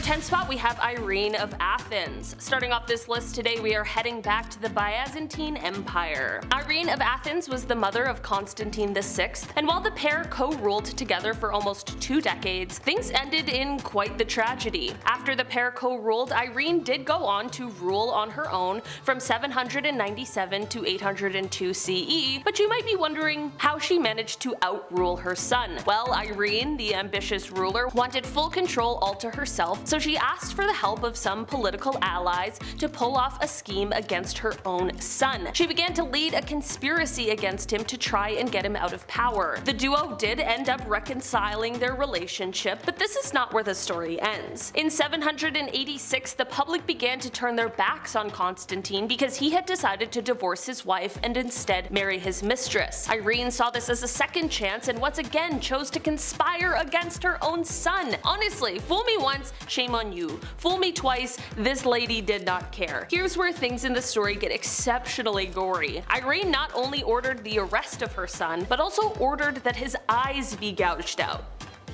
number 10 spot, we have Irene of Athens. Starting off this list today, we are heading back to the Byzantine Empire. Irene of Athens was the mother of Constantine VI, and while the pair co-ruled together for almost 2 decades, things ended in quite the tragedy. After the pair co-ruled, Irene did go on to rule on her own from 797 to 802 CE, but you might be wondering how she managed to outrule her son. Well, Irene, the ambitious ruler, wanted full control all to herself, so she asked for the help of some political allies to pull off a scheme against her own son. She began to lead a conspiracy against him to try and get him out of power. The duo did end up reconciling their relationship, but this is not where the story ends. In 786, the public began to turn their backs on Constantine because he had decided to divorce his wife and instead marry his mistress. Irene saw this as a second chance and once again chose to conspire against her own son. Honestly, fool me once, shame on you. Fool me twice, this lady did not care. Here's where things in the story get exceptionally gory. Irene not only ordered the arrest of her son, but also ordered that his eyes be gouged out.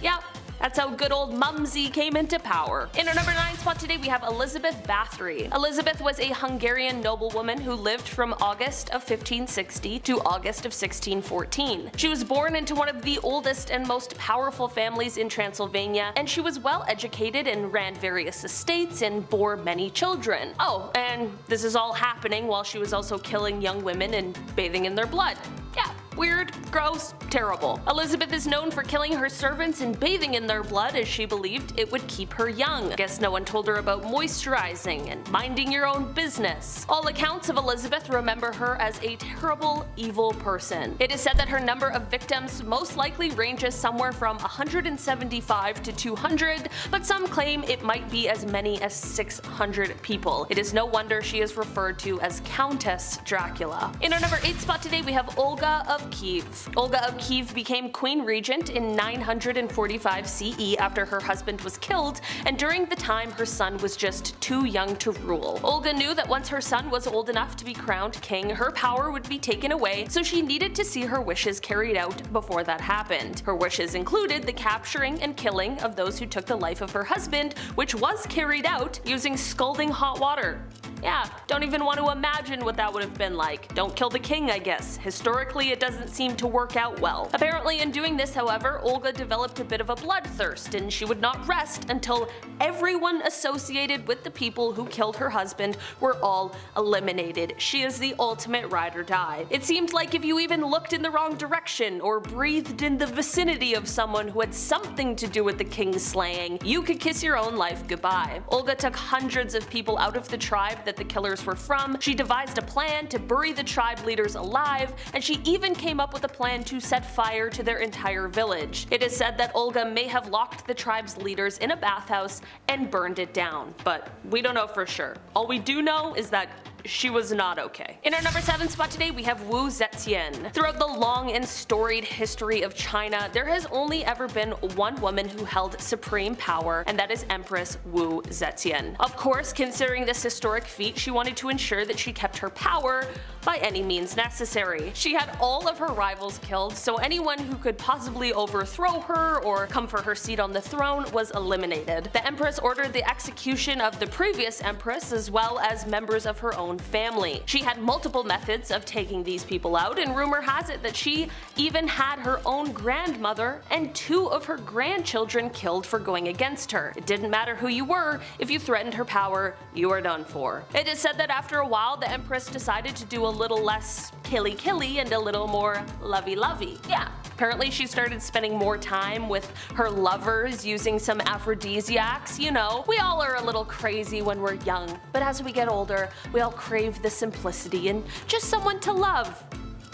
Yep. That's how good old Mumsy came into power. In our number 9 spot today, we have Elizabeth Bathory. Elizabeth was a Hungarian noblewoman who lived from August of 1560 to August of 1614. She was born into one of the oldest and most powerful families in Transylvania, and she was well educated and ran various estates and bore many children. Oh, and this is all happening while she was also killing young women and bathing in their blood. Yeah. Weird, gross, terrible. Elizabeth is known for killing her servants and bathing in their blood as she believed it would keep her young. Guess no one told her about moisturizing and minding your own business. All accounts of Elizabeth remember her as a terrible, evil person. It is said that her number of victims most likely ranges somewhere from 175 to 200, but some claim it might be as many as 600 people. It is no wonder she is referred to as Countess Dracula. In our number 8 spot today, we have Olga of Kiev. Olga of Kiev became queen regent in 945 CE after her husband was killed, and during the time her son was just too young to rule. Olga knew that once her son was old enough to be crowned king, her power would be taken away, so she needed to see her wishes carried out before that happened. Her wishes included the capturing and killing of those who took the life of her husband, which was carried out using scalding hot water. Yeah, don't even want to imagine what that would have been like. Don't kill the king, I guess. Historically, it doesn't seem to work out well. Apparently, in doing this, however, Olga developed a bit of a bloodthirst, and she would not rest until everyone associated with the people who killed her husband were all eliminated. She is the ultimate ride or die. It seemed like if you even looked in the wrong direction or breathed in the vicinity of someone who had something to do with the king's slaying, you could kiss your own life goodbye. Olga took hundreds of people out of the tribe that the killers were from, she devised a plan to bury the tribe leaders alive, and she even came up with a plan to set fire to their entire village. It is said that Olga may have locked the tribe's leaders in a bathhouse and burned it down, but we don't know for sure. All we do know is that she was not okay. In our number 7 spot today, we have Wu Zetian. Throughout the long and storied history of China, there has only ever been one woman who held supreme power, and that is Empress Wu Zetian. Of course, considering this historic feat, she wanted to ensure that she kept her power by any means necessary. She had all of her rivals killed, so anyone who could possibly overthrow her or come for her seat on the throne was eliminated. The Empress ordered the execution of the previous Empress as well as members of her own family. She had multiple methods of taking these people out, and rumor has it that she even had her own grandmother and 2 of her grandchildren killed for going against her. It didn't matter who you were, if you threatened her power, you were done for. It is said that after a while, the Empress decided to do a little less killy and a little more lovey. Yeah. Apparently she started spending more time with her lovers, using some aphrodisiacs. You know, we all are a little crazy when we're young, but as we get older, we all crave the simplicity and just someone to love.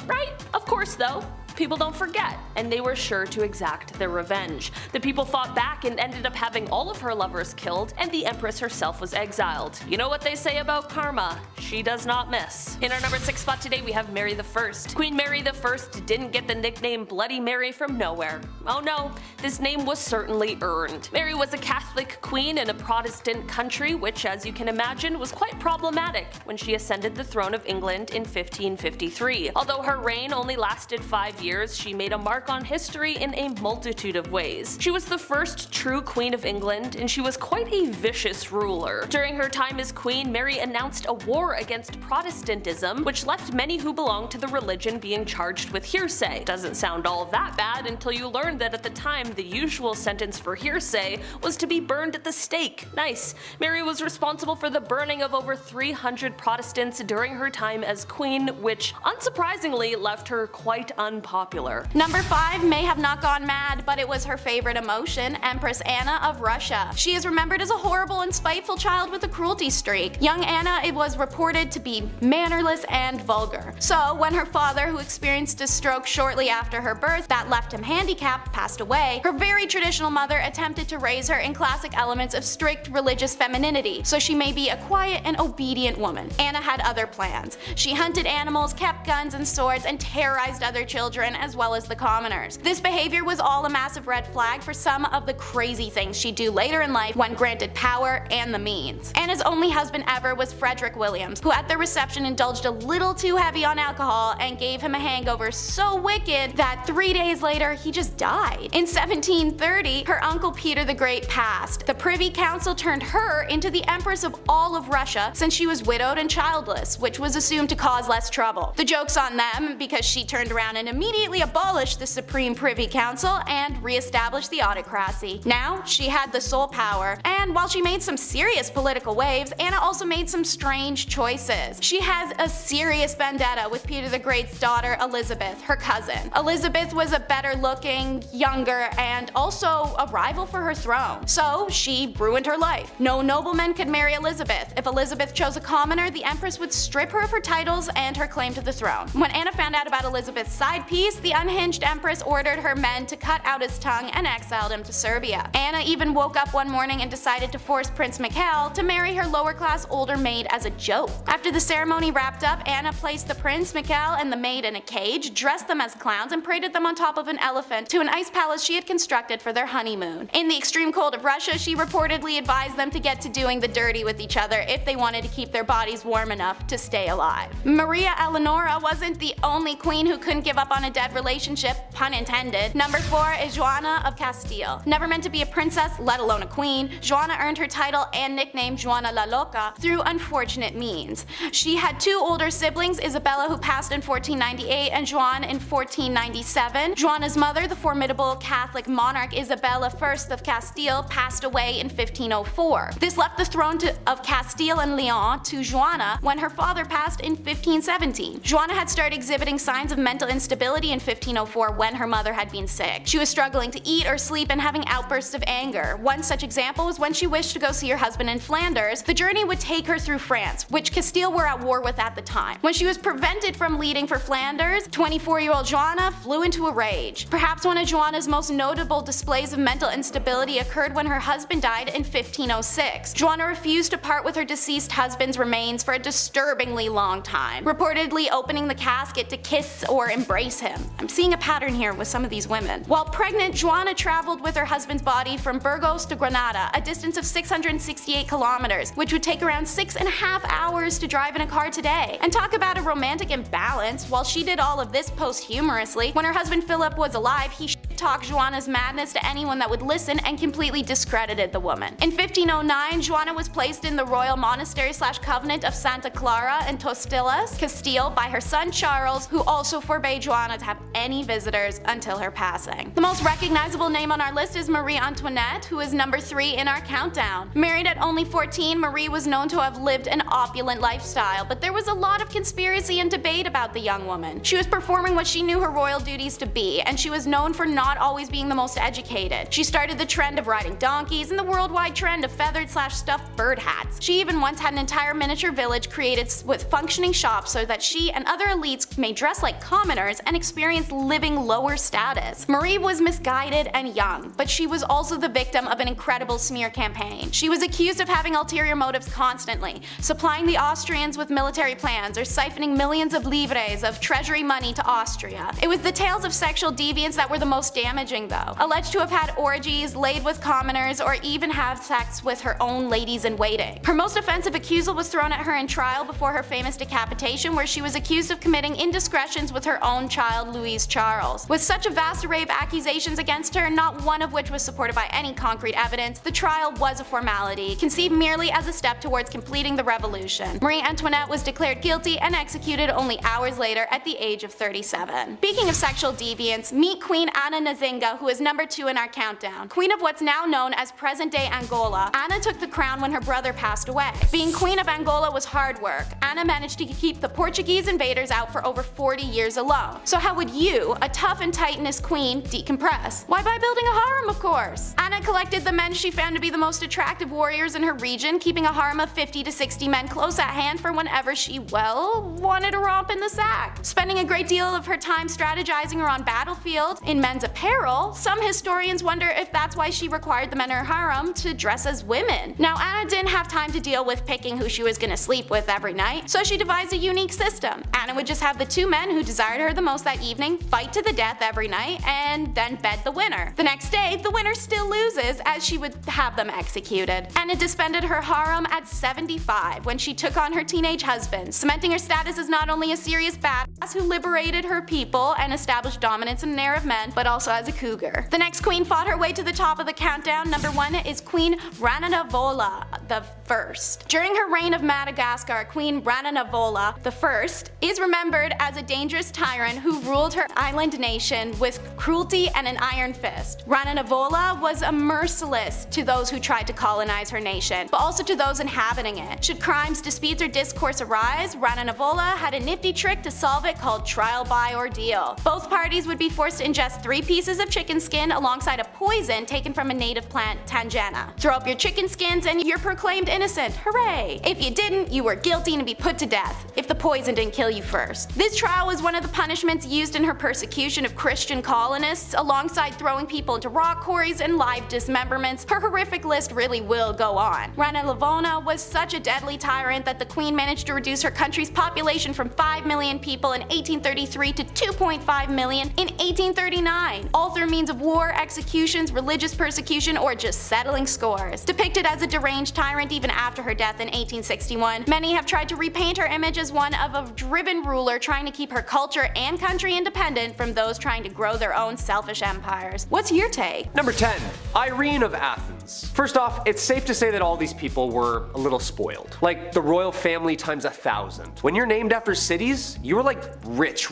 Right? Of course though. People don't forget, and they were sure to exact their revenge. The people fought back and ended up having all of her lovers killed, and the Empress herself was exiled. You know what they say about karma? She does not miss. In our number 6 spot today, we have Mary I. Queen Mary I didn't get the nickname Bloody Mary from nowhere. Oh no, this name was certainly earned. Mary was a Catholic queen in a Protestant country, which, as you can imagine, was quite problematic when she ascended the throne of England in 1553. Although her reign only lasted 5 years, years, she made a mark on history in a multitude of ways. She was the first true Queen of England, and she was quite a vicious ruler. During her time as queen, Mary announced a war against Protestantism, which left many who belonged to the religion being charged with hearsay. Doesn't sound all that bad until you learn that at the time the usual sentence for hearsay was to be burned at the stake. Nice. Mary was responsible for the burning of over 300 Protestants during her time as queen, which unsurprisingly left her quite unpopular. Number 5 may have not gone mad, but it was her favorite emotion, Empress Anna of Russia. She is remembered as a horrible and spiteful child with a cruelty streak. Young Anna was reported to be mannerless and vulgar. So when her father, who experienced a stroke shortly after her birth that left him handicapped, passed away, her very traditional mother attempted to raise her in classic elements of strict religious femininity, so she may be a quiet and obedient woman. Anna had other plans. She hunted animals, kept guns and swords, and terrorized other children as well as the commoners. This behavior was all a massive red flag for some of the crazy things she'd do later in life when granted power and the means. Anna's only husband ever was Frederick Williams, who at their reception indulged a little too heavy on alcohol and gave him a hangover so wicked that 3 days later he just died. In 1730, her uncle Peter the Great passed. The Privy Council turned her into the Empress of all of Russia since she was widowed and childless, which was assumed to cause less trouble. The joke's on them because she turned around and immediately abolished the Supreme Privy Council and re-established the autocracy. Now, she had the sole power, and while she made some serious political waves, Anna also made some strange choices. She has a serious vendetta with Peter the Great's daughter Elizabeth, her cousin. Elizabeth was a better looking, younger, and also a rival for her throne. So she ruined her life. No nobleman could marry Elizabeth. If Elizabeth chose a commoner, the Empress would strip her of her titles and her claim to the throne. When Anna found out about Elizabeth's side piece, the unhinged Empress ordered her men to cut out his tongue and exiled him to Serbia. Anna even woke up one morning and decided to force Prince Mikhail to marry her lower-class older maid as a joke. After the ceremony wrapped up, Anna placed the Prince, Mikhail, and the maid in a cage, dressed them as clowns, and paraded them on top of an elephant to an ice palace she had constructed for their honeymoon. In the extreme cold of Russia, she reportedly advised them to get to doing the dirty with each other if they wanted to keep their bodies warm enough to stay alive. Maria Eleonora wasn't the only queen who couldn't give up on a dead relationship, pun intended. Number 4 is Joanna of Castile. Never meant to be a princess, let alone a queen, Joanna earned her title and nickname Joanna la Loca through unfortunate means. She had 2 older siblings, Isabella, who passed in 1498, and Joan in 1497. Joanna's mother, the formidable Catholic monarch Isabella I of Castile, passed away in 1504. This left the throne of Castile and Leon to Joanna when her father passed in 1517. Joanna had started exhibiting signs of mental instability in 1504 when her mother had been sick. She was struggling to eat or sleep and having outbursts of anger. One such example was when she wished to go see her husband in Flanders. The journey would take her through France, which Castile were at war with at the time. When she was prevented from leaving for Flanders, 24-year-old Joanna flew into a rage. Perhaps one of Joanna's most notable displays of mental instability occurred when her husband died in 1506. Joanna refused to part with her deceased husband's remains for a disturbingly long time, reportedly opening the casket to kiss or embrace him. I'm seeing a pattern here with some of these women. While pregnant, Joanna traveled with her husband's body from Burgos to Granada, a distance of 668 kilometers, which would take around 6.5 hours to drive in a car today. And talk about a romantic imbalance. While she did all of this posthumously, when her husband Philip was alive, he talked Joanna's madness to anyone that would listen and completely discredited the woman. In 1509, Joanna was placed in the royal monastery/convent of Santa Clara in Tostillas, Castile by her son Charles, who also forbade Joanna to have any visitors until her passing. The most recognizable name on our list is Marie Antoinette, who is number 3 in our countdown. Married at only 14, Marie was known to have lived an opulent lifestyle, but there was a lot of conspiracy and debate about the young woman. She was performing what she knew her royal duties to be, and she was known for not always being the most educated. She started the trend of riding donkeys and the worldwide trend of feathered/stuffed bird hats. She even once had an entire miniature village created with functioning shops so that she and other elites may dress like commoners and experience living lower status. Marie was misguided and young, but she was also the victim of an incredible smear campaign. She was accused of having ulterior motives constantly, supplying the Austrians with military plans or siphoning millions of livres of treasury money to Austria. It was the tales of sexual deviance that were the most damaging though. Alleged to have had orgies, laid with commoners, or even have sex with her own ladies-in-waiting. Her most offensive accusal was thrown at her in trial before her famous decapitation, where she was accused of committing indiscretions with her own child Louis accused Charles. With such a vast array of accusations against her, not one of which was supported by any concrete evidence, the trial was a formality, conceived merely as a step towards completing the revolution. Marie Antoinette was declared guilty and executed only hours later at the age of 37. Speaking of sexual deviance, meet Queen Anna Nzinga, who is number 2 in our countdown. Queen of what's now known as present-day Angola, Anna took the crown when her brother passed away. Being Queen of Angola was hard work. Anna managed to keep the Portuguese invaders out for over 40 years alone. So how would you, a tough and titanous queen, decompress? Why, by building a harem, of course. Anna collected the men she found to be the most attractive warriors in her region, keeping a harem of 50 to 60 men close at hand for whenever she, well, wanted to romp in the sack. Spending a great deal of her time strategizing around battlefield in men's apparel, some historians wonder if that's why she required the men in her harem to dress as women. Now, Anna didn't have time to deal with picking who she was gonna sleep with every night, so she devised a unique system. Anna would just have the 2 men who desired her the most that evening fight to the death every night and then bed the winner. The next day, the winner still loses, as she would have them executed. Anna disbanded her harem at 75 when she took on her teenage husband, cementing her status as not only a serious badass who liberated her people and established dominance in an era of men, but also as a cougar. The next queen fought her way to the top of the countdown. Number 1 is Queen Rananavola the First. During her reign of Madagascar, Queen Rananavola the First is remembered as a dangerous tyrant who ruled her island nation with cruelty and an iron fist. Rananavola was a merciless to those who tried to colonize her nation, but also to those inhabiting it. Should crimes, disputes, or discourse arise, Rananavola had a nifty trick to solve it called trial by ordeal. Both parties would be forced to ingest 3 pieces of chicken skin alongside a poison taken from a native plant, Tanjana. Throw up your chicken skins and you're proclaimed innocent, hooray! If you didn't, you were guilty and to be put to death, if the poison didn't kill you first. This trial was one of the punishments used in her persecution of Christian colonists, alongside throwing people into rock quarries and live dismemberments. Her horrific list really will go on. Rananavola was such a deadly tyrant that the queen managed to reduce her country's population from 5 million people in 1833 to 2.5 million in 1839, all through means of war, executions, religious persecution, or just settling scores. Depicted as a deranged tyrant even after her death in 1861, many have tried to repaint her image as one of a driven ruler trying to keep her culture and country independent from those trying to grow their own selfish empires. What's your take? Number 10. Irene of Athens. First off, it's safe to say that all these people were a little spoiled. Like the royal family times 1,000. When you're named after cities, you were like rich.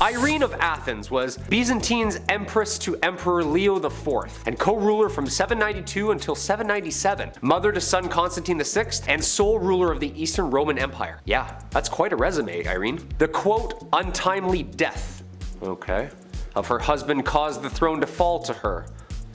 Irene of Athens was Byzantine's empress to Emperor Leo IV, and co-ruler from 792 until 797, mother to son Constantine VI, and sole ruler of the Eastern Roman Empire. Yeah, that's quite a resume, Irene. The quote, untimely death, okay, of her husband caused the throne to fall to her.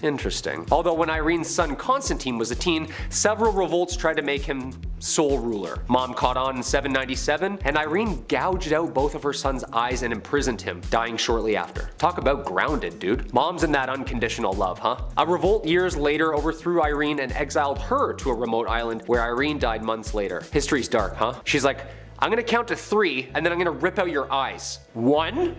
Interesting. Although when Irene's son Constantine was a teen, several revolts tried to make him sole ruler. Mom caught on in 797, and Irene gouged out both of her son's eyes and imprisoned him, dying shortly after. Talk about grounded, dude. Mom's in that unconditional love, huh? A revolt years later overthrew Irene and exiled her to a remote island where Irene died months later. History's dark, huh? She's like, I'm gonna count to 3, and then I'm gonna rip out your eyes. 1,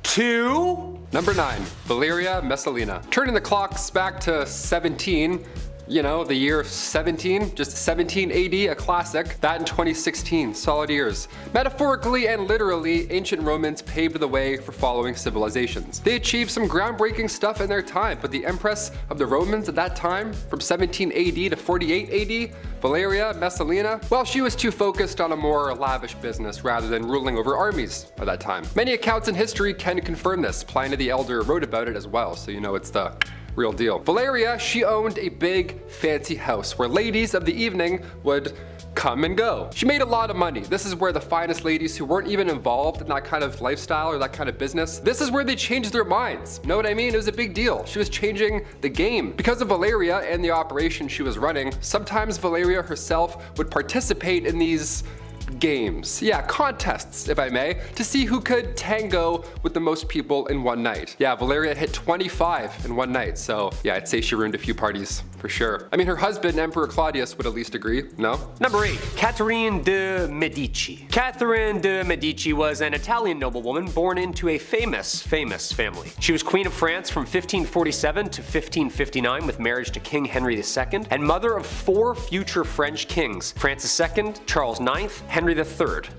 2... Number 9. Valeria Messalina. Turning the clocks back to 17, you know, the year 17, just 17 AD, a classic. That in 2016, solid years. Metaphorically and literally, ancient Romans paved the way for following civilizations. They achieved some groundbreaking stuff in their time, but the empress of the Romans at that time, from 17 AD to 48 AD, Valeria Messalina, well, she was too focused on a more lavish business rather than ruling over armies at that time. Many accounts in history can confirm this. Pliny the Elder wrote about it as well, so you know it's the real deal. Valeria, she owned a big fancy house where ladies of the evening would come and go. She made a lot of money. This is where the finest ladies who weren't even involved in that kind of lifestyle or that kind of business, this is where they changed their minds. Know what I mean? It was a big deal. She was changing the game. Because of Valeria and the operation she was running, sometimes Valeria herself would participate in these games. Yeah, contests, if I may, to see who could tango with the most people in one night. Yeah, Valeria hit 25 in one night, so yeah, I'd say she ruined a few parties, for sure. I mean, her husband, Emperor Claudius, would at least agree, no? Number 8. Catherine de' Medici. Catherine de' Medici was an Italian noblewoman born into a famous family. She was Queen of France from 1547 to 1559 with marriage to King Henry II, and mother of 4 future French kings, Francis II, Charles IX, Henry III.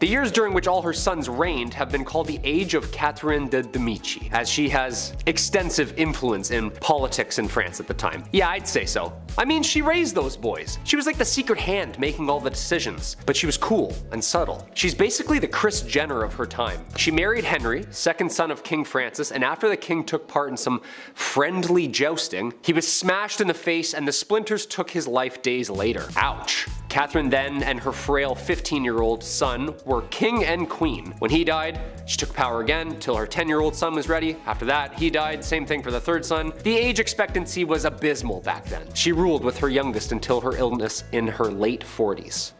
The years during which all her sons reigned have been called the Age of Catherine de Medici, as she has extensive influence in politics in France at the time. Yeah, I'd say so. I mean, she raised those boys. She was like the secret hand making all the decisions, but she was cool and subtle. She's basically the Kris Jenner of her time. She married Henry, second son of King Francis, and after the king took part in some friendly jousting, he was smashed in the face and the splinters took his life days later. Ouch. Catherine then and her frail 15-year-old son were king and queen. When he died, she took power again till her 10-year-old son was ready. After that, he died, same thing for the third son. The age expectancy was abysmal back then. She ruled with her youngest until her illness in her late 40s.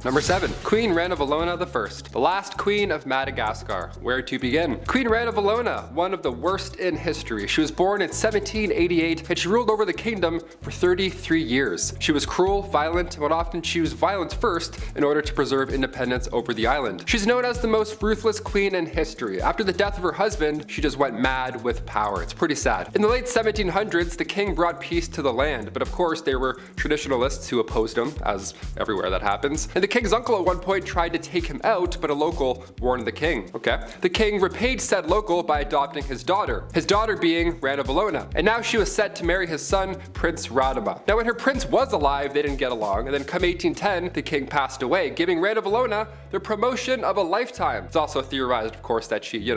Number 7. Queen Rana Vallona I, the last queen of Madagascar. Where to begin? Queen Rana Vallona, one of the worst in history. She was born in 1788 and she ruled over the kingdom for 33 years. She was cruel, violent, and would often choose violence first in order to preserve independence over the island. She's known as the most ruthless queen in history. After the death of her husband, she just went mad with power. It's pretty sad. In the late 1700s, the king brought peace to the land, but of course there were traditionalists who opposed him, as everywhere that happens. And the king's uncle at one point tried to take him out, but a local warned the king. Okay. The king repaid said local by adopting his daughter being Rana Vallona. And now she was set to marry his son, Prince Radama. Now when her prince was alive, they didn't get along, and then come 1810, the king passed away, giving Rana Vallona the promotion of a lifetime. It's also theorized, of course, that she,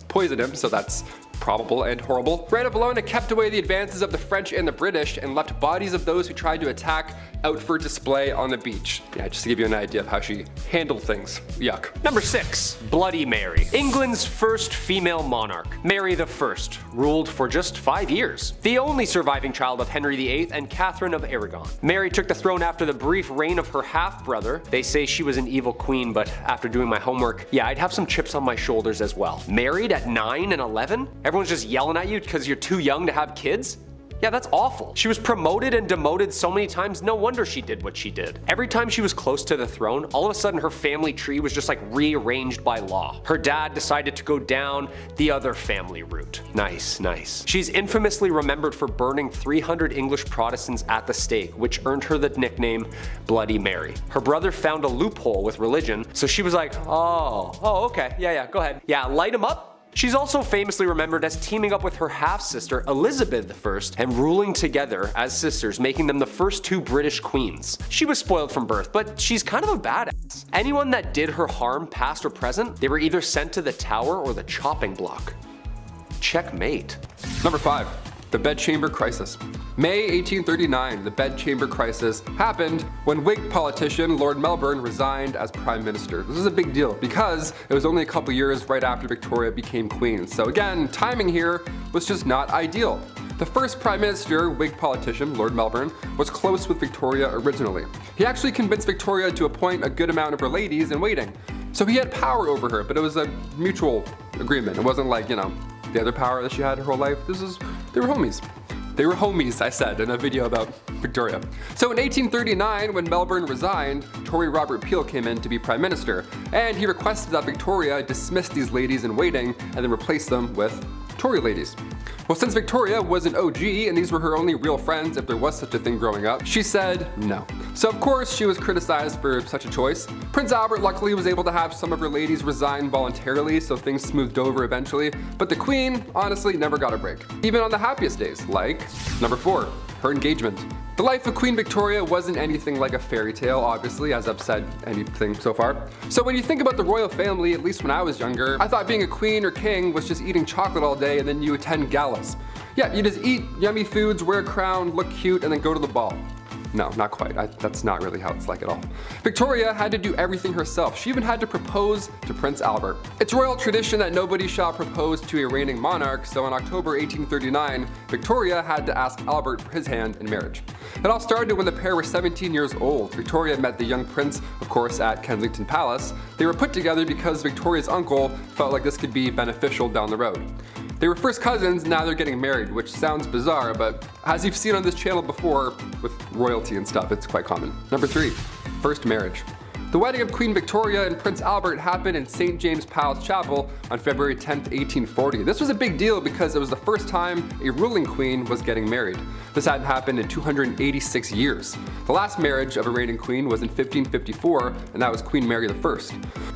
poisoned him, so that's probable and horrible. Rana Vallona kept away the advances of the French and the British and left bodies of those who tried to attack out for display on the beach. Yeah, just to give you an idea of how she handled things. Yuck. Number 6. Bloody Mary. England's first female monarch. Mary I ruled for just 5 years. The only surviving child of Henry VIII and Catherine of Aragon. Mary took the throne after the brief reign of her half-brother. They say she was an evil queen, but after doing my homework, yeah, I'd have some chips on my shoulders as well. Married at 9 and 11? Everyone's just yelling at you because you're too young to have kids? Yeah, that's awful. She was promoted and demoted so many times, no wonder she did what she did. Every time she was close to the throne, all of a sudden her family tree was just like rearranged by law. Her dad decided to go down the other family route. Nice, nice. She's infamously remembered for burning 300 English Protestants at the stake, which earned her the nickname Bloody Mary. Her brother found a loophole with religion, so she was like, oh, okay, yeah, go ahead. Yeah, light him up. She's also famously remembered as teaming up with her half-sister Elizabeth I and ruling together as sisters, making them the first 2 British queens. She was spoiled from birth, but she's kind of a badass. Anyone that did her harm, past or present, they were either sent to the Tower or the chopping block. Checkmate. Number 5. The bedchamber crisis. May 1839, the bedchamber crisis happened when Whig politician Lord Melbourne resigned as Prime Minister. This is a big deal because it was only a couple years right after Victoria became Queen. So again, timing here was just not ideal. The first Prime Minister, Whig politician, Lord Melbourne, was close with Victoria originally. He actually convinced Victoria to appoint a good amount of her ladies in waiting. So he had power over her, but it was a mutual agreement. It wasn't like, the other power that she had her whole life. They were homies. They were homies, I said in a video about Victoria. So in 1839, when Melbourne resigned, Tory Robert Peel came in to be Prime Minister, and he requested that Victoria dismiss these ladies in waiting and then replace them with Tory ladies. Well, since Victoria was an OG and these were her only real friends if there was such a thing growing up, she said no. So of course she was criticized for such a choice. Prince Albert luckily was able to have some of her ladies resign voluntarily, so things smoothed over eventually, but the Queen honestly never got a break, even on the happiest days, like number 4, her engagement. The life of Queen Victoria wasn't anything like a fairy tale, obviously, as I've said anything so far. So when you think about the royal family, at least when I was younger, I thought being a queen or king was just eating chocolate all day and then you attend galas. Yeah, you just eat yummy foods, wear a crown, look cute, and then go to the ball. No, not quite. That's not really how it's like at all. Victoria had to do everything herself. She even had to propose to Prince Albert. It's royal tradition that nobody shall propose to a reigning monarch, so in October 1839, Victoria had to ask Albert for his hand in marriage. It all started when the pair were 17 years old. Victoria met the young prince, of course, at Kensington Palace. They were put together because Victoria's uncle felt like this could be beneficial down the road. They were first cousins, now they're getting married, which sounds bizarre, but as you've seen on this channel before with royalty and stuff, it's quite common. Number 3, first marriage. The wedding of Queen Victoria and Prince Albert happened in St. James Palace Chapel on February 10, 1840. This was a big deal because it was the first time a ruling queen was getting married. This hadn't happened in 286 years. The last marriage of a reigning queen was in 1554, and that was Queen Mary I.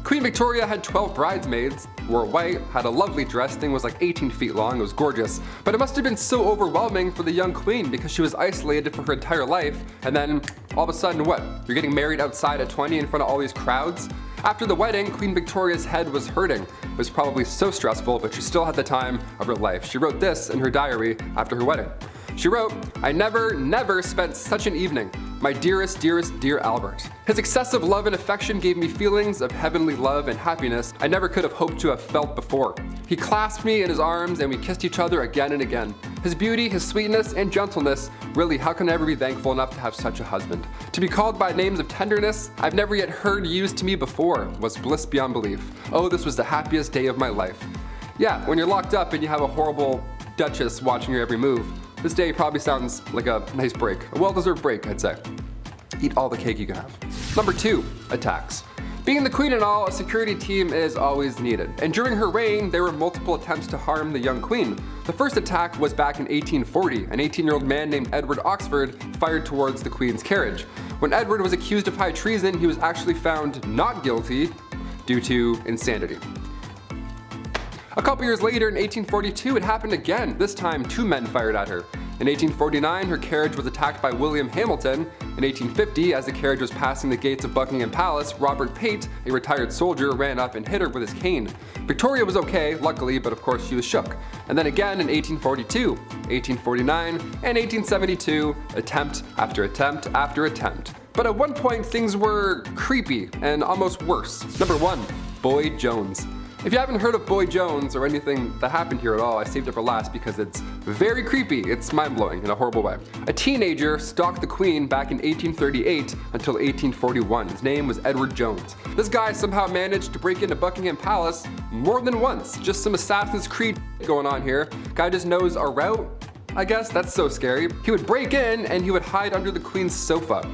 Queen Victoria had 12 bridesmaids, wore white, had a lovely dress, thing was like 18 feet long, it was gorgeous. But it must have been so overwhelming for the young queen because she was isolated for her entire life, and then all of a sudden what? You're getting married outside at 20 in front of all these crowds? After the wedding, Queen Victoria's head was hurting. It was probably so stressful, but she still had the time of her life. She wrote this in her diary after her wedding. She wrote, "I never spent such an evening. My dearest, dear Albert. His excessive love and affection gave me feelings of heavenly love and happiness I never could have hoped to have felt before. He clasped me in his arms and we kissed each other again and again. His beauty, his sweetness, and gentleness, really, how can I ever be thankful enough to have such a husband? To be called by names of tenderness I've never yet heard used to me before was bliss beyond belief. Oh, this was the happiest day of my life." Yeah, when you're locked up and you have a horrible duchess watching your every move, this day probably sounds like a nice break. A well-deserved break, I'd say. Eat all the cake you can have. Number 2, attacks. Being the queen and all, a security team is always needed. And during her reign, there were multiple attempts to harm the young queen. The first attack was back in 1840. An 18-year-old man named Edward Oxford fired towards the queen's carriage. When Edward was accused of high treason, he was actually found not guilty due to insanity. A couple years later, in 1842, it happened again. This time, 2 men fired at her. In 1849, her carriage was attacked by William Hamilton. In 1850, as the carriage was passing the gates of Buckingham Palace, Robert Pate, a retired soldier, ran up and hit her with his cane. Victoria was okay, luckily, but of course she was shook. And then again in 1842, 1849, and 1872, attempt after attempt after attempt. But at one point, things were creepy and almost worse. Number 1, Boy Jones. If you haven't heard of Boy Jones or anything that happened here at all, I saved it for last because it's very creepy. It's mind-blowing in a horrible way. A teenager stalked the queen back in 1838 until 1841. His name was Edward Jones. This guy somehow managed to break into Buckingham Palace more than once. Just some Assassin's Creed going on here. Guy just knows a route, I guess. That's so scary. He would break in and he would hide under the queen's sofa.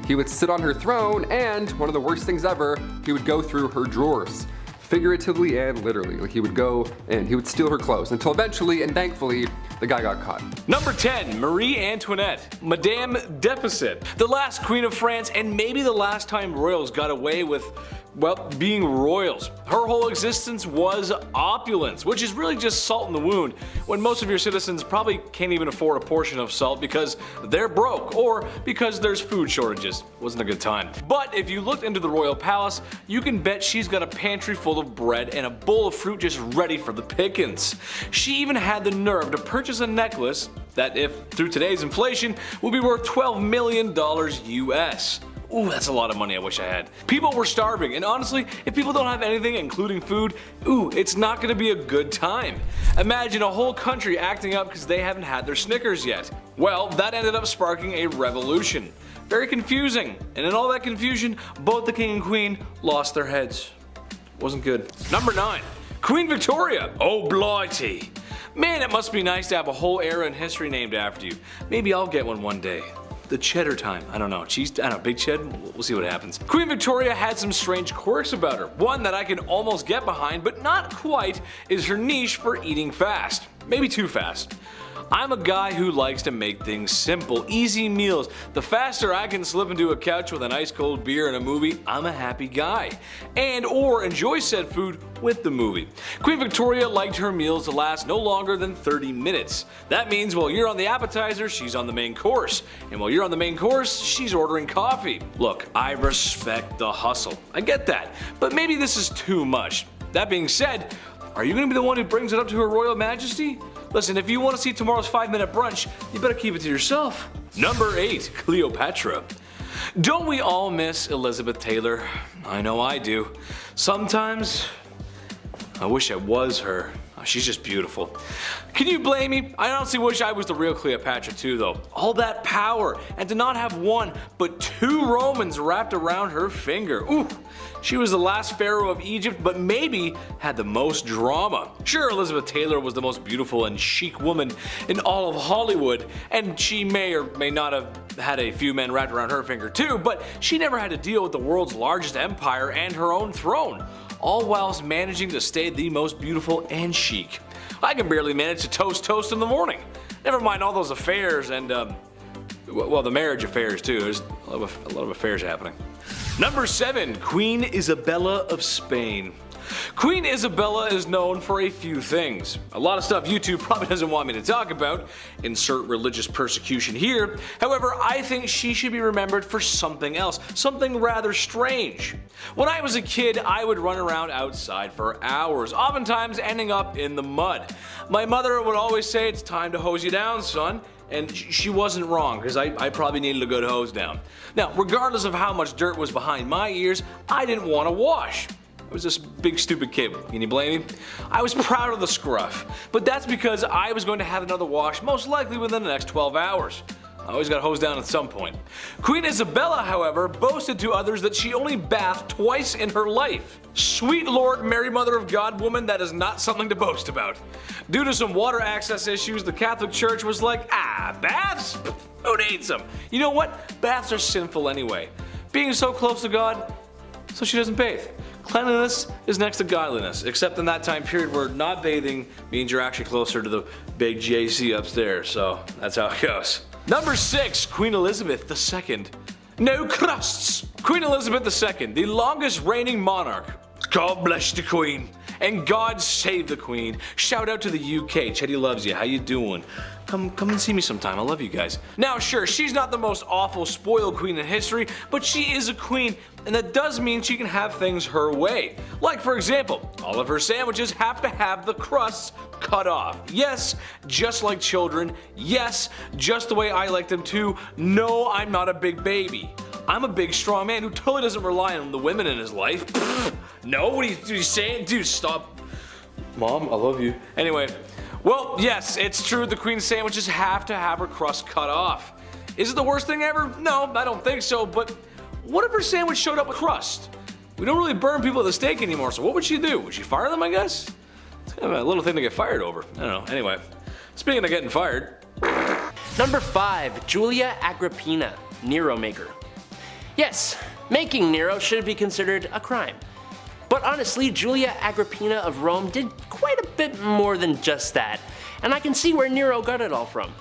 He would sit on her throne and, one of the worst things ever, he would go through her drawers. Figuratively and literally. Like he would go and he would steal her clothes until eventually and thankfully the guy got caught. Number 10, Marie Antoinette, Madame Deficit, the last queen of France and maybe the last time royals got away with, well, being royals. Her whole existence was opulence, which is really just salt in the wound when most of your citizens probably can't even afford a portion of salt because they're broke or because there's food shortages. Wasn't a good time. But if you looked into the royal palace, you can bet she's got a pantry full of bread and a bowl of fruit just ready for the pickings. She even had the nerve to purchase a necklace that, if through today's inflation, will be worth $12 million US. Ooh, that's a lot of money I wish I had. People were starving, and honestly, if people don't have anything, including food, ooh, it's not gonna be a good time. Imagine a whole country acting up because they haven't had their Snickers yet. Well, that ended up sparking a revolution. Very confusing, and in all that confusion, both the king and queen lost their heads. Wasn't good. Number 9, Queen Victoria. Oh blighty. Man, it must be nice to have a whole era in history named after you. Maybe I'll get one day. The cheddar time. I don't know. Cheese, I don't know, big ched? We'll see what happens. Queen Victoria had some strange quirks about her. One that I can almost get behind, but not quite, is her niche for eating fast. Maybe too fast. I'm a guy who likes to make things simple, easy meals. The faster I can slip into a couch with an ice cold beer and a movie, I'm a happy guy. And or enjoy said food with the movie. Queen Victoria liked her meals to last no longer than 30 minutes. That means while you're on the appetizer, she's on the main course. And while you're on the main course, she's ordering coffee. Look, I respect the hustle. I get that. But maybe this is too much. That being said, are you going to be the one who brings it up to Her Royal Majesty? Listen, if you want to see tomorrow's 5-minute brunch, you better keep it to yourself. Number 8, Cleopatra. Don't we all miss Elizabeth Taylor? I know I do. Sometimes, I wish I was her. She's just beautiful. Can you blame me? I honestly wish I was the real Cleopatra too though. All that power, and to not have one, but 2 Romans wrapped around her finger. Ooh, she was the last pharaoh of Egypt, but maybe had the most drama. Sure, Elizabeth Taylor was the most beautiful and chic woman in all of Hollywood, and she may or may not have had a few men wrapped around her finger too, but she never had to deal with the world's largest empire and her own throne, all whilst managing to stay the most beautiful and chic. I can barely manage to toast in the morning. Never mind all those affairs and, well, the marriage affairs too. There's a lot of affairs happening. Number 7. Queen Isabella of Spain. Queen Isabella is known for a few things. A lot of stuff YouTube probably doesn't want me to talk about. Insert religious persecution here. However, I think she should be remembered for something else. Something rather strange. When I was a kid, I would run around outside for hours, oftentimes ending up in the mud. My mother would always say, "It's time to hose you down, son." And she wasn't wrong, because I probably needed a good hose down. Now, regardless of how much dirt was behind my ears, I didn't want to wash. I was this big stupid kid, can you blame me? I was proud of the scruff, but that's because I was going to have another wash most likely within the next 12 hours. I always got hosed down at some point. Queen Isabella, however, boasted to others that she only bathed twice in her life. Sweet Lord Mary Mother of God woman, that is not something to boast about. Due to some water access issues, the Catholic Church was like, baths? Who needs them? You know what? Baths are sinful anyway. Being so close to God, so she doesn't bathe. Cleanliness is next to godliness, except in that time period where not bathing means you're actually closer to the big JC upstairs, so that's how it goes. Number 6. Queen Elizabeth II. No crusts! Queen Elizabeth II, the longest reigning monarch. God bless the Queen, and God save the Queen. Shout out to the UK, Chetty loves you, how you doing? Come and see me sometime, I love you guys. Now sure, she's not the most awful spoiled queen in history, but she is a queen, and that does mean she can have things her way. Like for example, all of her sandwiches have to have the crusts cut off. Yes, just like children. Yes, just the way I like them too. No, I'm not a big baby. I'm a big strong man who totally doesn't rely on the women in his life. No, what are you saying? Dude, stop. Mom, I love you. Anyway. Well, yes, it's true the queen's sandwiches have to have her crust cut off. Is it the worst thing ever? No, I don't think so, but what if her sandwich showed up with crust? We don't really burn people at the stake anymore, so what would she do? Would she fire them, I guess? It's kind of a little thing to get fired over. I don't know. Anyway, speaking of getting fired. Number 5. Julia Agrippina, Nero maker. Yes, making Nero should be considered a crime. But honestly, Julia Agrippina of Rome did quite a bit more than just that, and I can see where Nero got it all from.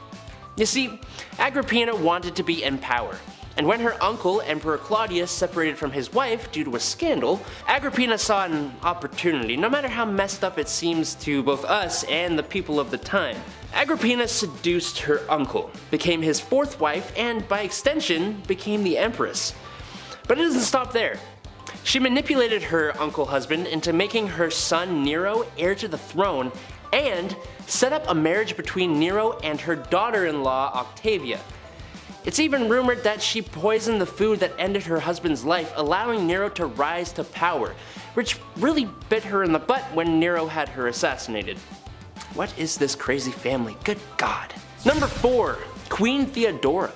You see, Agrippina wanted to be in power, and when her uncle, Emperor Claudius, separated from his wife due to a scandal, Agrippina saw an opportunity, no matter how messed up it seems to both us and the people of the time. Agrippina seduced her uncle, became his 4th wife, and by extension, became the empress. But it doesn't stop there. She manipulated her uncle husband into making her son Nero heir to the throne and set up a marriage between Nero and her daughter-in-law Octavia. It's even rumored that she poisoned the food that ended her husband's life, allowing Nero to rise to power, which really bit her in the butt when Nero had her assassinated. What is this crazy family? Good God. Number 4. Queen Theodora.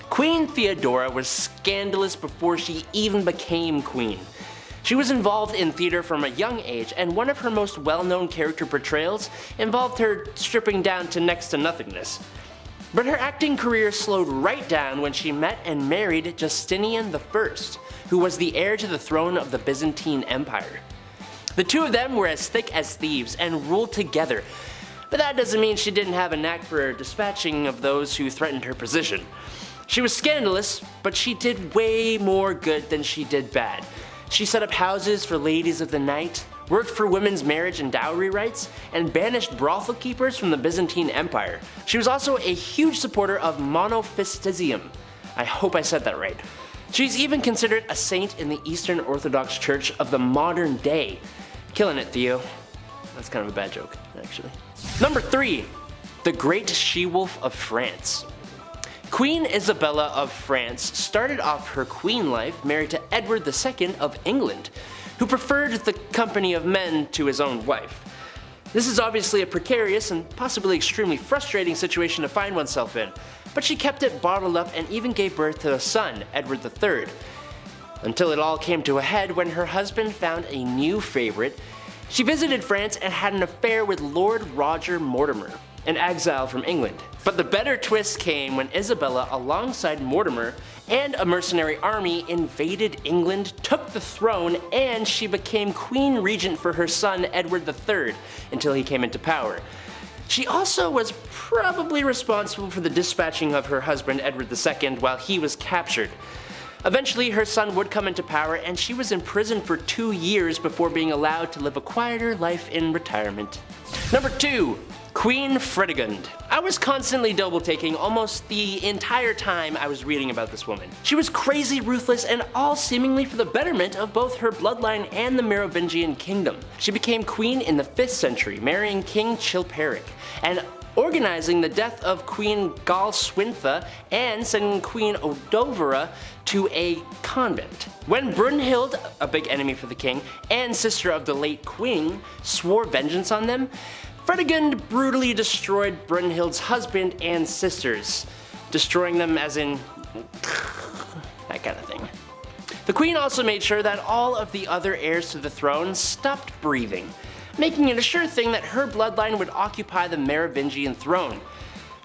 Queen Theodora was scandalous before she even became queen. She was involved in theater from a young age, and one of her most well-known character portrayals involved her stripping down to next to nothingness. But her acting career slowed right down when she met and married Justinian I, who was the heir to the throne of the Byzantine Empire. The two of them were as thick as thieves and ruled together, but that doesn't mean she didn't have a knack for dispatching of those who threatened her position. She was scandalous, but she did way more good than she did bad. She set up houses for ladies of the night, worked for women's marriage and dowry rights, and banished brothel keepers from the Byzantine Empire. She was also a huge supporter of monophysitism. I hope I said that right. She's even considered a saint in the Eastern Orthodox Church of the modern day. Killing it, Theo. That's kind of a bad joke, actually. Number 3. The Great She-Wolf of France. Queen Isabella of France started off her queen life married to Edward II of England, who preferred the company of men to his own wife. This is obviously a precarious and possibly extremely frustrating situation to find oneself in, but she kept it bottled up and even gave birth to a son, Edward III. Until it all came to a head when her husband found a new favorite. She visited France and had an affair with Lord Roger Mortimer, and exile from England. But the better twist came when Isabella, alongside Mortimer and a mercenary army, invaded England, took the throne, and she became Queen Regent for her son Edward III until he came into power. She also was probably responsible for the dispatching of her husband Edward II while he was captured. Eventually, her son would come into power, and she was imprisoned for 2 years before being allowed to live a quieter life in retirement. Number 2. Queen Fredegund. I was constantly double-taking almost the entire time I was reading about this woman. She was crazy ruthless, and all seemingly for the betterment of both her bloodline and the Merovingian kingdom. She became queen in the 5th century, marrying King Chilperic, and organizing the death of Queen Galswintha and sending Queen Odovera to a convent. When Brunhild, a big enemy for the king, and sister of the late queen, swore vengeance on them, Fredegund brutally destroyed Brunhild's husband and sisters, destroying them as in that kind of thing. The queen also made sure that all of the other heirs to the throne stopped breathing, making it a sure thing that her bloodline would occupy the Merovingian throne.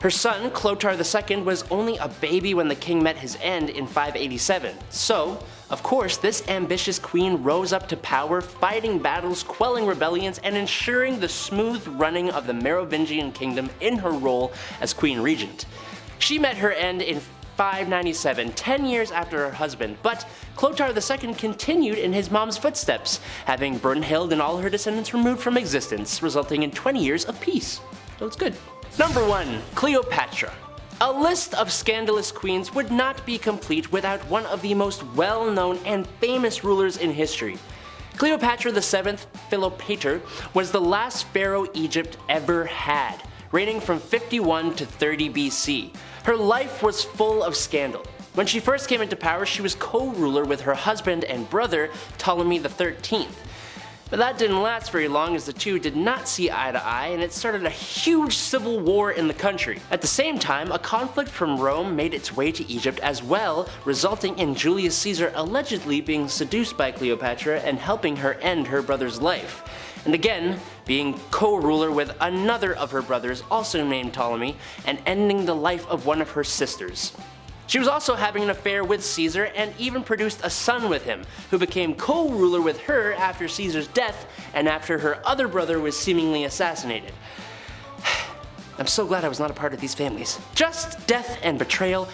Her son, Clotaire II, was only a baby when the king met his end in 587, so, of course, this ambitious queen rose up to power, fighting battles, quelling rebellions, and ensuring the smooth running of the Merovingian kingdom in her role as Queen Regent. She met her end in 597, 10 years after her husband, but Clotaire II continued in his mom's footsteps, having Brunhild and all her descendants removed from existence, resulting in 20 years of peace. So it's good. Number 1. Cleopatra. A list of scandalous queens would not be complete without one of the most well-known and famous rulers in history. Cleopatra VII Philopator was the last pharaoh Egypt ever had, reigning from 51 to 30 BC. Her life was full of scandal. When she first came into power, she was co-ruler with her husband and brother, Ptolemy XIII. But that didn't last very long, as the two did not see eye to eye, and it started a huge civil war in the country. At the same time, a conflict from Rome made its way to Egypt as well, resulting in Julius Caesar allegedly being seduced by Cleopatra and helping her end her brother's life. And again, being co-ruler with another of her brothers, also named Ptolemy, and ending the life of one of her sisters. She was also having an affair with Caesar and even produced a son with him, who became co-ruler with her after Caesar's death and after her other brother was seemingly assassinated. I'm so glad I was not a part of these families. Just death and betrayal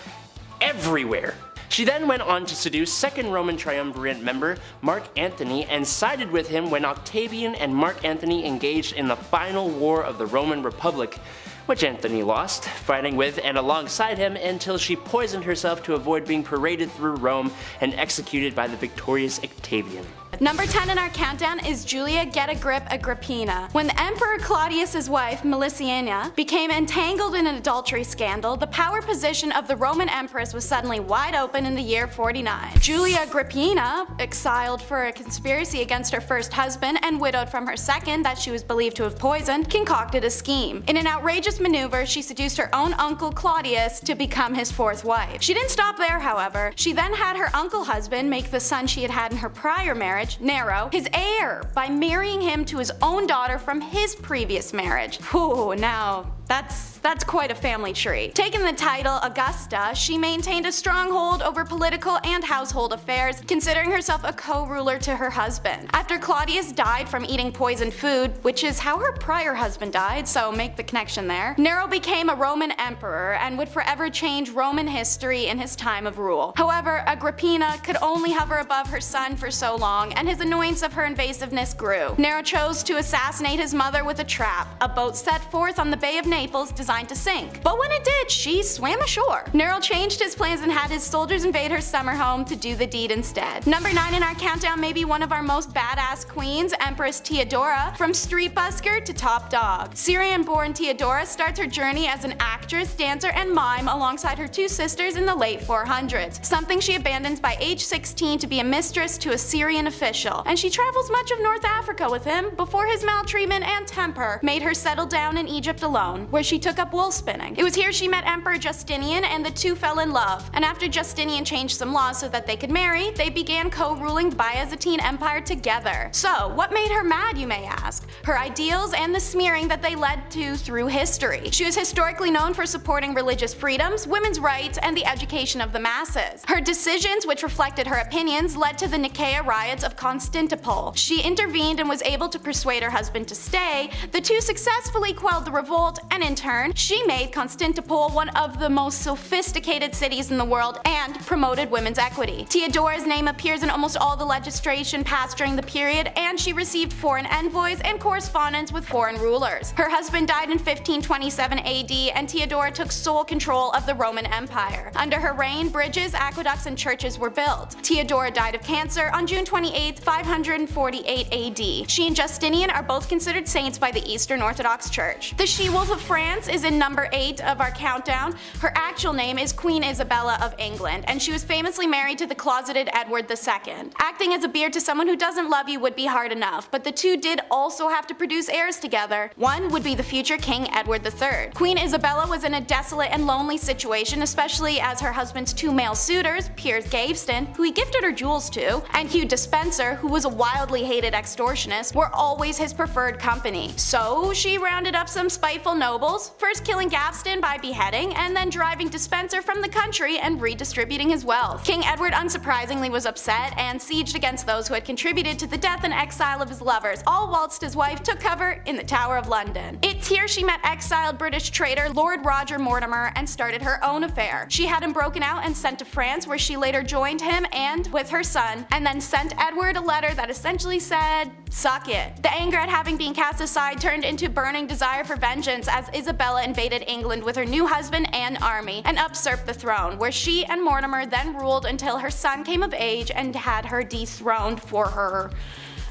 everywhere. She then went on to seduce second Roman triumvirate member Mark Antony and sided with him when Octavian and Mark Antony engaged in the final war of the Roman Republic, which Antony lost, fighting with and alongside him until she poisoned herself to avoid being paraded through Rome and executed by the victorious Octavian. Number 10 in our countdown is Julia Agrippina. When the Emperor Claudius's wife, Melissina, became entangled in an adultery scandal, the power position of the Roman Empress was suddenly wide open in the year 49. Julia Agrippina, exiled for a conspiracy against her first husband and widowed from her second that she was believed to have poisoned, concocted a scheme. In an outrageous maneuver, she seduced her own uncle Claudius to become his fourth wife. She didn't stop there, however. She then had her uncle husband make the son she had had in her prior marriage, Nero, his heir by marrying him to his own daughter from his previous marriage. Whew, now that's quite a family tree. Taking the title Augusta, she maintained a stronghold over political and household affairs, considering herself a co-ruler to her husband. After Claudius died from eating poisoned food, which is how her prior husband died, so make the connection there, Nero became a Roman emperor and would forever change Roman history in his time of rule. However, Agrippina could only hover above her son for so long, and his annoyance of her invasiveness grew. Nero chose to assassinate his mother with a trap, a boat set forth on the Bay of Naples designed to sink. But when it did, she swam ashore. Nero changed his plans and had his soldiers invade her summer home to do the deed instead. Number 9 in our countdown may be one of our most badass queens, Empress Theodora, from street busker to top dog. Syrian-born Theodora starts her journey as an actress, dancer, and mime alongside her two sisters in the late 400s, something she abandons by age 16 to be a mistress to a Syrian official, and she travels much of North Africa with him before his maltreatment and temper made her settle down in Egypt alone, where she took up wool spinning. It was here she met Emperor Justinian, and the two fell in love. And after Justinian changed some laws so that they could marry, they began co-ruling the Byzantine Empire together. So, what made her mad, you may ask? Her ideals and the smearing that they led to through history. She was historically known for supporting religious freedoms, women's rights, and the education of the masses. Her decisions, which reflected her opinions, led to the Nicaea riots of Constantinople. She intervened and was able to persuade her husband to stay. The two successfully quelled the revolt, and in turn, she made Constantinople one of the most sophisticated cities in the world and promoted women's equity. Theodora's name appears in almost all the legislation passed during the period, and she received foreign envoys and correspondence with foreign rulers. Her husband died in 1527 AD, and Theodora took sole control of the Roman Empire. Under her reign, bridges, aqueducts, and churches were built. Theodora died of cancer on June 28, 548 AD. She and Justinian are both considered saints by the Eastern Orthodox Church. The She-Wolf of France is in number 8 of our countdown. Her actual name is Queen Isabella of England, and she was famously married to the closeted Edward II. Acting as a beard to someone who doesn't love you would be hard enough, but the two did also have to produce heirs together. One would be the future King Edward III. Queen Isabella was in a desolate and lonely situation, especially as her husband's two male suitors, Piers Gaveston, who he gifted her jewels to, and Hugh Despenser, who was a wildly hated extortionist, were always his preferred company. So she rounded up some spiteful nobles, first killing Gaveston by beheading, and then driving Despenser from the country and redistributing his wealth. King Edward unsurprisingly was upset and sieged against those who had contributed to the death and exile of his lovers, all whilst his wife took cover in the Tower of London. It's here she met exiled British traitor Lord Roger Mortimer and started her own affair. She had him broken out and sent to France, where she later joined him and with her son, and then sent Edward a letter that essentially said, "Suck it." The anger at having been cast aside turned into burning desire for vengeance as Isabella invaded England with her new husband and army and usurped the throne, where she and Mortimer then ruled until her son came of age and had her dethroned for her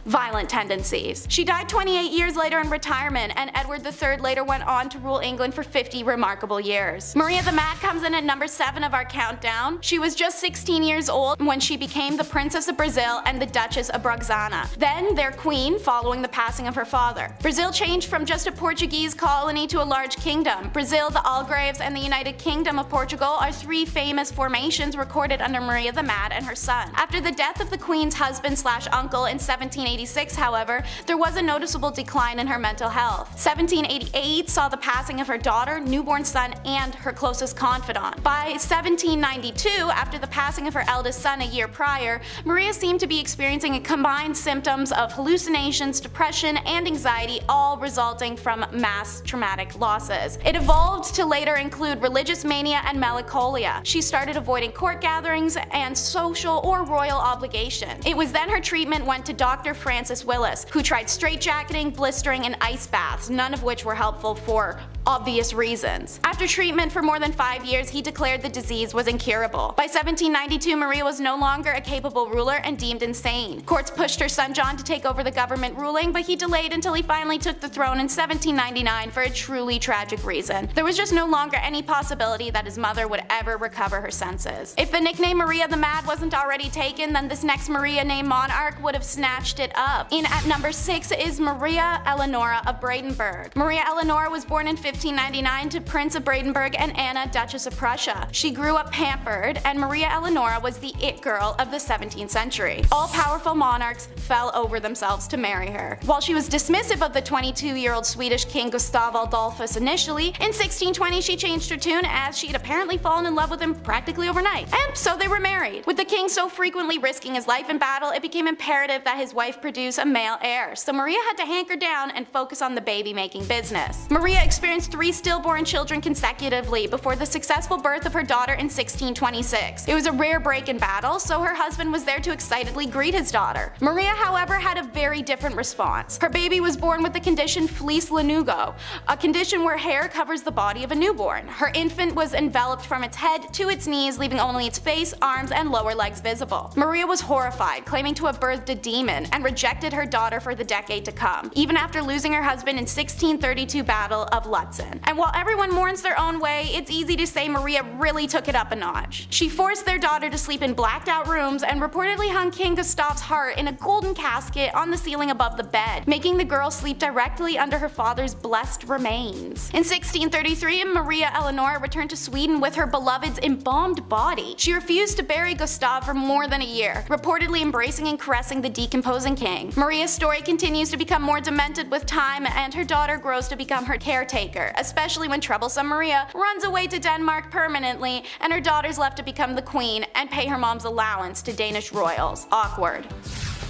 violent tendencies. She died 28 years later in retirement, and Edward III later went on to rule England for 50 remarkable years. Maria the Mad comes in at number 7 of our countdown. She was just 16 years old when she became the Princess of Brazil and the Duchess of Braganza, then their queen following the passing of her father. Brazil changed from just a Portuguese colony to a large kingdom. Brazil, the Algarves, and the United Kingdom of Portugal are 3 famous formations recorded under Maria the Mad and her son. After the death of the queen's husband/uncle in 1786, however, there was a noticeable decline in her mental health. 1788 saw the passing of her daughter, newborn son, and her closest confidant. By 1792, after the passing of her eldest son a year prior, Maria seemed to be experiencing a combined symptoms of hallucinations, depression, and anxiety, all resulting from mass traumatic losses. It evolved to later include religious mania and melancholia. She started avoiding court gatherings and social or royal obligation. It was then her treatment went to Dr. Francis Willis, who tried straitjacketing, blistering, and ice baths, none of which were helpful for obvious reasons. After treatment for more than 5 years, he declared the disease was incurable. By 1792, Maria was no longer a capable ruler and deemed insane. Courts pushed her son John to take over the government ruling, but he delayed until he finally took the throne in 1799 for a truly tragic reason. There was just no longer any possibility that his mother would ever recover her senses. If the nickname Maria the Mad wasn't already taken, then this next Maria named monarch would have snatched it up. In at number 6 is Maria Eleonora of Brandenburg. Maria Eleonora was born in 1599 to Prince of Brandenburg and Anna, Duchess of Prussia. She grew up pampered, and Maria Eleonora was the it girl of the 17th century. All-powerful monarchs fell over themselves to marry her. While she was dismissive of the 22-year-old Swedish king Gustav Adolphus initially, in 1620 she changed her tune as she'd apparently fallen in love with him practically overnight. And so they were married. With the king so frequently risking his life in battle, it became imperative that his wife produce a male heir, so Maria had to hanker down and focus on the baby-making business. Maria experienced 3 stillborn children consecutively before the successful birth of her daughter in 1626. It was a rare break in battle, so her husband was there to excitedly greet his daughter. Maria, however, had a very different response. Her baby was born with the condition fleece lanugo, a condition where hair covers the body of a newborn. Her infant was enveloped from its head to its knees, leaving only its face, arms, and lower legs visible. Maria was horrified, claiming to have birthed a demon, and rejected her daughter for the decade to come, even after losing her husband in 1632 Battle of La Watson. And while everyone mourns their own way, it's easy to say Maria really took it up a notch. She forced their daughter to sleep in blacked out rooms and reportedly hung King Gustav's heart in a golden casket on the ceiling above the bed, making the girl sleep directly under her father's blessed remains. In 1633, Maria Eleanor returned to Sweden with her beloved's embalmed body. She refused to bury Gustav for more than a year, reportedly embracing and caressing the decomposing king. Maria's story continues to become more demented with time, and her daughter grows to become her caretaker, especially when troublesome Maria runs away to Denmark permanently and her daughter's left to become the queen and pay her mom's allowance to Danish royals. Awkward.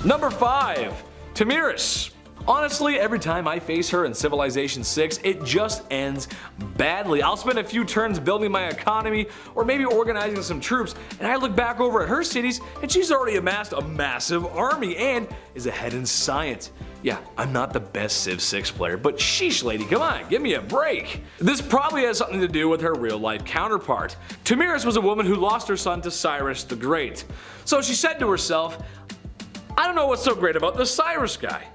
Number 5. Tamiris. Honestly, every time I face her in Civilization 6, it just ends badly. I'll spend a few turns building my economy or maybe organizing some troops, and I look back over at her cities and she's already amassed a massive army and is ahead in science. Yeah, I'm not the best Civ 6 player, but sheesh lady, come on, give me a break. This probably has something to do with her real life counterpart. Tamiris was a woman who lost her son to Cyrus the Great. So she said to herself, I don't know what's so great about this Cyrus guy.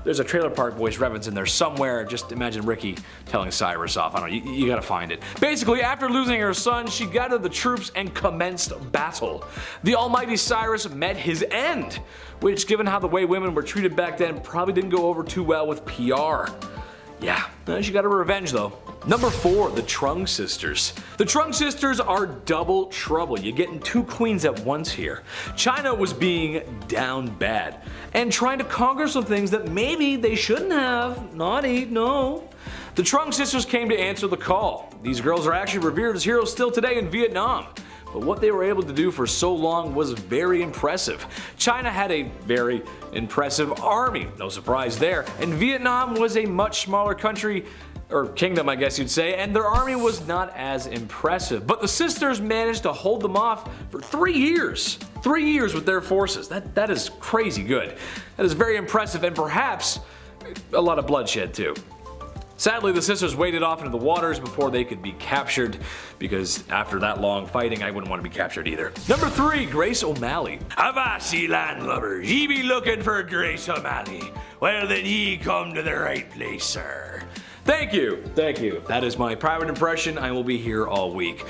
There's a Trailer Park Boys reference in there somewhere. Just imagine Ricky telling Cyrus off. I don't know, you gotta find it. Basically, after losing her son, she gathered the troops and commenced battle. The almighty Cyrus met his end, which, given how the way women were treated back then, probably didn't go over too well with PR. Yeah, she got her revenge though. Number 4, the Trung sisters. The Trung sisters are double trouble. You're getting two queens at once here. China was being down bad and trying to conquer some things that maybe they shouldn't have. Naughty, no. The Trung sisters came to answer the call. These girls are actually revered as heroes still today in Vietnam. But what they were able to do for so long was very impressive. China had a very impressive army, no surprise there, and Vietnam was a much smaller country, or kingdom I guess you'd say, and their army was not as impressive. But the sisters managed to hold them off for 3 years. 3 years with their forces. That is crazy good. That is very impressive, and perhaps a lot of bloodshed too. Sadly, the sisters waded off into the waters before they could be captured, because after that long fighting, I wouldn't want to be captured either. Number 3, Grace O'Malley. Avassi landlubbers, ye be looking for Grace O'Malley. Well then ye come to the right place, sir. Thank you, thank you. That is my private impression. I will be here all week.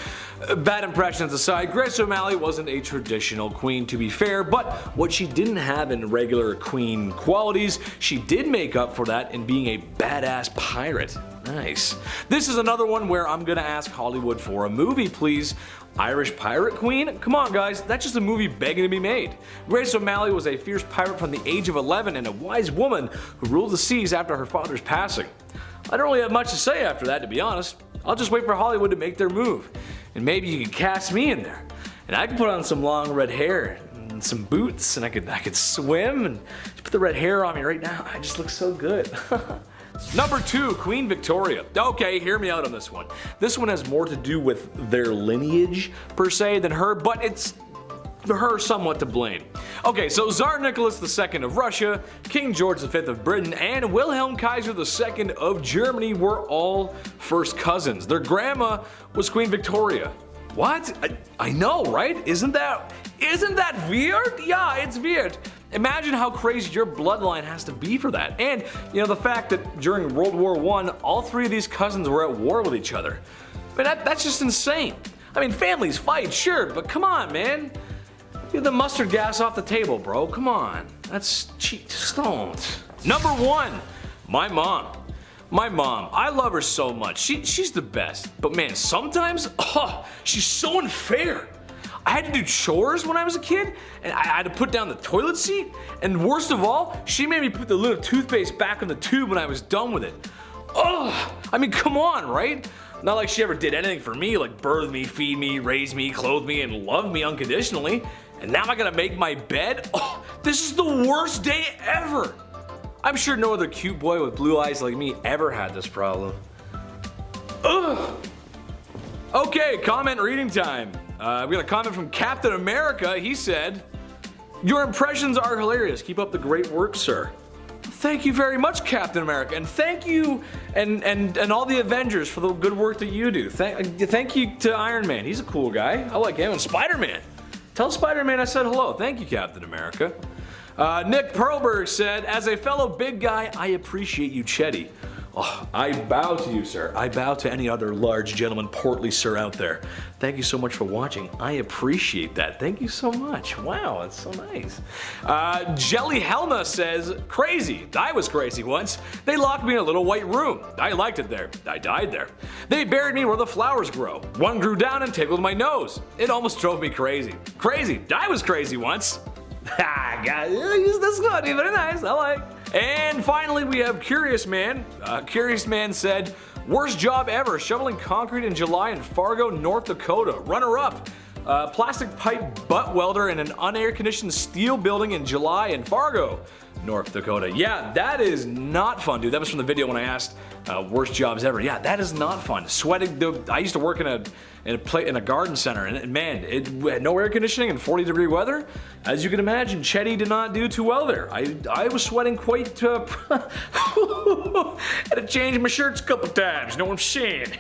Bad impressions aside, Grace O'Malley wasn't a traditional queen, to be fair, but what she didn't have in regular queen qualities, she did make up for that in being a badass pirate. Nice. This is another one where I'm gonna ask Hollywood for a movie, please. Irish pirate queen? Come on guys, that's just a movie begging to be made. Grace O'Malley was a fierce pirate from the age of 11 and a wise woman who ruled the seas after her father's passing. I don't really have much to say after that, to be honest. I'll just wait for Hollywood to make their move. And maybe you can cast me in there. And I can put on some long red hair and some boots, and I could swim and just put the red hair on me right now. I just look so good. Number 2, Queen Victoria. Okay, hear me out on this one. This one has more to do with their lineage per se than her, but it's her somewhat to blame. Okay, so Tsar Nicholas II of Russia, King George V of Britain, and Wilhelm Kaiser II of Germany were all first cousins. Their grandma was Queen Victoria. What? I know, right? Isn't that weird? Yeah, it's weird. Imagine how crazy your bloodline has to be for that. And, you know, the fact that during World War I, all 3 of these cousins were at war with each other. I mean, that's just insane. I mean, families fight, sure, but come on, man. Get the mustard gas off the table, bro. Come on. That's cheap. Just don't. Number 1, my mom. My mom. I love her so much. She's the best. But man, sometimes, she's so unfair. I had to do chores when I was a kid, and I had to put down the toilet seat, and worst of all, she made me put the lid of toothpaste back in the tube when I was done with it. Ugh! I mean, come on, right? Not like she ever did anything for me, like birth me, feed me, raise me, clothe me, and love me unconditionally. And now I gotta make my bed? Oh, this is the worst day ever! I'm sure no other cute boy with blue eyes like me ever had this problem. Ugh! Okay, comment reading time. We got a comment from Captain America. He said, "Your impressions are hilarious. Keep up the great work, sir." Thank you very much, Captain America, and thank you and all the Avengers for the good work that you do. Thank you to Iron Man. He's a cool guy. I like him. And Spider-Man. Tell Spider-Man I said hello. Thank you, Captain America. Nick Perlberg said, "As a fellow big guy, I appreciate you, Chetty. Oh, I bow to you, sir. I bow to any other large gentleman, portly sir out there. Thank you so much for watching. I appreciate that. Thank you so much. Wow, that's so nice. Jelly Helna says, crazy. I was crazy once. They locked me in a little white room. I liked it there. I died there. They buried me where the flowers grow. One grew down and tickled my nose. It almost drove me crazy. Crazy. I was crazy once. Ha, guys, this is good. Very nice. I like. And finally, we have Curious Man. Curious Man said, worst job ever, shoveling concrete in July in Fargo, North Dakota. Runner up, plastic pipe butt welder in an unair-conditioned steel building in July in Fargo, North Dakota. Yeah, that is not fun, dude. That was from the video when I asked worst jobs ever. Yeah, that is not fun. Sweating. I used to work in a garden center, and man, it had no air conditioning and 40-degree weather. As you can imagine, Chetty did not do too well there. I was sweating quite. Had to change my shirts a couple times. You know what I'm saying?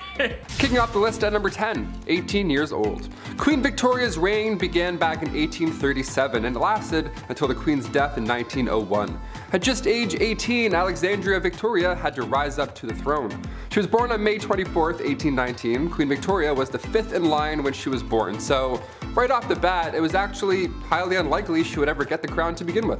Kicking off the list at number 10, 18 years old. Queen Victoria's reign began back in 1837 and lasted until the Queen's death in 1901. At just age 18, Alexandria Victoria had to rise up to the throne. She was born on May 24th, 1819. Queen Victoria was the 5th in line when she was born, so right off the bat, it was actually highly unlikely she would ever get the crown to begin with.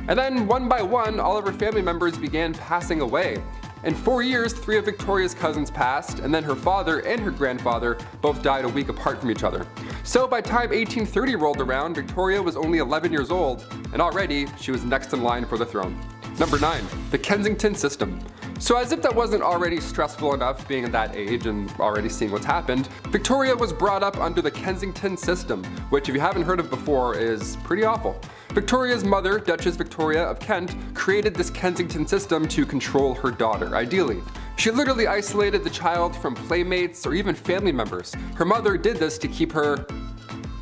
And then, one by one, all of her family members began passing away. In 4 years, 3 of Victoria's cousins passed, and then her father and her grandfather both died a week apart from each other. So by the time 1830 rolled around, Victoria was only 11 years old, and already she was next in line for the throne. Number 9, the Kensington system. So as if that wasn't already stressful enough being at that age and already seeing what's happened, Victoria was brought up under the Kensington system, which if you haven't heard of before is pretty awful. Victoria's mother, Duchess Victoria of Kent, created this Kensington system to control her daughter, ideally. She literally isolated the child from playmates or even family members. Her mother did this to keep her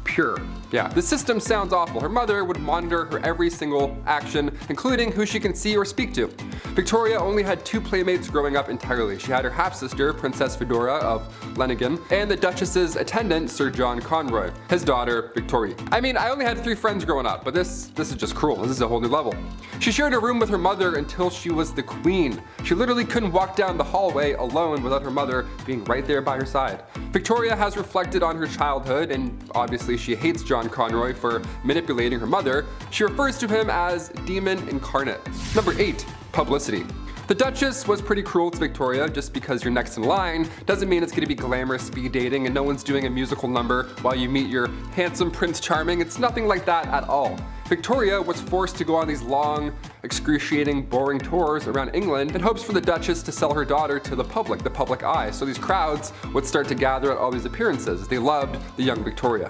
pure. Yeah, the system sounds awful. Her mother would monitor her every single action, including who she can see or speak to. Victoria only had 2 playmates growing up entirely. She had her half-sister, Princess Fedora of Lennigan, and the Duchess's attendant, Sir John Conroy, his daughter, Victoria. I mean, I only had 3 friends growing up, but this is just cruel. This is a whole new level. She shared a room with her mother until she was the queen. She literally couldn't walk down the hallway alone without her mother being right there by her side. Victoria has reflected on her childhood, and obviously she hates John Conroy for manipulating her mother. She refers to him as demon incarnate. Number 8, publicity. The Duchess was pretty cruel to Victoria. Just because you're next in line doesn't mean it's going to be glamorous speed dating and no one's doing a musical number while you meet your handsome Prince Charming. It's nothing like that at all. Victoria was forced to go on these long, excruciating, boring tours around England in hopes for the Duchess to sell her daughter to the public eye. So these crowds would start to gather at all these appearances. They loved the young Victoria.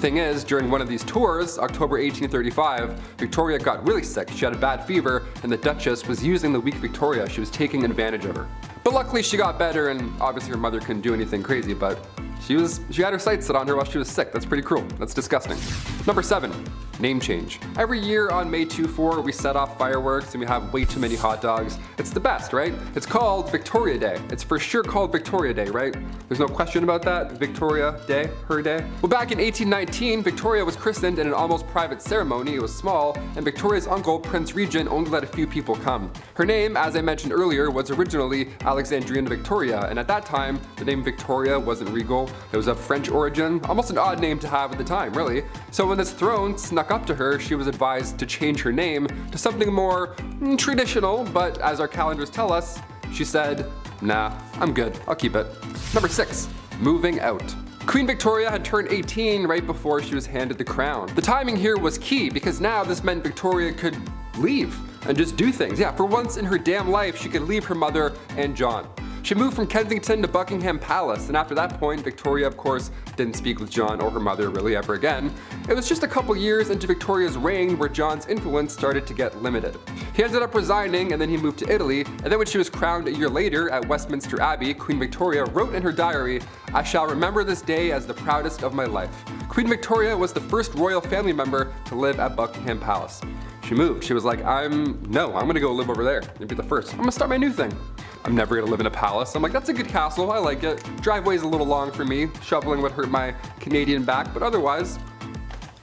Thing is, during one of these tours, October 1835, Victoria got really sick. She had a bad fever, and the Duchess was using the weak Victoria. She was taking advantage of her. But luckily she got better, and obviously her mother couldn't do anything crazy, but she had her sights set on her while she was sick. That's pretty cruel. That's disgusting. Number 7, name change. Every year on May 24, we set off fireworks and we have way too many hot dogs. It's the best, right? It's called Victoria Day. It's for sure called Victoria Day, right? There's no question about that. Victoria Day, her day. Well, back in 1819, Victoria was christened in an almost private ceremony. It was small, and Victoria's uncle, Prince Regent, only let a few people come. Her name, as I mentioned earlier, was originally Alexandrian Victoria, and at that time, the name Victoria wasn't regal. It was of French origin, almost an odd name to have at the time, really. So when this throne snuck up to her, she was advised to change her name to something more traditional, but as our calendars tell us, she said, nah, I'm good, I'll keep it. Number 6, moving out. Queen Victoria had turned 18 right before she was handed the crown. The timing here was key because now this meant Victoria could leave and just do things. Yeah, for once in her damn life, she could leave her mother and John. She moved from Kensington to Buckingham Palace, and after that point, Victoria, of course, didn't speak with John or her mother really ever again. It was just a couple years into Victoria's reign where John's influence started to get limited. He ended up resigning, and then he moved to Italy, and then when she was crowned a year later at Westminster Abbey, Queen Victoria wrote in her diary, "I shall remember this day as the proudest of my life." Queen Victoria was the first royal family member to live at Buckingham Palace. She moved. She was like, I'm gonna go live over there and be the first. I'm gonna start my new thing. I'm never gonna live in a palace. I'm like, that's a good castle, I like it. Driveway's a little long for me. Shoveling would hurt my Canadian back, but otherwise,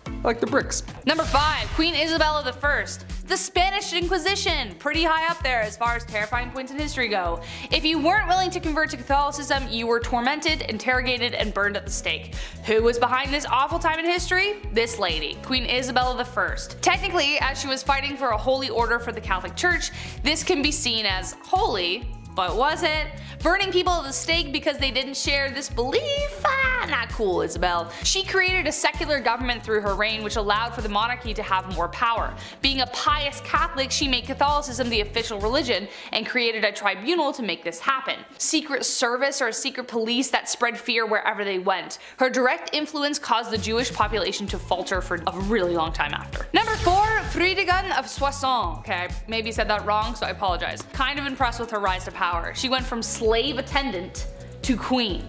I like the bricks. Number 5, Queen Isabella I. The Spanish Inquisition, pretty high up there as far as terrifying points in history go. If you weren't willing to convert to Catholicism, you were tormented, interrogated, and burned at the stake. Who was behind this awful time in history? This lady, Queen Isabella I. Technically, as she was fighting for a holy order for the Catholic Church, this can be seen as holy, but was it? Burning people at the stake because they didn't share this belief? Not cool, Isabel. She created a secular government through her reign which allowed for the monarchy to have more power. Being a pious Catholic, she made Catholicism the official religion and created a tribunal to make this happen. Secret service or a secret police that spread fear wherever they went. Her direct influence caused the Jewish population to falter for a really long time after. Number 4, Fridegund of Soissons. Okay, I maybe said that wrong, so I apologize. Kind of impressed with her rise to power. She went from slave attendant to queen.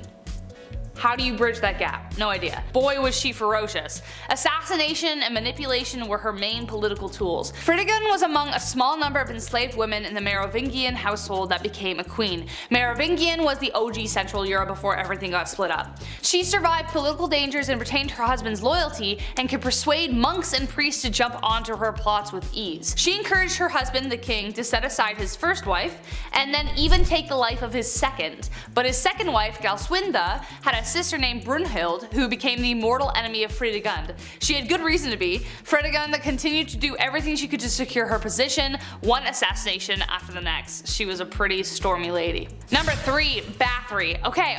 How do you bridge that gap? No idea. Boy was she ferocious. Assassination and manipulation were her main political tools. Fridegund was among a small number of enslaved women in the Merovingian household that became a queen. Merovingian was the OG Central Europe before everything got split up. She survived political dangers and retained her husband's loyalty and could persuade monks and priests to jump onto her plots with ease. She encouraged her husband, the king, to set aside his first wife and then even take the life of his second. But his second wife, Galswinda, had a sister named Brunhild who became the mortal enemy of Fridegund. She had good reason to be. Fridegund continued to do everything she could to secure her position, one assassination after the next. She was a pretty stormy lady. Number 3, Bathory. Okay.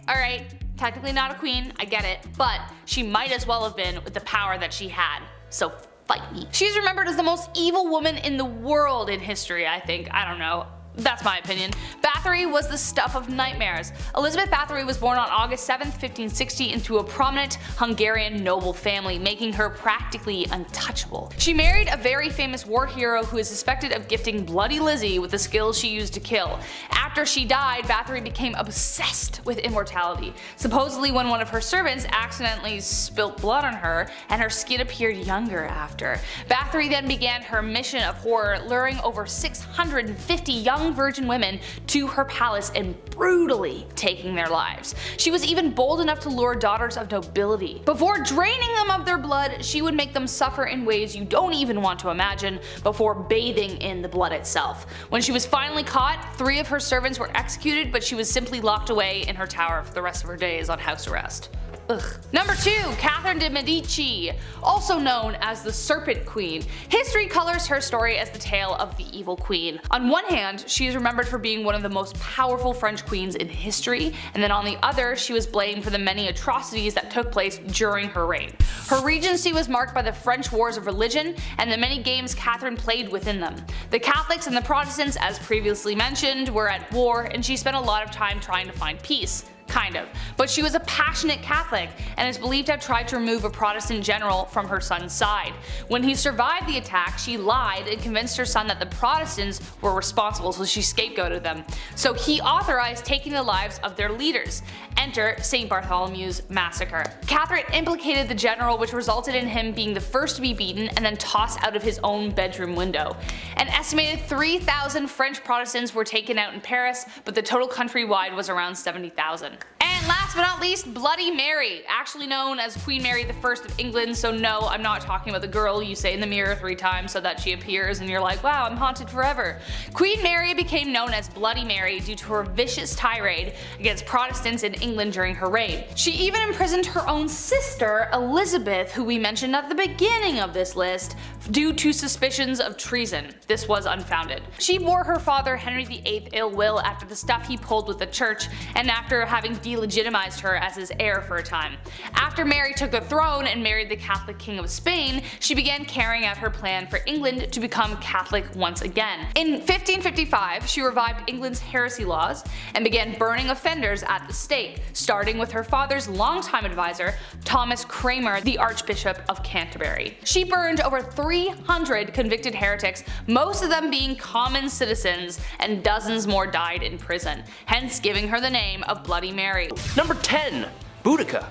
Alright, technically not a queen, I get it, but she might as well have been with the power that she had. So fight me. She's remembered as the most evil woman in the world in history, I think. I don't know. That's my opinion. Bathory was the stuff of nightmares. Elizabeth Bathory was born on August 7th, 1560 into a prominent Hungarian noble family, making her practically untouchable. She married a very famous war hero who is suspected of gifting Bloody Lizzie with the skills she used to kill. After she died, Bathory became obsessed with immortality. Supposedly when one of her servants accidentally spilt blood on her and her skin appeared younger after. Bathory then began her mission of horror, luring over 650 young virgin women to her palace and brutally taking their lives. She was even bold enough to lure daughters of nobility. Before draining them of their blood, she would make them suffer in ways you don't even want to imagine before bathing in the blood itself. When she was finally caught, 3 of her servants were executed, but she was simply locked away in her tower for the rest of her days on house arrest. Ugh. Number 2, Catherine de' Medici, also known as the Serpent Queen. History colors her story as the tale of the evil queen. On one hand, she is remembered for being one of the most powerful French queens in history, and then on the other, she was blamed for the many atrocities that took place during her reign. Her regency was marked by the French wars of religion and the many games Catherine played within them. The Catholics and the Protestants, as previously mentioned, were at war, and she spent a lot of time trying to find peace. Kind of. But she was a passionate Catholic and is believed to have tried to remove a Protestant general from her son's side. When he survived the attack, she lied and convinced her son that the Protestants were responsible, so she scapegoated them. So he authorized taking the lives of their leaders. Enter St. Bartholomew's Massacre. Catherine implicated the general, which resulted in him being the first to be beaten and then tossed out of his own bedroom window. An estimated 3,000 French Protestants were taken out in Paris, but the total countrywide was around 70,000. And last but not least, Bloody Mary, actually known as Queen Mary I of England, so no, I'm not talking about the girl you say in the mirror 3 times so that she appears and you're like, wow, I'm haunted forever. Queen Mary became known as Bloody Mary due to her vicious tirade against Protestants in England during her reign. She even imprisoned her own sister, Elizabeth, who we mentioned at the beginning of this list, due to suspicions of treason. This was unfounded. She bore her father Henry VIII ill will after the stuff he pulled with the church and after having delegitimized her as his heir for a time. After Mary took the throne and married the Catholic King of Spain, she began carrying out her plan for England to become Catholic once again. In 1555, she revived England's heresy laws and began burning offenders at the stake, starting with her father's longtime advisor, Thomas Cranmer, the Archbishop of Canterbury. She burned over 300 convicted heretics, most of them being common citizens, and dozens more died in prison, hence giving her the name of Bloody Mary. Number 10, Boudica.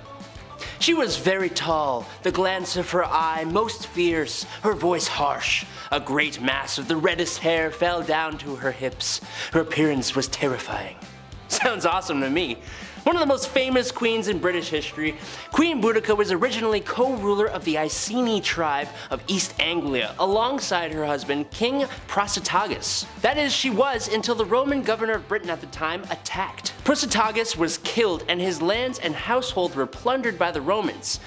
She was very tall, the glance of her eye most fierce, her voice harsh. A great mass of the reddest hair fell down to her hips. Her appearance was terrifying. Sounds awesome to me. One of the most famous queens in British history, Queen Boudica was originally co-ruler of the Iceni tribe of East Anglia, alongside her husband, King Prasutagus. That is, she was until the Roman governor of Britain at the time attacked. Prasutagus was killed and his lands and household were plundered by the Romans.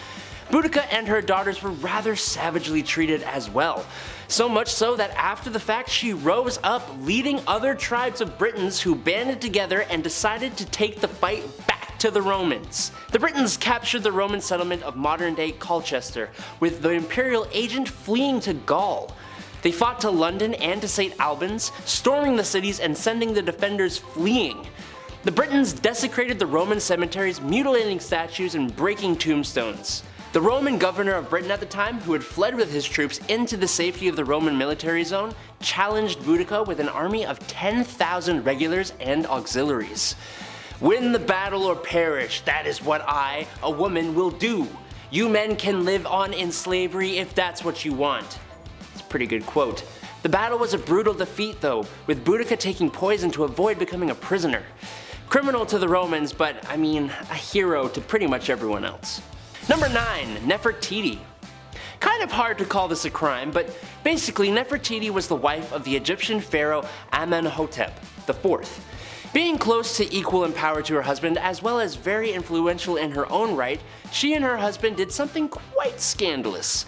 Boudica and her daughters were rather savagely treated as well. So much so that after the fact she rose up, leading other tribes of Britons who banded together and decided to take the fight back to the Romans. The Britons captured the Roman settlement of modern-day Colchester, with the imperial agent fleeing to Gaul. They fought to London and to St. Albans, storming the cities and sending the defenders fleeing. The Britons desecrated the Roman cemeteries, mutilating statues and breaking tombstones. The Roman governor of Britain at the time, who had fled with his troops into the safety of the Roman military zone, challenged Boudica with an army of 10,000 regulars and auxiliaries. "Win the battle or perish, that is what I, a woman, will do. You men can live on in slavery if that's what you want." It's a pretty good quote. The battle was a brutal defeat though, with Boudica taking poison to avoid becoming a prisoner. Criminal to the Romans, but I mean, a hero to pretty much everyone else. Number 9. Nefertiti. Kind of hard to call this a crime, but basically Nefertiti was the wife of the Egyptian pharaoh Amenhotep IV. Being close to equal in power to her husband, as well as very influential in her own right, she and her husband did something quite scandalous.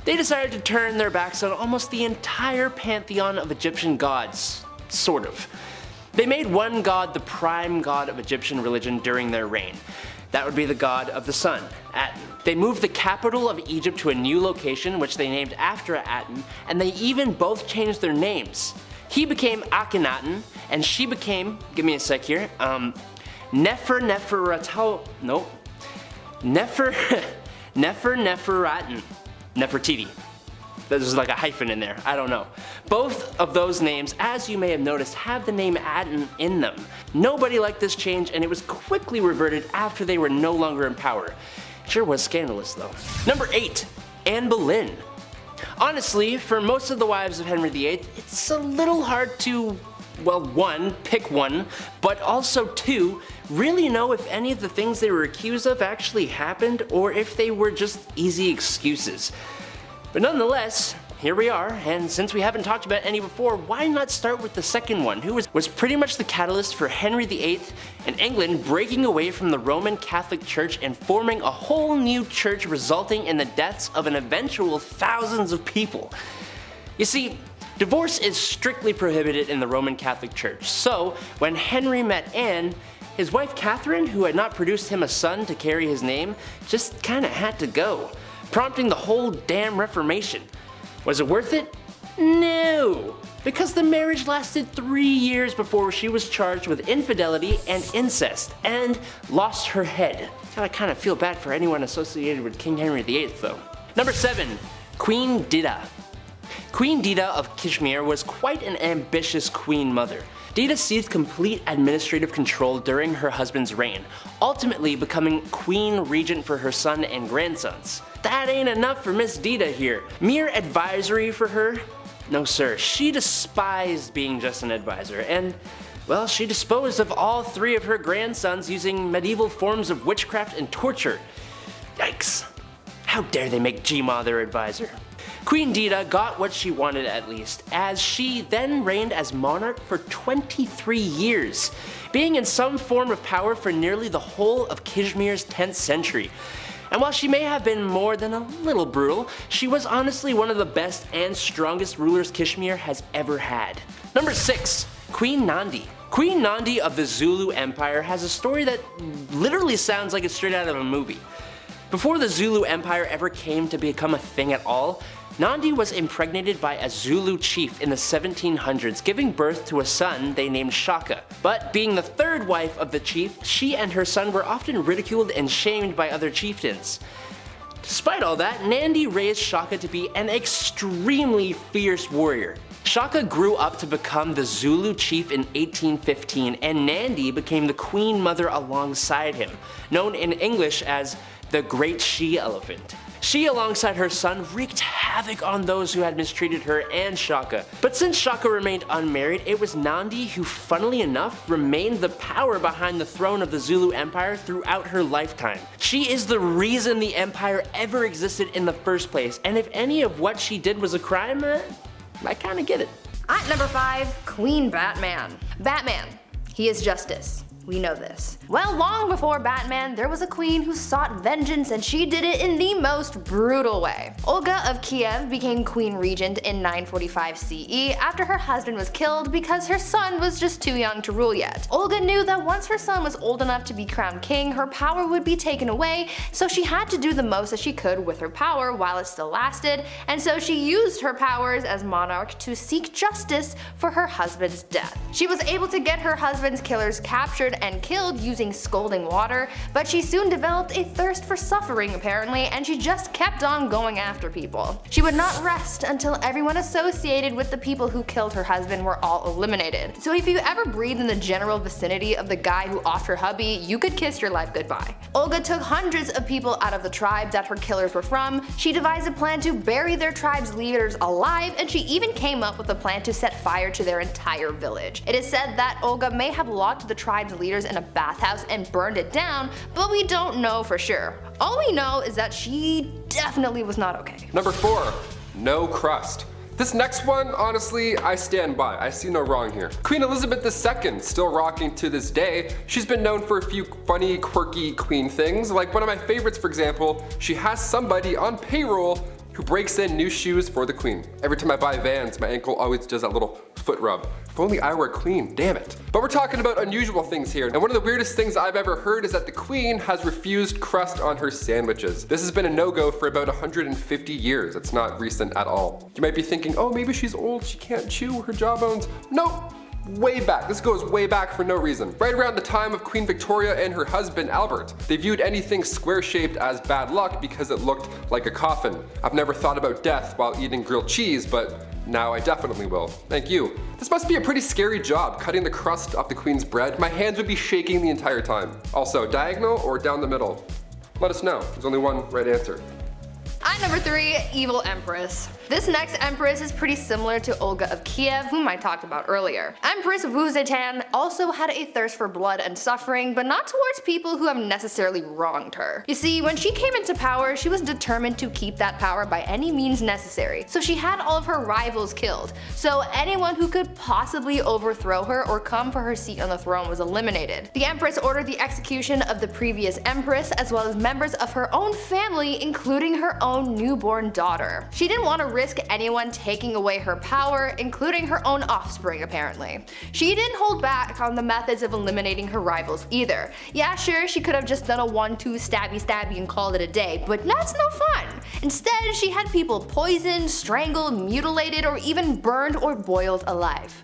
They decided to turn their backs on almost the entire pantheon of Egyptian gods. Sort of. They made one god the prime god of Egyptian religion during their reign. That would be the god of the sun, Aten. They moved the capital of Egypt to a new location, which they named after Aten, and they even both changed their names. He became Akhenaten, and she became, give me a sec here, Nefertiti. There's like a hyphen in there, I don't know. Both of those names, as you may have noticed, have the name Aten in them. Nobody liked this change and it was quickly reverted after they were no longer in power. Sure was scandalous though. Number 8. Anne Boleyn. Honestly, for most of the wives of Henry VIII, it's a little hard to, well, 1, pick one, but also 2, really know if any of the things they were accused of actually happened or if they were just easy excuses. But nonetheless, here we are, and since we haven't talked about any before, why not start with the second one, who was pretty much the catalyst for Henry VIII and England breaking away from the Roman Catholic Church and forming a whole new church, resulting in the deaths of an eventual thousands of people. You see, divorce is strictly prohibited in the Roman Catholic Church, so when Henry met Anne, his wife Catherine, who had not produced him a son to carry his name, just kinda had to go, prompting the whole damn Reformation. Was it worth it? No, because the marriage lasted 3 years before she was charged with infidelity and incest, and lost her head. I kinda feel bad for anyone associated with King Henry VIII though. Number 7. Queen Dida. Queen Dida of Kashmir was quite an ambitious queen mother. Dida seized complete administrative control during her husband's reign, ultimately becoming queen regent for her son and grandsons. That ain't enough for Miss Dida here. Mere advisory for her? No sir, she despised being just an advisor, and well, she disposed of all 3 of her grandsons using medieval forms of witchcraft and torture. Yikes. How dare they make Gma their advisor? Queen Dida got what she wanted at least, as she then reigned as monarch for 23 years, being in some form of power for nearly the whole of Kashmir's 10th century. And while she may have been more than a little brutal, she was honestly one of the best and strongest rulers Kashmir has ever had. Number 6. Queen Nandi. Queen Nandi of the Zulu Empire has a story that literally sounds like it's straight out of a movie. Before the Zulu Empire ever came to become a thing at all, Nandi was impregnated by a Zulu chief in the 1700s, giving birth to a son they named Shaka. But being the 3rd wife of the chief, she and her son were often ridiculed and shamed by other chieftains. Despite all that, Nandi raised Shaka to be an extremely fierce warrior. Shaka grew up to become the Zulu chief in 1815, and Nandi became the queen mother alongside him, known in English as the Great She-Elephant. She, alongside her son, wreaked havoc on those who had mistreated her and Shaka. But since Shaka remained unmarried, it was Nandi who, funnily enough, remained the power behind the throne of the Zulu Empire throughout her lifetime. She is the reason the empire ever existed in the first place, and if any of what she did was a crime, I kinda get it. At number 5, Queen Batman. Batman, he is justice. We know this. Well, long before Batman, there was a queen who sought vengeance, and she did it in the most brutal way. Olga of Kiev became queen regent in 945 CE after her husband was killed because her son was just too young to rule yet. Olga knew that once her son was old enough to be crowned king, her power would be taken away, so she had to do the most that she could with her power while it still lasted, and so she used her powers as monarch to seek justice for her husband's death. She was able to get her husband's killers captured and killed using scalding water, but she soon developed a thirst for suffering apparently, and she just kept on going after people. She would not rest until everyone associated with the people who killed her husband were all eliminated. So if you ever breathed in the general vicinity of the guy who offed her hubby, you could kiss your life goodbye. Olga took hundreds of people out of the tribe that her killers were from. She devised a plan to bury their tribe's leaders alive, and she even came up with a plan to set fire to their entire village. It is said that Olga may have locked the tribe's leaders in a bathhouse and burned it down, but we don't know for sure. All we know is that she definitely was not okay. Number 4, no crust. This next one, honestly, I stand by. I see no wrong here. Queen Elizabeth II, still rocking to this day. She's been known for a few funny, quirky queen things. Like one of my favorites, for example, she has somebody on payroll who breaks in new shoes for the queen. Every time I buy Vans, my ankle always does that little foot rub. If only I were queen, damn it. But we're talking about unusual things here, and one of the weirdest things I've ever heard is that the queen has refused crust on her sandwiches. This has been a no-go for about 150 years. It's not recent at all. You might be thinking, oh, maybe she's old, she can't chew her jawbones. Nope. Way back. This goes way back for no reason. Right around the time of Queen Victoria and her husband Albert, they viewed anything square-shaped as bad luck because it looked like a coffin. I've never thought about death while eating grilled cheese, but now I definitely will. Thank you. This must be a pretty scary job, cutting the crust off the queen's bread. My hands would be shaking the entire time. Also, diagonal or down the middle? Let us know. There's only one right answer. At number 3, Evil Empress. This next empress is pretty similar to Olga of Kiev, whom I talked about earlier. Empress Wu Zetian also had a thirst for blood and suffering, but not towards people who have necessarily wronged her. You see, when she came into power, she was determined to keep that power by any means necessary, so she had all of her rivals killed, so anyone who could possibly overthrow her or come for her seat on the throne was eliminated. The empress ordered the execution of the previous empress, as well as members of her own family, including her own newborn daughter. She didn't want to risk anyone taking away her power, including her own offspring apparently. She didn't hold back on the methods of eliminating her rivals either. Yeah, sure, she could have just done a 1-2 stabby stabby and called it a day, but that's no fun. Instead, she had people poisoned, strangled, mutilated, or even burned or boiled alive.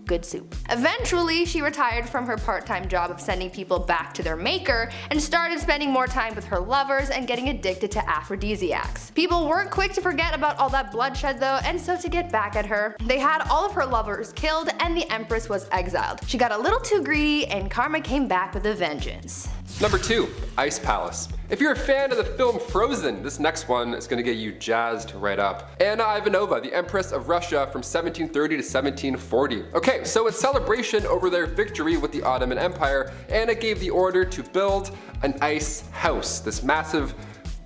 Good soup. Eventually, she retired from her part-time job of sending people back to their maker and started spending more time with her lovers and getting addicted to aphrodisiacs. People weren't quick to forget about all that bloodshed though, and so to get back at her, they had all of her lovers killed and the empress was exiled. She got a little too greedy and karma came back with a vengeance. Number 2, Ice Palace. If you're a fan of the film Frozen, this next one is gonna get you jazzed right up. Anna Ivanova, the Empress of Russia from 1730 to 1740. Okay, so in celebration over their victory with the Ottoman Empire, Anna gave the order to build an ice house, this massive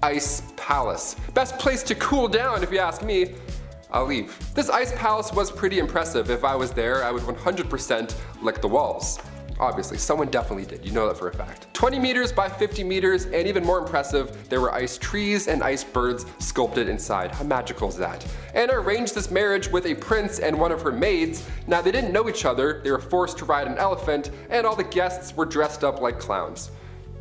ice palace. Best place to cool down if you ask me. I'll leave. This ice palace was pretty impressive. If I was there, I would 100% lick the walls. Obviously, someone definitely did, you know that for a fact. 20 meters by 50 meters, and even more impressive, there were ice trees and ice birds sculpted inside. How magical is that? Anna arranged this marriage with a prince and one of her maids. Now they didn't know each other, they were forced to ride an elephant, and all the guests were dressed up like clowns.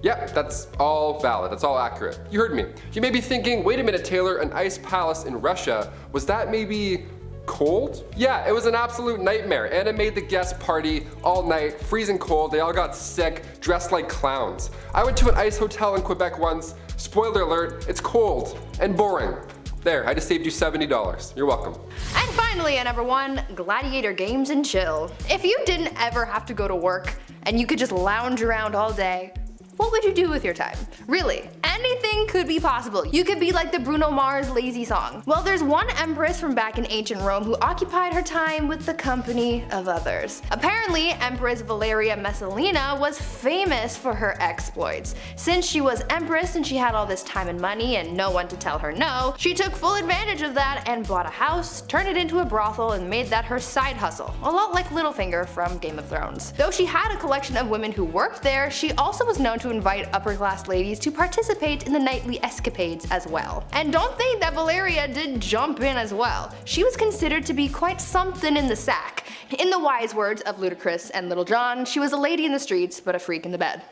Yep, that's all valid, that's all accurate. You heard me. You may be thinking, wait a minute Taylor, an ice palace in Russia, was that maybe cold? Yeah, it was an absolute nightmare. Anna made the guest party all night, freezing cold, they all got sick, dressed like clowns. I went to an ice hotel in Quebec once, spoiler alert, it's cold and boring. There, I just saved you $70. You're welcome. And finally at number 1, gladiator games and chill. If you didn't ever have to go to work and you could just lounge around all day, What would you do with your time? Really, anything could be possible. You could be like the Bruno Mars Lazy song. Well, there's one empress from back in ancient Rome who occupied her time with the company of others. Apparently, Empress Valeria Messalina was famous for her exploits. Since she was empress and she had all this time and money and no one to tell her no, she took full advantage of that and bought a house, turned it into a brothel, and made that her side hustle. A lot like Littlefinger from Game of Thrones. Though she had a collection of women who worked there, she also was known to invite upper class ladies to participate in the nightly escapades as well. And don't think that Valeria did jump in as well. She was considered to be quite something in the sack. In the wise words of Ludacris and Little John, she was a lady in the streets but a freak in the bed.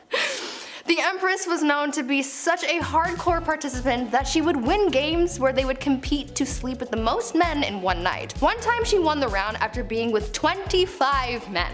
The Empress was known to be such a hardcore participant that she would win games where they would compete to sleep with the most men in one night. One time she won the round after being with 25 men.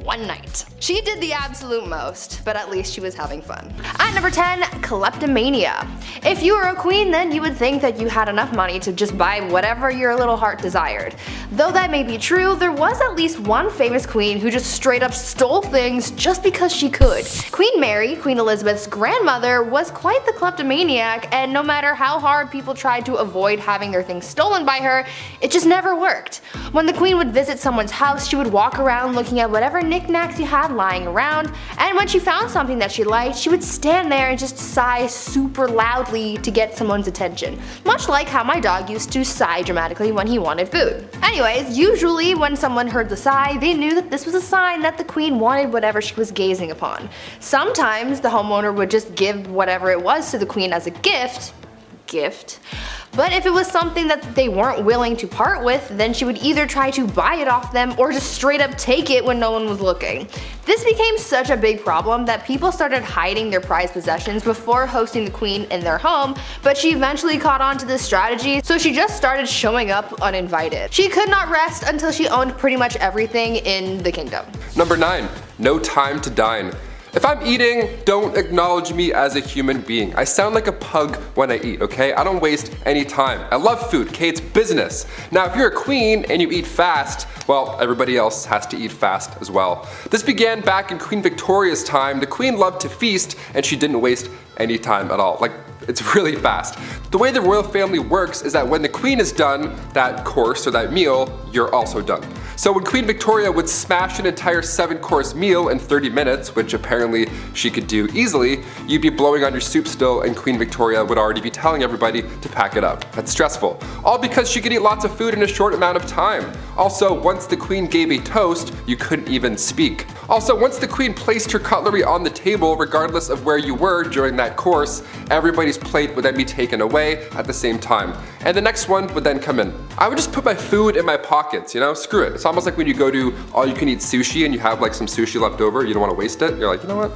One night. She did the absolute most, but at least she was having fun. At number 10, kleptomania. If you were a queen, then you would think that you had enough money to just buy whatever your little heart desired. Though that may be true, there was at least one famous queen who just straight up stole things just because she could. Queen Mary, Queen Elizabeth's grandmother, was quite the kleptomaniac, and no matter how hard people tried to avoid having their things stolen by her, it just never worked. When the queen would visit someone's house, she would walk around looking at whatever knickknacks you had lying around, and when she found something that she liked, she would stand there and just sigh super loudly to get someone's attention. Much like how my dog used to sigh dramatically when he wanted food. Anyways, usually when someone heard the sigh, they knew that this was a sign that the queen wanted whatever she was gazing upon. Sometimes the homeowner would just give whatever it was to the queen as a gift. But if it was something that they weren't willing to part with, then she would either try to buy it off them or just straight up take it when no one was looking. This became such a big problem that people started hiding their prized possessions before hosting the queen in their home, but she eventually caught on to this strategy, so she just started showing up uninvited. She could not rest until she owned pretty much everything in the kingdom. Number 9, no time to dine. If I'm eating, don't acknowledge me as a human being. I sound like a pug when I eat, okay? I don't waste any time. I love food, okay? It's business. Now, if you're a queen and you eat fast, well, everybody else has to eat fast as well. This began back in Queen Victoria's time. The queen loved to feast and she didn't waste any time at all. Like, it's really fast. The way the royal family works is that when the queen is done that course or that meal, you're also done. So when Queen Victoria would smash an entire 7-course meal in 30 minutes, which apparently she could do easily, you'd be blowing on your soup still and Queen Victoria would already be telling everybody to pack it up. That's stressful. All because she could eat lots of food in a short amount of time. Also, once the queen gave a toast, you couldn't even speak. Also, once the queen placed her cutlery on the table, regardless of where you were during that course, everybody's plate would then be taken away at the same time. And the next one would then come in. I would just put my food in my pockets, you know, screw it. It's almost like when you go to all-you-can-eat sushi and you have like some sushi left over, you don't want to waste it. You're like, you know what?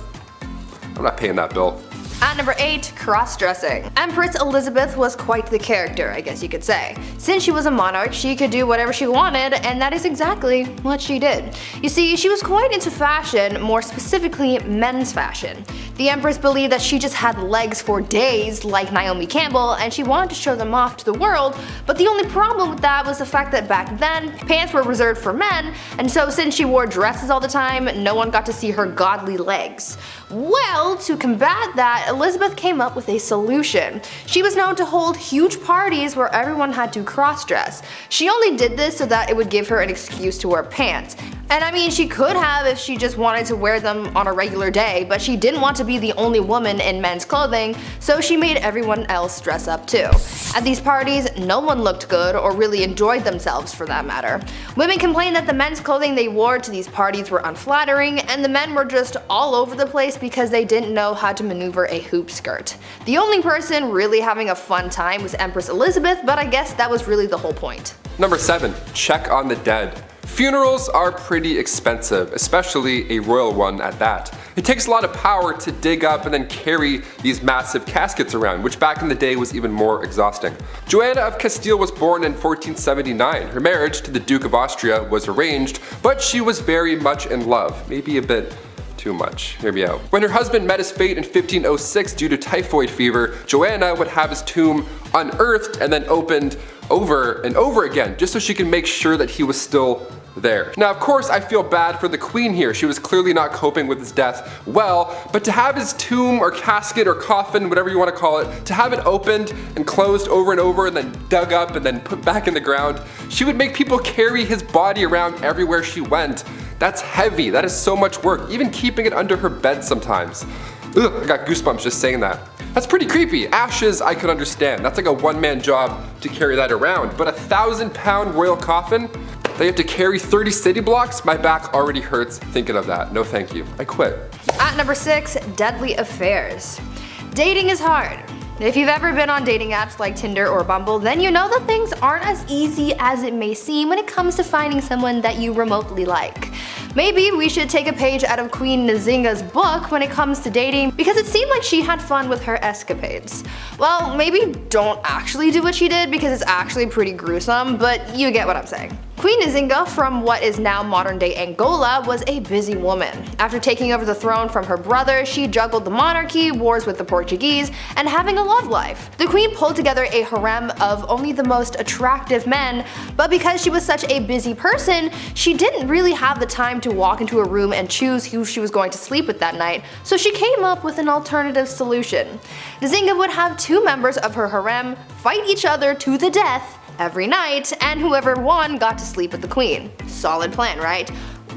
I'm not paying that bill. At number 8, cross-dressing. Empress Elizabeth was quite the character, I guess you could say. Since she was a monarch, she could do whatever she wanted, and that is exactly what she did. You see, she was quite into fashion, more specifically men's fashion. The Empress believed that she just had legs for days, like Naomi Campbell, and she wanted to show them off to the world, but the only problem with that was the fact that back then, pants were reserved for men, and so since she wore dresses all the time, no one got to see her godly legs. Well, to combat that, Elizabeth came up with a solution. She was known to hold huge parties where everyone had to cross-dress. She only did this so that it would give her an excuse to wear pants. And I mean, she could have if she just wanted to wear them on a regular day, but she didn't want to be the only woman in men's clothing, so she made everyone else dress up too. At these parties, no one looked good or really enjoyed themselves for that matter. Women complained that the men's clothing they wore to these parties were unflattering, and the men were just all over the place because they didn't know how to maneuver a hoop skirt. The only person really having a fun time was Empress Elizabeth, but I guess that was really the whole point. Number 7, check on the dead. Funerals are pretty expensive, especially a royal one at that. It takes a lot of power to dig up and then carry these massive caskets around, which back in the day was even more exhausting. Joanna of Castile was born in 1479. Her marriage to the Duke of Austria was arranged, but she was very much in love, maybe a bit too much. Hear me out. When her husband met his fate in 1506 due to typhoid fever, Joanna would have his tomb unearthed and then opened over and over again, just so she could make sure that he was still there. Now, of course, I feel bad for the queen here. She was clearly not coping with his death well, but to have his tomb or casket or coffin, whatever you want to call it, to have it opened and closed over and over and then dug up and then put back in the ground, she would make people carry his body around everywhere she went. That's heavy. That is so much work, even keeping it under her bed sometimes. Ugh, I got goosebumps just saying that. That's pretty creepy. Ashes, I could understand. That's like a one-man job to carry that around. But a 1,000-pound royal coffin, they have to carry 30 city blocks? My back already hurts thinking of that. No thank you. I quit. At number 6, deadly affairs. Dating is hard. If you've ever been on dating apps like Tinder or Bumble, then you know that things aren't as easy as it may seem when it comes to finding someone that you remotely like. Maybe we should take a page out of Queen Nzinga's book when it comes to dating, because it seemed like she had fun with her escapades. Well, maybe don't actually do what she did because it's actually pretty gruesome, but you get what I'm saying. Queen Nzinga from what is now modern-day Angola was a busy woman. After taking over the throne from her brother, she juggled the monarchy, wars with the Portuguese, and having a love life. The queen pulled together a harem of only the most attractive men, but because she was such a busy person, she didn't really have the time to walk into a room and choose who she was going to sleep with that night, so she came up with an alternative solution. Nzinga would have 2 members of her harem fight each other to the death every night, and whoever won got to sleep with the queen. Solid plan, right?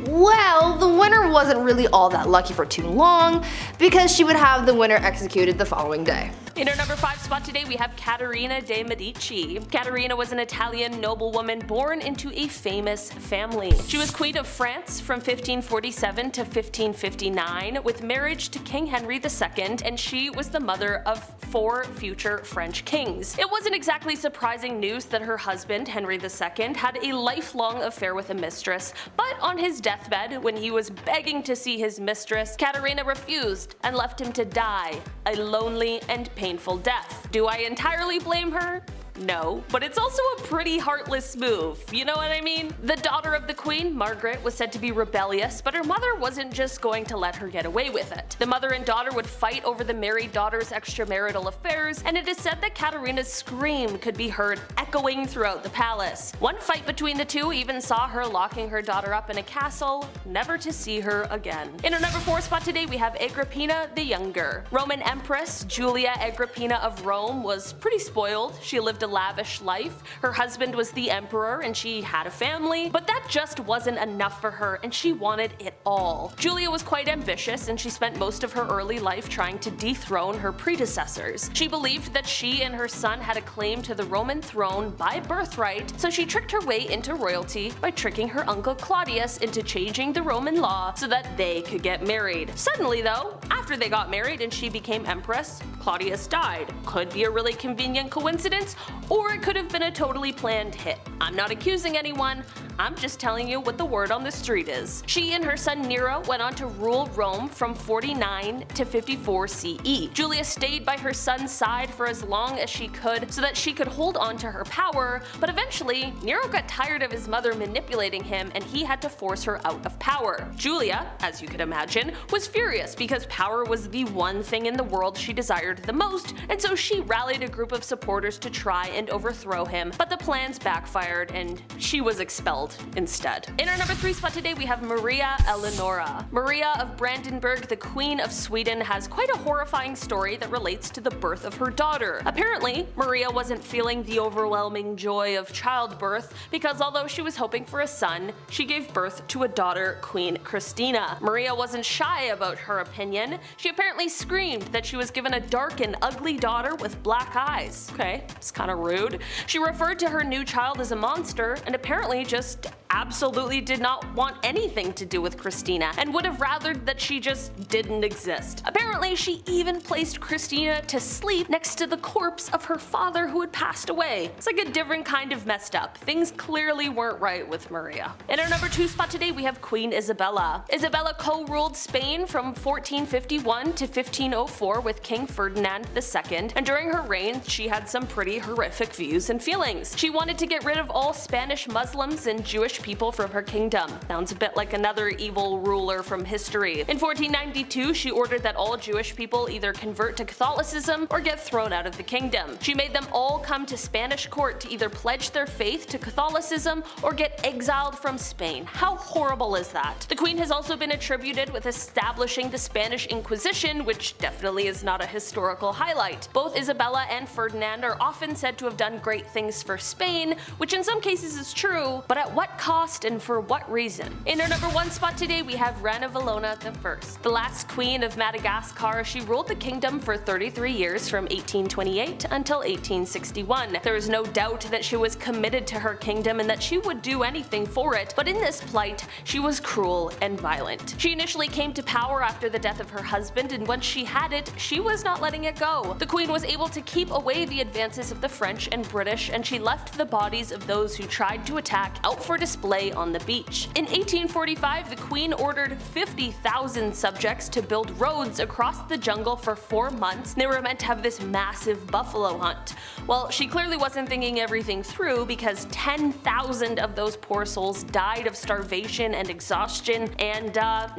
Well, the winner wasn't really all that lucky for too long, because she would have the winner executed the following day. In our number 5 spot today, we have Caterina de' Medici. Caterina was an Italian noblewoman born into a famous family. She was Queen of France from 1547 to 1559, with marriage to King Henry II, and she was the mother of 4 future French kings. It wasn't exactly surprising news that her husband, Henry II, had a lifelong affair with a mistress, but on his deathbed, when he was begging to see his mistress, Caterina refused and left him to die a lonely and painful death. Do I entirely blame her? No, but it's also a pretty heartless move, you know what I mean? The daughter of the queen, Margaret, was said to be rebellious, but her mother wasn't just going to let her get away with it. The mother and daughter would fight over the married daughter's extramarital affairs, and it is said that Caterina's scream could be heard echoing throughout the palace. One fight between the two even saw her locking her daughter up in a castle, never to see her again. In our number 4 spot today, we have Agrippina the Younger. Roman Empress Julia Agrippina of Rome was pretty spoiled. She lived a lavish life. Her husband was the emperor and she had a family, but that just wasn't enough for her and she wanted it all. Julia was quite ambitious and she spent most of her early life trying to dethrone her predecessors. She believed that she and her son had a claim to the Roman throne by birthright, so she tricked her way into royalty by tricking her uncle Claudius into changing the Roman law so that they could get married. Suddenly though, after they got married and she became empress, Claudius died. Could be a really convenient coincidence, or it could have been a totally planned hit. I'm not accusing anyone, I'm just telling you what the word on the street is. She and her son Nero went on to rule Rome from 49 to 54 CE. Julia stayed by her son's side for as long as she could so that she could hold on to her power, but eventually Nero got tired of his mother manipulating him and he had to force her out of power. Julia, as you could imagine, was furious because power was the one thing in the world she desired the most, and so she rallied a group of supporters to try and overthrow him, but the plans backfired and she was expelled instead. In our number 3 spot today, we have Maria Eleonora. Maria of Brandenburg, the Queen of Sweden, has quite a horrifying story that relates to the birth of her daughter. Apparently, Maria wasn't feeling the overwhelming joy of childbirth because although she was hoping for a son, she gave birth to a daughter, Queen Christina. Maria wasn't shy about her opinion. She apparently screamed that she was given a dark and ugly daughter with black eyes. Okay, it's kind of rude. She referred to her new child as a monster and apparently just absolutely did not want anything to do with Christina and would have rathered that she just didn't exist. Apparently, she even placed Christina to sleep next to the corpse of her father who had passed away. It's like a different kind of messed up. Things clearly weren't right with Maria. In our number 2 spot today, we have Queen Isabella. Isabella co-ruled Spain from 1451 to 1504 with King Ferdinand II, and during her reign, she had some pretty horrific views and feelings. She wanted to get rid of all Spanish Muslims and Jewish people from her kingdom. Sounds a bit like another evil ruler from history. In 1492, she ordered that all Jewish people either convert to Catholicism or get thrown out of the kingdom. She made them all come to Spanish court to either pledge their faith to Catholicism or get exiled from Spain. How horrible is that? The Queen has also been attributed with establishing the Spanish Inquisition, which definitely is not a historical highlight. Both Isabella and Ferdinand are often said to have done great things for Spain, which in some cases is true, but at what cost and for what reason? In our number 1 spot today, we have Rana Valona I, the last queen of Madagascar. She ruled the kingdom for 33 years from 1828 until 1861. There is no doubt that she was committed to her kingdom and that she would do anything for it, but in this plight, she was cruel and violent. She initially came to power after the death of her husband, and once she had it, she was not letting it go. The queen was able to keep away the advances of the French and British, and she left the bodies of those who tried to attack out for display on the beach. In 1845, the queen ordered 50,000 subjects to build roads across the jungle for 4 months. They were meant to have this massive buffalo hunt. Well, she clearly wasn't thinking everything through, because 10,000 of those poor souls died of starvation and exhaustion, and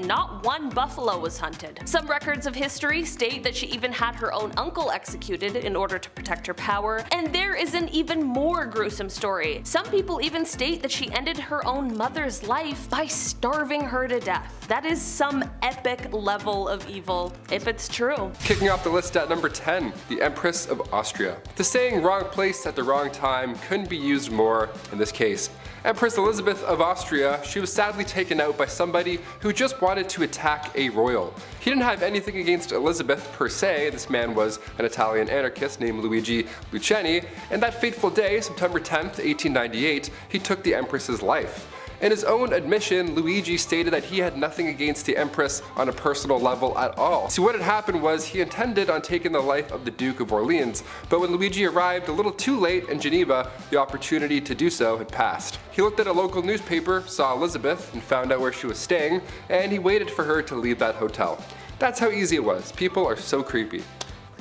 not one buffalo was hunted. Some records of history state that she even had her own uncle executed in order to protect her power, and there is an even more gruesome story. Some people even state that she ended her own mother's life by starving her to death. That is some epic level of evil, if it's true. Kicking off the list at number 10, the Empress of Austria. The saying "wrong place at the wrong time" couldn't be used more in this case. Empress Elizabeth of Austria, she was sadly taken out by somebody who just wanted to attack a royal. He didn't have anything against Elizabeth per se. This man was an Italian anarchist named Luigi Lucchini, and that fateful day, September 10th, 1898, he took the Empress's life. In his own admission, Luigi stated that he had nothing against the Empress on a personal level at all. See, what had happened was he intended on taking the life of the Duke of Orleans, but when Luigi arrived a little too late in Geneva, the opportunity to do so had passed. He looked at a local newspaper, saw Elizabeth, and found out where she was staying, and he waited for her to leave that hotel. That's how easy it was. People are so creepy.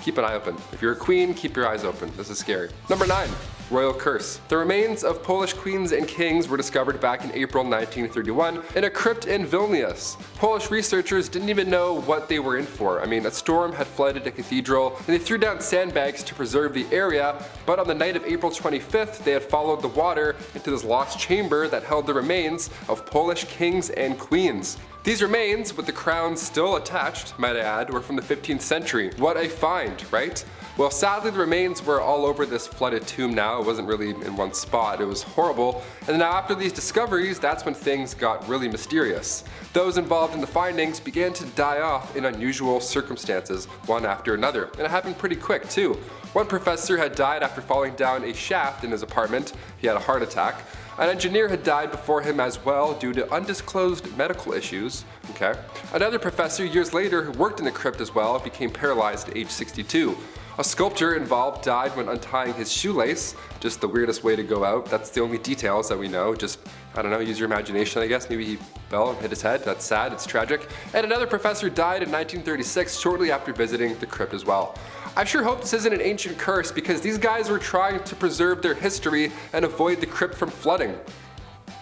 Keep an eye open. If you're a queen, keep your eyes open. This is scary. Number 9. Royal curse. The remains of Polish queens and kings were discovered back in April 1931 in a crypt in Vilnius. Polish researchers didn't even know what they were in for. I mean, a storm had flooded a cathedral, and they threw down sandbags to preserve the area, but on the night of April 25th, they had followed the water into this lost chamber that held the remains of Polish kings and queens. These remains, with the crowns still attached, might I add, were from the 15th century. What a find, right? Well, sadly, the remains were all over this flooded tomb now. It wasn't really in one spot. It was horrible. And now after these discoveries, that's when things got really mysterious. Those involved in the findings began to die off in unusual circumstances, one after another. And it happened pretty quick, too. One professor had died after falling down a shaft in his apartment. He had a heart attack. An engineer had died before him as well due to undisclosed medical issues. Okay. Another professor years later who worked in the crypt as well became paralyzed at age 62. A sculptor involved died when untying his shoelace. Just the weirdest way to go out. That's the only details that we know. Just, I don't know, use your imagination, I guess. Maybe he fell and hit his head. That's sad, it's tragic. And another professor died in 1936 shortly after visiting the crypt as well. I sure hope this isn't an ancient curse, because these guys were trying to preserve their history and avoid the crypt from flooding.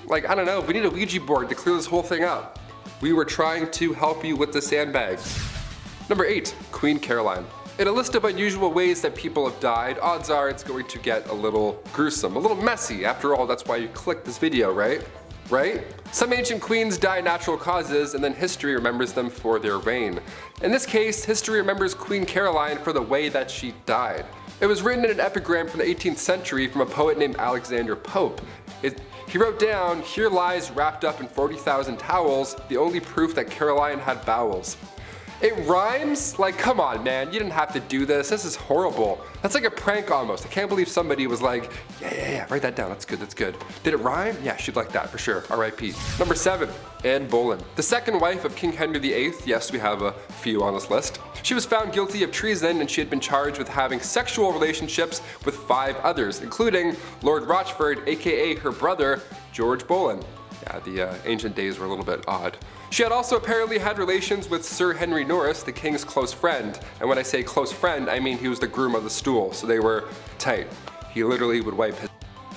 Like, I don't know, we need a Ouija board to clear this whole thing up. We were trying to help you with the sandbags. Number 8, Queen Caroline. In a list of unusual ways that people have died, odds are it's going to get a little gruesome, a little messy. After all, that's why you clicked this video, right? Right? Some ancient queens die natural causes, and then history remembers them for their reign. In this case, history remembers Queen Caroline for the way that she died. It was written in an epigram from the 18th century from a poet named Alexander Pope. He wrote down, "Here lies wrapped up in 40,000 towels, the only proof that Caroline had bowels." It rhymes? Like, come on, man, you didn't have to do this. This is horrible. That's like a prank almost. I can't believe somebody was like, yeah, write that down. That's good, that's good. Did it rhyme? Yeah, she'd like that for sure. R.I.P. Number 7, Anne Boleyn. The second wife of King Henry VIII. Yes, we have a few on this list. She was found guilty of treason, and she had been charged with having sexual relationships with 5 others, including Lord Rochford, aka her brother, George Boleyn. Yeah, the ancient days were a little bit odd. She had also apparently had relations with Sir Henry Norris, the king's close friend. And when I say close friend, I mean he was the groom of the stool, so they were tight. He literally would wipe his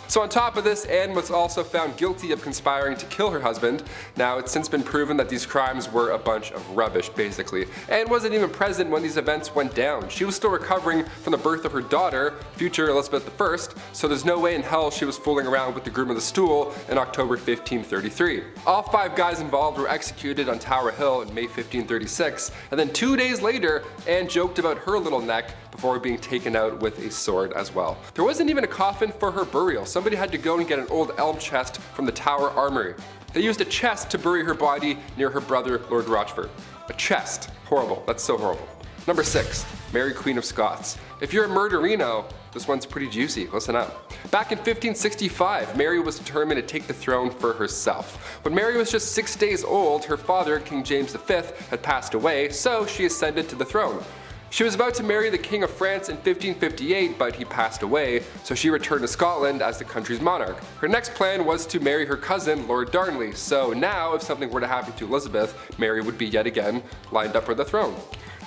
So on top of this, Anne was also found guilty of conspiring to kill her husband. Now it's since been proven that these crimes were a bunch of rubbish, basically. Anne wasn't even present when these events went down. She was still recovering from the birth of her daughter, future Elizabeth I, so there's no way in hell she was fooling around with the groom of the stool in October 1533. All 5 guys involved were executed on Tower Hill in May 1536, and then 2 days later, Anne joked about her little neck before being taken out with a sword as well. There wasn't even a coffin for her burial. Somebody had to go and get an old elm chest from the Tower Armory. They used a chest to bury her body near her brother, Lord Rochford. A chest. Horrible. That's so horrible. Number 6. Mary Queen of Scots. If you're a murderino, this one's pretty juicy. Listen up. Back in 1565, Mary was determined to take the throne for herself. When Mary was just 6 days old, her father, King James V, had passed away, so she ascended to the throne. She was about to marry the King of France in 1558, but he passed away, so she returned to Scotland as the country's monarch. Her next plan was to marry her cousin, Lord Darnley, so now if something were to happen to Elizabeth, Mary would be yet again lined up for the throne.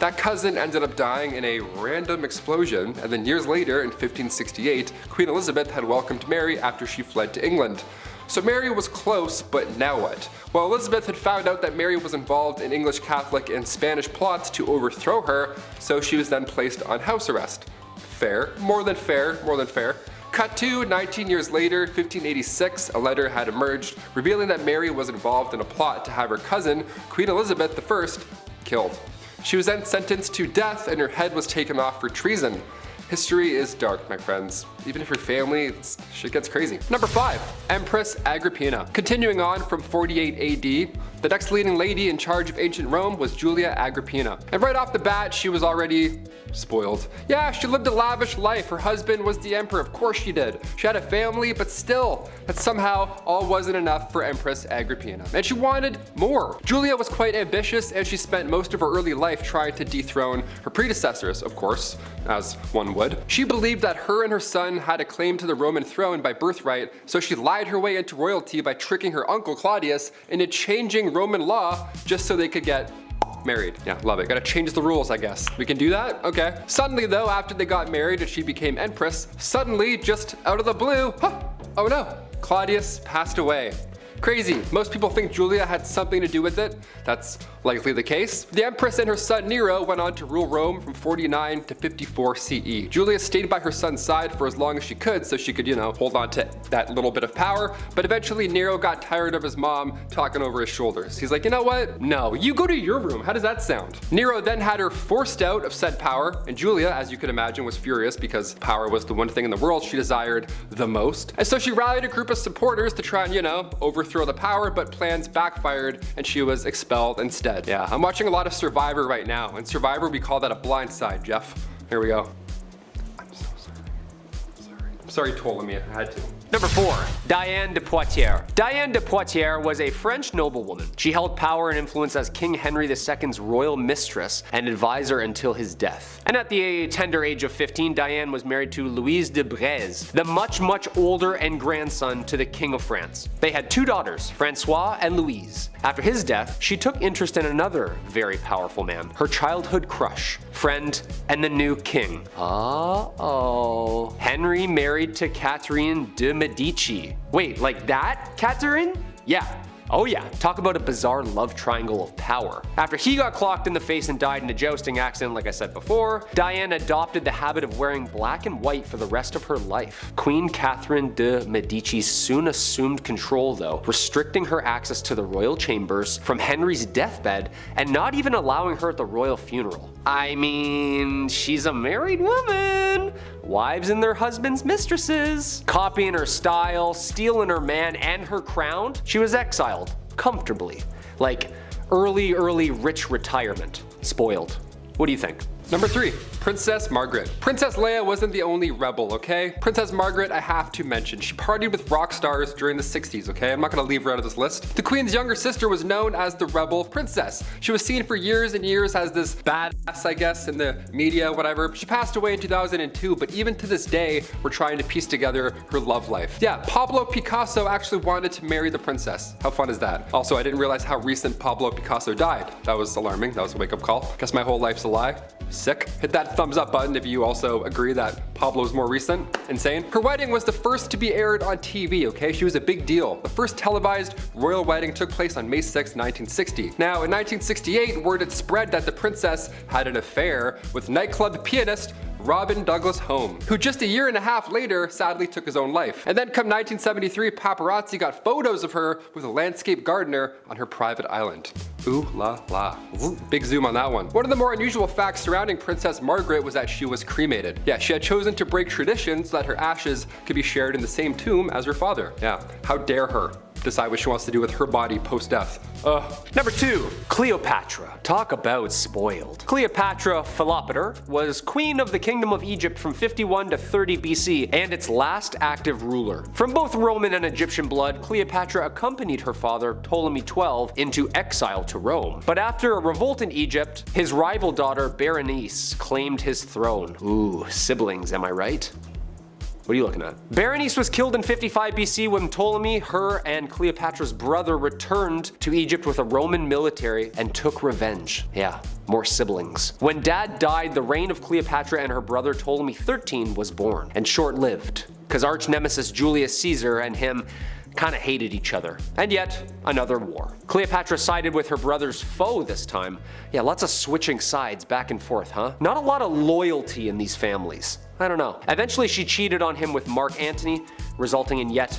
That cousin ended up dying in a random explosion, and then years later, in 1568, Queen Elizabeth had welcomed Mary after she fled to England. So Mary was close, but now what? Well, Elizabeth had found out that Mary was involved in English Catholic and Spanish plots to overthrow her, so she was then placed on house arrest. Fair, more than fair, more than fair. Cut to 19 years later, 1586, a letter had emerged revealing that Mary was involved in a plot to have her cousin, Queen Elizabeth I, killed. She was then sentenced to death and her head was taken off for treason. History is dark, my friends. Even if you're family, shit gets crazy. Number 5, Empress Agrippina. Continuing on from 48 AD, the next leading lady in charge of ancient Rome was Julia Agrippina. And right off the bat, she was already spoiled. Yeah, she lived a lavish life. Her husband was the emperor, of course she did. She had a family, but still, that somehow all wasn't enough for Empress Agrippina. And she wanted more. Julia was quite ambitious and she spent most of her early life trying to dethrone her predecessors, of course, as one would. She believed that her and her son had a claim to the Roman throne by birthright, so she lied her way into royalty by tricking her uncle Claudius into changing Roman law just so they could get married. Yeah, love it. Gotta change the rules, I guess. We can do that? Okay. Suddenly though, after they got married and she became empress, suddenly, just out of the blue, oh no, Claudius passed away. Crazy. Most people think Julia had something to do with it. That's likely the case. The Empress and her son Nero went on to rule Rome from 49 to 54 CE. Julia stayed by her son's side for as long as she could so she could, hold on to that little bit of power, but eventually Nero got tired of his mom talking over his shoulders. He's like, you know what? No, you go to your room. How does that sound? Nero then had her forced out of said power, and Julia, as you could imagine, was furious because power was the one thing in the world she desired the most. And so she rallied a group of supporters to try and, overthrow the power, but plans backfired and she was expelled instead. Yeah, I'm watching a lot of Survivor right now. In Survivor, we call that a blind side, Jeff. Here we go. I'm so sorry. I'm sorry, Ptolemy, I had to. Number 4, Diane de Poitiers. Diane de Poitiers was a French noblewoman. She held power and influence as King Henry II's royal mistress and advisor until his death. And at the tender age of 15, Diane was married to Louise de Breze, the much older and grandson to the King of France. They had 2 daughters, Francois and Louise. After his death, she took interest in another very powerful man, her childhood crush, friend, and the new king. Uh-oh. Henry married to Catherine de Medici. Wait, like that, Catherine? Yeah. Oh yeah, talk about a bizarre love triangle of power. After he got clocked in the face and died in a jousting accident like I said before, Diane adopted the habit of wearing black and white for the rest of her life. Queen Catherine de Medici soon assumed control though, restricting her access to the royal chambers from Henry's deathbed and not even allowing her at the royal funeral. I mean, she's a married woman. Wives and their husbands' mistresses. Copying her style, stealing her man and her crown, she was exiled, comfortably. Like early rich retirement. Spoiled. What do you think? Number 3, Princess Margaret. Princess Leia wasn't the only rebel, okay? Princess Margaret, I have to mention, she partied with rock stars during the 60s, okay? I'm not gonna leave her out of this list. The Queen's younger sister was known as the Rebel Princess. She was seen for years and years as this badass, I guess, in the media, whatever. She passed away in 2002, but even to this day, we're trying to piece together her love life. Yeah, Pablo Picasso actually wanted to marry the princess. How fun is that? Also, I didn't realize how recent Pablo Picasso died. That was alarming. That was a wake-up call. Guess my whole life's a lie. Sick. Hit that thumbs up button if you also agree that Pablo's more recent. Insane. Her wedding was the first to be aired on TV, okay? She was a big deal. The first televised royal wedding took place on May 6, 1960. Now, in 1968, word had spread that the princess had an affair with nightclub pianist Robin Douglas Home, who just a year and a half later sadly took his own life. And then come 1973, paparazzi got photos of her with a landscape gardener on her private island. Ooh la la. Ooh, big zoom on that one. One of the more unusual facts surrounding Princess Margaret was that she was cremated. Yeah, she had chosen to break tradition so that her ashes could be shared in the same tomb as her father. Yeah, how dare her decide what she wants to do with her body post-death. Number 2, Cleopatra. Talk about spoiled. Cleopatra Philopator was queen of the Kingdom of Egypt from 51 to 30 BC and its last active ruler. From both Roman and Egyptian blood, Cleopatra accompanied her father, Ptolemy XII, into exile to Rome. But after a revolt in Egypt, his rival daughter Berenice claimed his throne. Ooh, siblings, am I right? What are you looking at? Berenice was killed in 55 BC when Ptolemy, her, and Cleopatra's brother returned to Egypt with a Roman military and took revenge. Yeah, more siblings. When dad died, the reign of Cleopatra and her brother Ptolemy XIII was born, and short-lived, because arch nemesis Julius Caesar and him kinda hated each other. And yet, another war. Cleopatra sided with her brother's foe this time. Yeah, lots of switching sides back and forth, huh? Not a lot of loyalty in these families. I don't know. Eventually she cheated on him with Mark Antony, resulting in yet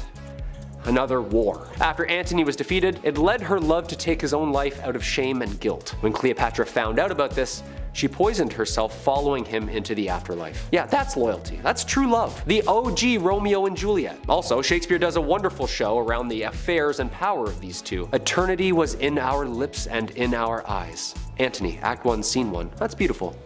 another war. After Antony was defeated, it led her love to take his own life out of shame and guilt. When Cleopatra found out about this, she poisoned herself, following him into the afterlife. Yeah, that's loyalty. That's true love. The OG Romeo and Juliet. Also, Shakespeare does a wonderful show around the affairs and power of these two. Eternity was in our lips and in our eyes. Antony, Act 1, Scene 1. That's beautiful.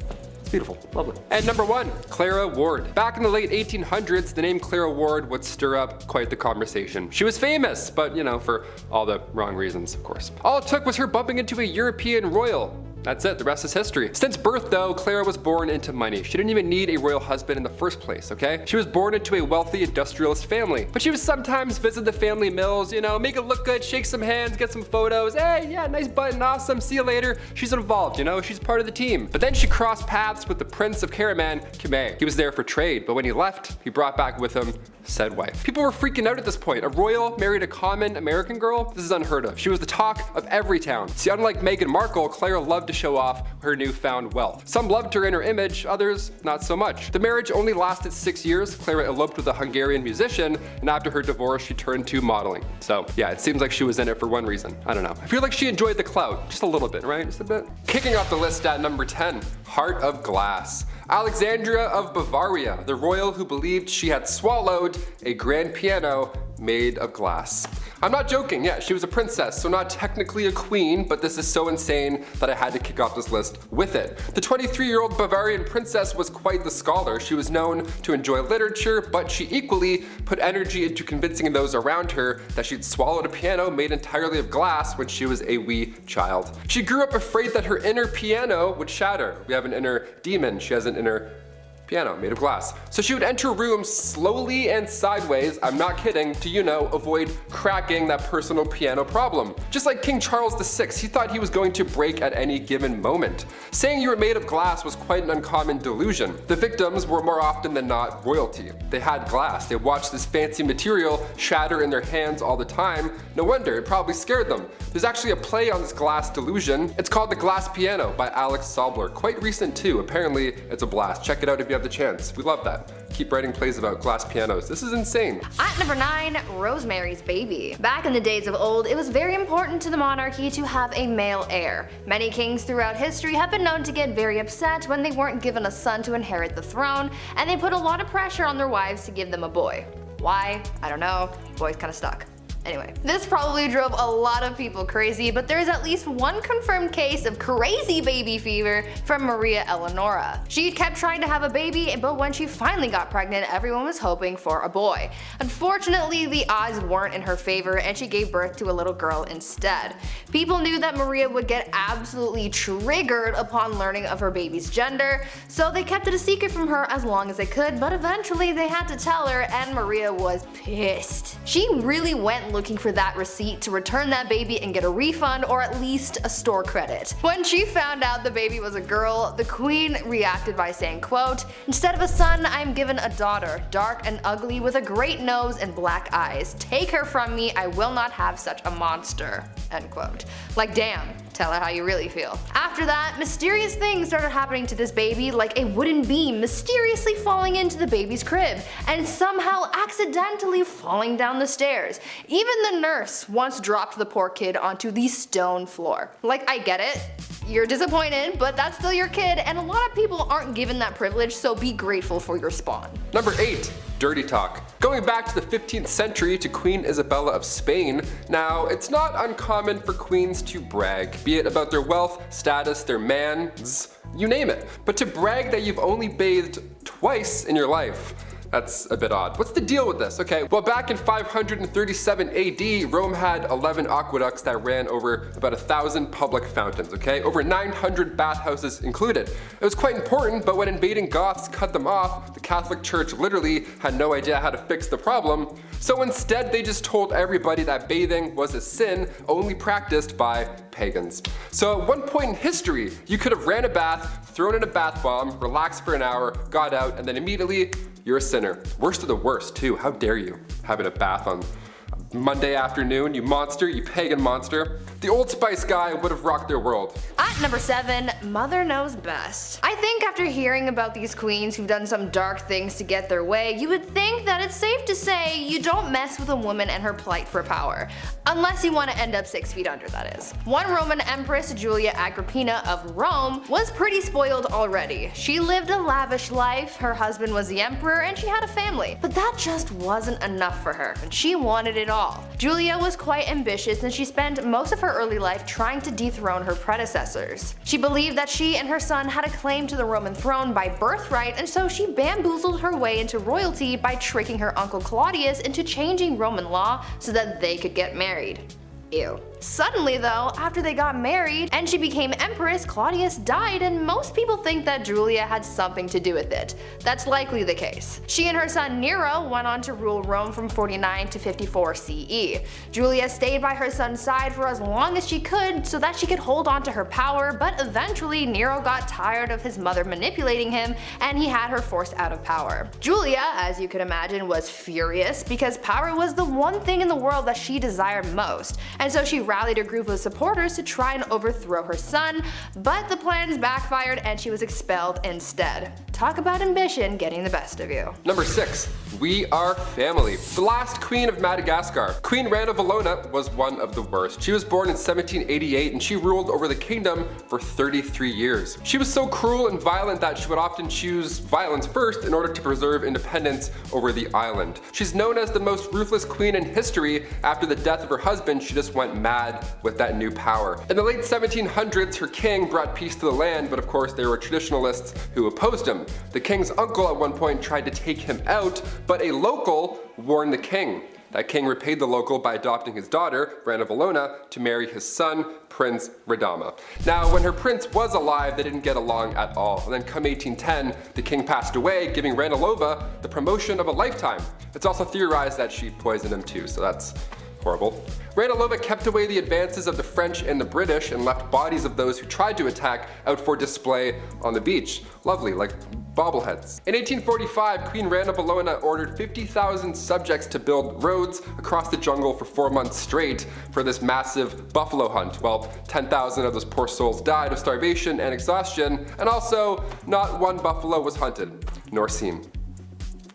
Beautiful, lovely. And number 1, Clara Ward. Back in the late 1800s, the name Clara Ward would stir up quite the conversation. She was famous, but you know, for all the wrong reasons, of course. All it took was her bumping into a European royal. That's it, the rest is history. Since birth though, Clara was born into money. She didn't even need a royal husband in the first place, okay? She was born into a wealthy industrialist family. But she would sometimes visit the family mills, you know, make it look good, shake some hands, get some photos. Hey, yeah, nice button, awesome, see you later. She's involved, you know, she's part of the team. But then she crossed paths with the Prince of Karaman, Kime. He was there for trade, but when he left, he brought back with him said wife. People were freaking out at this point. A royal married a common American girl? This is unheard of. She was the talk of every town. See, unlike Meghan Markle, Clara loved to show off her newfound wealth. Some loved her in her image, others not so much. The marriage only lasted 6 years. Clara eloped with a Hungarian musician, and after her divorce, she turned to modeling. So yeah, it seems like she was in it for one reason. I don't know. I feel like she enjoyed the clout, just a little bit, right? Just a bit. Kicking off the list at number 10, Heart of Glass. Alexandria of Bavaria, the royal who believed she had swallowed a grand piano made of glass. I'm not joking, yeah, she was a princess, so not technically a queen, but this is so insane that I had to kick off this list with it. The 23-year-old Bavarian princess was quite the scholar. She was known to enjoy literature, but she equally put energy into convincing those around her that she'd swallowed a piano made entirely of glass when she was a wee child. She grew up afraid that her inner piano would shatter. We have an inner demon, she has an inner piano made of glass. So she would enter rooms slowly and sideways, I'm not kidding, to, you know, avoid cracking that personal piano problem. Just like King Charles VI, he thought he was going to break at any given moment. Saying you were made of glass was quite an uncommon delusion. The victims were more often than not royalty. They had glass, they watched this fancy material shatter in their hands all the time. No wonder, it probably scared them. There's actually a play on this glass delusion. It's called The Glass Piano by Alex Sobler. Quite recent too, apparently it's a blast. Check it out if you have the chance. We love that. Keep writing plays about glass pianos. This is insane. At number 9, Rosemary's Baby. Back in the days of old, it was very important to the monarchy to have a male heir. Many kings throughout history have been known to get very upset when they weren't given a son to inherit the throne, and they put a lot of pressure on their wives to give them a boy. Why? I don't know. The boy's kinda stuck. Anyway, this probably drove a lot of people crazy, but there is at least one confirmed case of crazy baby fever from Maria Eleonora. She kept trying to have a baby, but when she finally got pregnant, everyone was hoping for a boy. Unfortunately, the odds weren't in her favor, and she gave birth to a little girl instead. People knew that Maria would get absolutely triggered upon learning of her baby's gender, so they kept it a secret from her as long as they could, but eventually they had to tell her, and Maria was pissed. She really went looking for that receipt to return that baby and get a refund or at least a store credit. When she found out the baby was a girl, the queen reacted by saying, quote, "Instead of a son, I am given a daughter, dark and ugly with a great nose and black eyes. Take her from me, I will not have such a monster." End quote. Like damn, tell her how you really feel. After that, mysterious things started happening to this baby, like a wooden beam mysteriously falling into the baby's crib and somehow accidentally falling down the stairs. Even the nurse once dropped the poor kid onto the stone floor. Like, I get it, you're disappointed, but that's still your kid, and a lot of people aren't given that privilege, so be grateful for your spawn. Number 8. Dirty talk. Going back to the 15th century to Queen Isabella of Spain, now it's not uncommon for queens to brag, be it about their wealth, status, their mans, you name it. But to brag that you've only bathed twice in your life, that's a bit odd. What's the deal with this? Okay, well back in 537 AD, Rome had 11 aqueducts that ran over about 1,000 public fountains, okay? Over 900 bathhouses included. It was quite important, but when invading Goths cut them off, the Catholic Church literally had no idea how to fix the problem. So instead, they just told everybody that bathing was a sin only practiced by pagans. So at one point in history, you could have ran a bath, thrown in a bath bomb, relaxed for an hour, got out, and then immediately you're a sinner. Worst of the worst too, how dare you? Having a bath on Monday afternoon, you monster, you pagan monster. The Old Spice guy would have rocked their world. At number 7, Mother Knows Best. I think after hearing about these queens who've done some dark things to get their way, you would think that it's safe to say you don't mess with a woman and her plight for power. Unless you want to end up 6 feet under, that is. One Roman empress, Julia Agrippina of Rome, was pretty spoiled already. She lived a lavish life, her husband was the emperor, and she had a family. But that just wasn't enough for her, and she wanted it all. Julia was quite ambitious, and she spent most of her early life trying to dethrone her predecessors. She believed that she and her son had a claim to the Roman throne by birthright, and so she bamboozled her way into royalty by tricking her uncle Claudius into changing Roman law so that they could get married. Ew. Suddenly though, after they got married and she became empress, Claudius died, and most people think that Julia had something to do with it. That's likely the case. She and her son Nero went on to rule Rome from 49 to 54 CE. Julia stayed by her son's side for as long as she could so that she could hold on to her power, but eventually Nero got tired of his mother manipulating him and he had her forced out of power. Julia, as you could imagine, was furious because power was the one thing in the world that she desired most, and so she rallied a group of supporters to try and overthrow her son, but the plans backfired and she was expelled instead. Talk about ambition getting the best of you. Number 6. We are family. The last queen of Madagascar, Queen Rana Valona, was one of the worst. She was born in 1788 and she ruled over the kingdom for 33 years. She was so cruel and violent that she would often choose violence first in order to preserve independence over the island. She's known as the most ruthless queen in history. After the death of her husband, she just went mad with that new power. In the late 1700s, her king brought peace to the land, but of course there were traditionalists who opposed him. The king's uncle at one point tried to take him out, but a local warned the king. That king repaid the local by adopting his daughter, Rana Valona, to marry his son, Prince Radama. Now, when her prince was alive, they didn't get along at all. And then come 1810, the king passed away, giving Ranilova the promotion of a lifetime. It's also theorized that she poisoned him too, so that's horrible. Ranilova kept away the advances of the French and the British and left bodies of those who tried to attack out for display on the beach. Lovely, like bobbleheads. In 1845, Queen Rana Valona ordered 50,000 subjects to build roads across the jungle for 4 months straight for this massive buffalo hunt. Well, 10,000 of those poor souls died of starvation and exhaustion, and also not one buffalo was hunted, nor seen.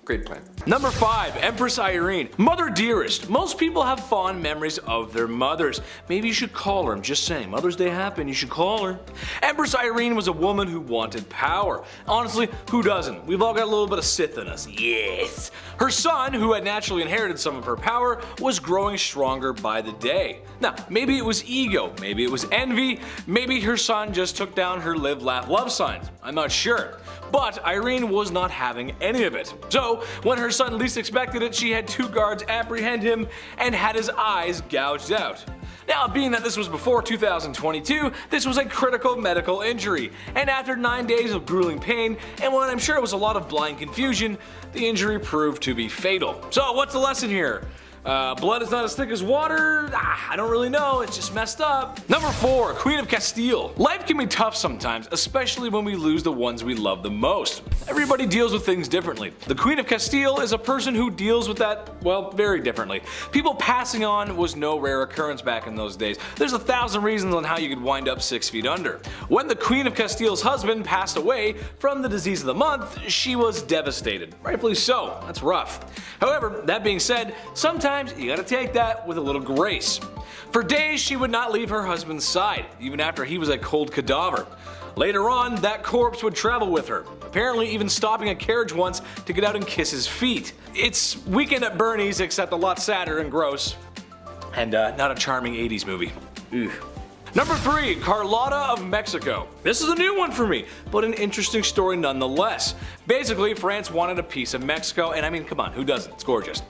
Great plan. Number 5, Empress Irene. Mother dearest. Most people have fond memories of their mothers. Maybe you should call her. I'm just saying, Mother's Day happened, you should call her. Empress Irene was a woman who wanted power. Honestly, who doesn't? We've all got a little bit of Sith in us. Yes. Her son, who had naturally inherited some of her power, was growing stronger by the day. Now, maybe it was ego, maybe it was envy, maybe her son just took down her live, laugh, love signs. I'm not sure. But Irene was not having any of it. So, when her son least expected it, she had 2 guards apprehend him and had his eyes gouged out. Now, being that this was before 2022, this was a critical medical injury, and after 9 days of grueling pain, and when I'm sure it was a lot of blind confusion, the injury proved to be fatal. So what's the lesson here? Blood is not as thick as water? I don't really know, it's just messed up. Number 4, Queen of Castile. Life can be tough sometimes, especially when we lose the ones we love the most. Everybody deals with things differently. The Queen of Castile is a person who deals with that, well, very differently. People passing on was no rare occurrence back in those days. There's 1,000 reasons on how you could wind up 6 feet under. When the Queen of Castile's husband passed away from the disease of the month, she was devastated. Rightfully so, that's rough. However, that being said, sometimes you gotta take that with a little grace. For days she would not leave her husband's side, even after he was a cold cadaver. Later on, that corpse would travel with her, apparently even stopping a carriage once to get out and kiss his feet. It's Weekend at Bernie's, except a lot sadder and gross. And not a charming 80s movie. Ugh. Number 3, Carlotta of Mexico. This is a new one for me, but an interesting story nonetheless. Basically, France wanted a piece of Mexico, and I mean, come on, who doesn't? It's gorgeous.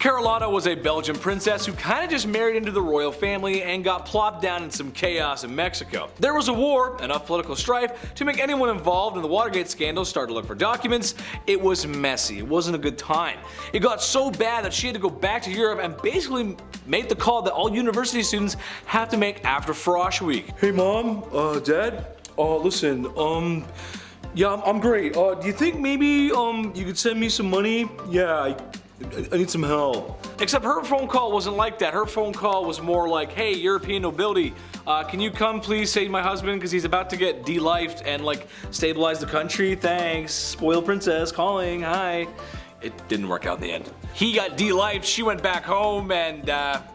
Carlotta was a Belgian princess who kinda just married into the royal family and got plopped down in some chaos in Mexico. There was a war, enough political strife to make anyone involved in the Watergate scandal start to look for documents. It was messy, it wasn't a good time. It got so bad that she had to go back to Europe and basically made the call that all university students have to make after Frosh Week. Hey mom, dad, listen, yeah, I'm great. Do you think maybe you could send me some money? Yeah, I need some help. Except her phone call wasn't like that. Her phone call was more like, hey, European nobility, can you come please save my husband because he's about to get de-lifed and like stabilize the country? Thanks. Spoiled princess calling. Hi. It didn't work out in the end. He got de-lifed, she went back home, and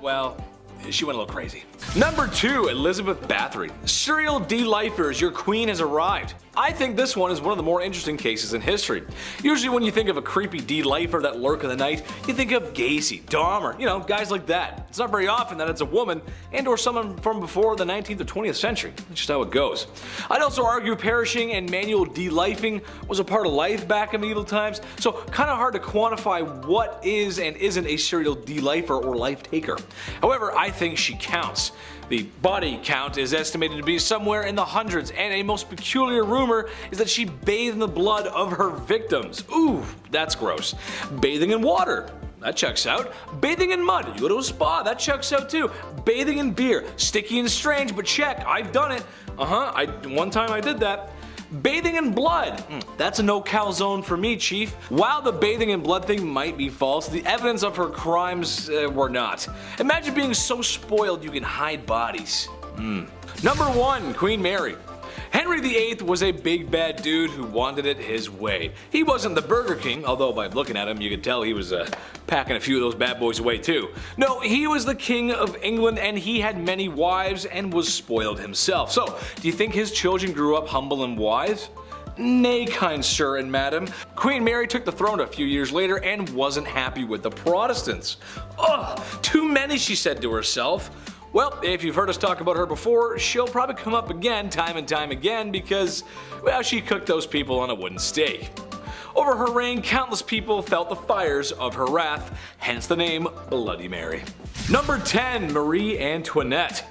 well, she went a little crazy. Number 2, Elizabeth Bathory. Serial de-lifers, your queen has arrived. I think this one is one of the more interesting cases in history. Usually when you think of a creepy de-lifer that lurk in the night, you think of Gacy, Dahmer, you know, guys like that. It's not very often that it's a woman and or someone from before the 19th or 20th century. That's just how it goes. I'd also argue perishing and manual de-lifing was a part of life back in medieval times, so kind of hard to quantify what is and isn't a serial de-lifer or life taker. However, I think she counts. The body count is estimated to be somewhere in the hundreds, and a most peculiar rumor is that she bathed in the blood of her victims. Ooh, that's gross. Bathing in water. That checks out. Bathing in mud. You go to a spa. That checks out too. Bathing in beer. Sticky and strange, but check. I've done it. One time I did that. Bathing in blood. That's a no calzone for me, chief. While the bathing in blood thing might be false, the evidence of her crimes were not. Imagine being so spoiled you can hide bodies. Number 1, Queen Mary. Henry VIII was a big bad dude who wanted it his way. He wasn't the Burger King, although by looking at him you could tell he was packing a few of those bad boys away too. No, he was the King of England and he had many wives and was spoiled himself. So, do you think his children grew up humble and wise? Nay, kind sir and madam. Queen Mary took the throne a few years later and wasn't happy with the Protestants. Ugh, too many, she said to herself. Well, if you've heard us talk about her before, she'll probably come up again time and time again because, well, she cooked those people on a wooden stake. Over her reign, countless people felt the fires of her wrath, hence the name Bloody Mary. Number 10, Marie Antoinette.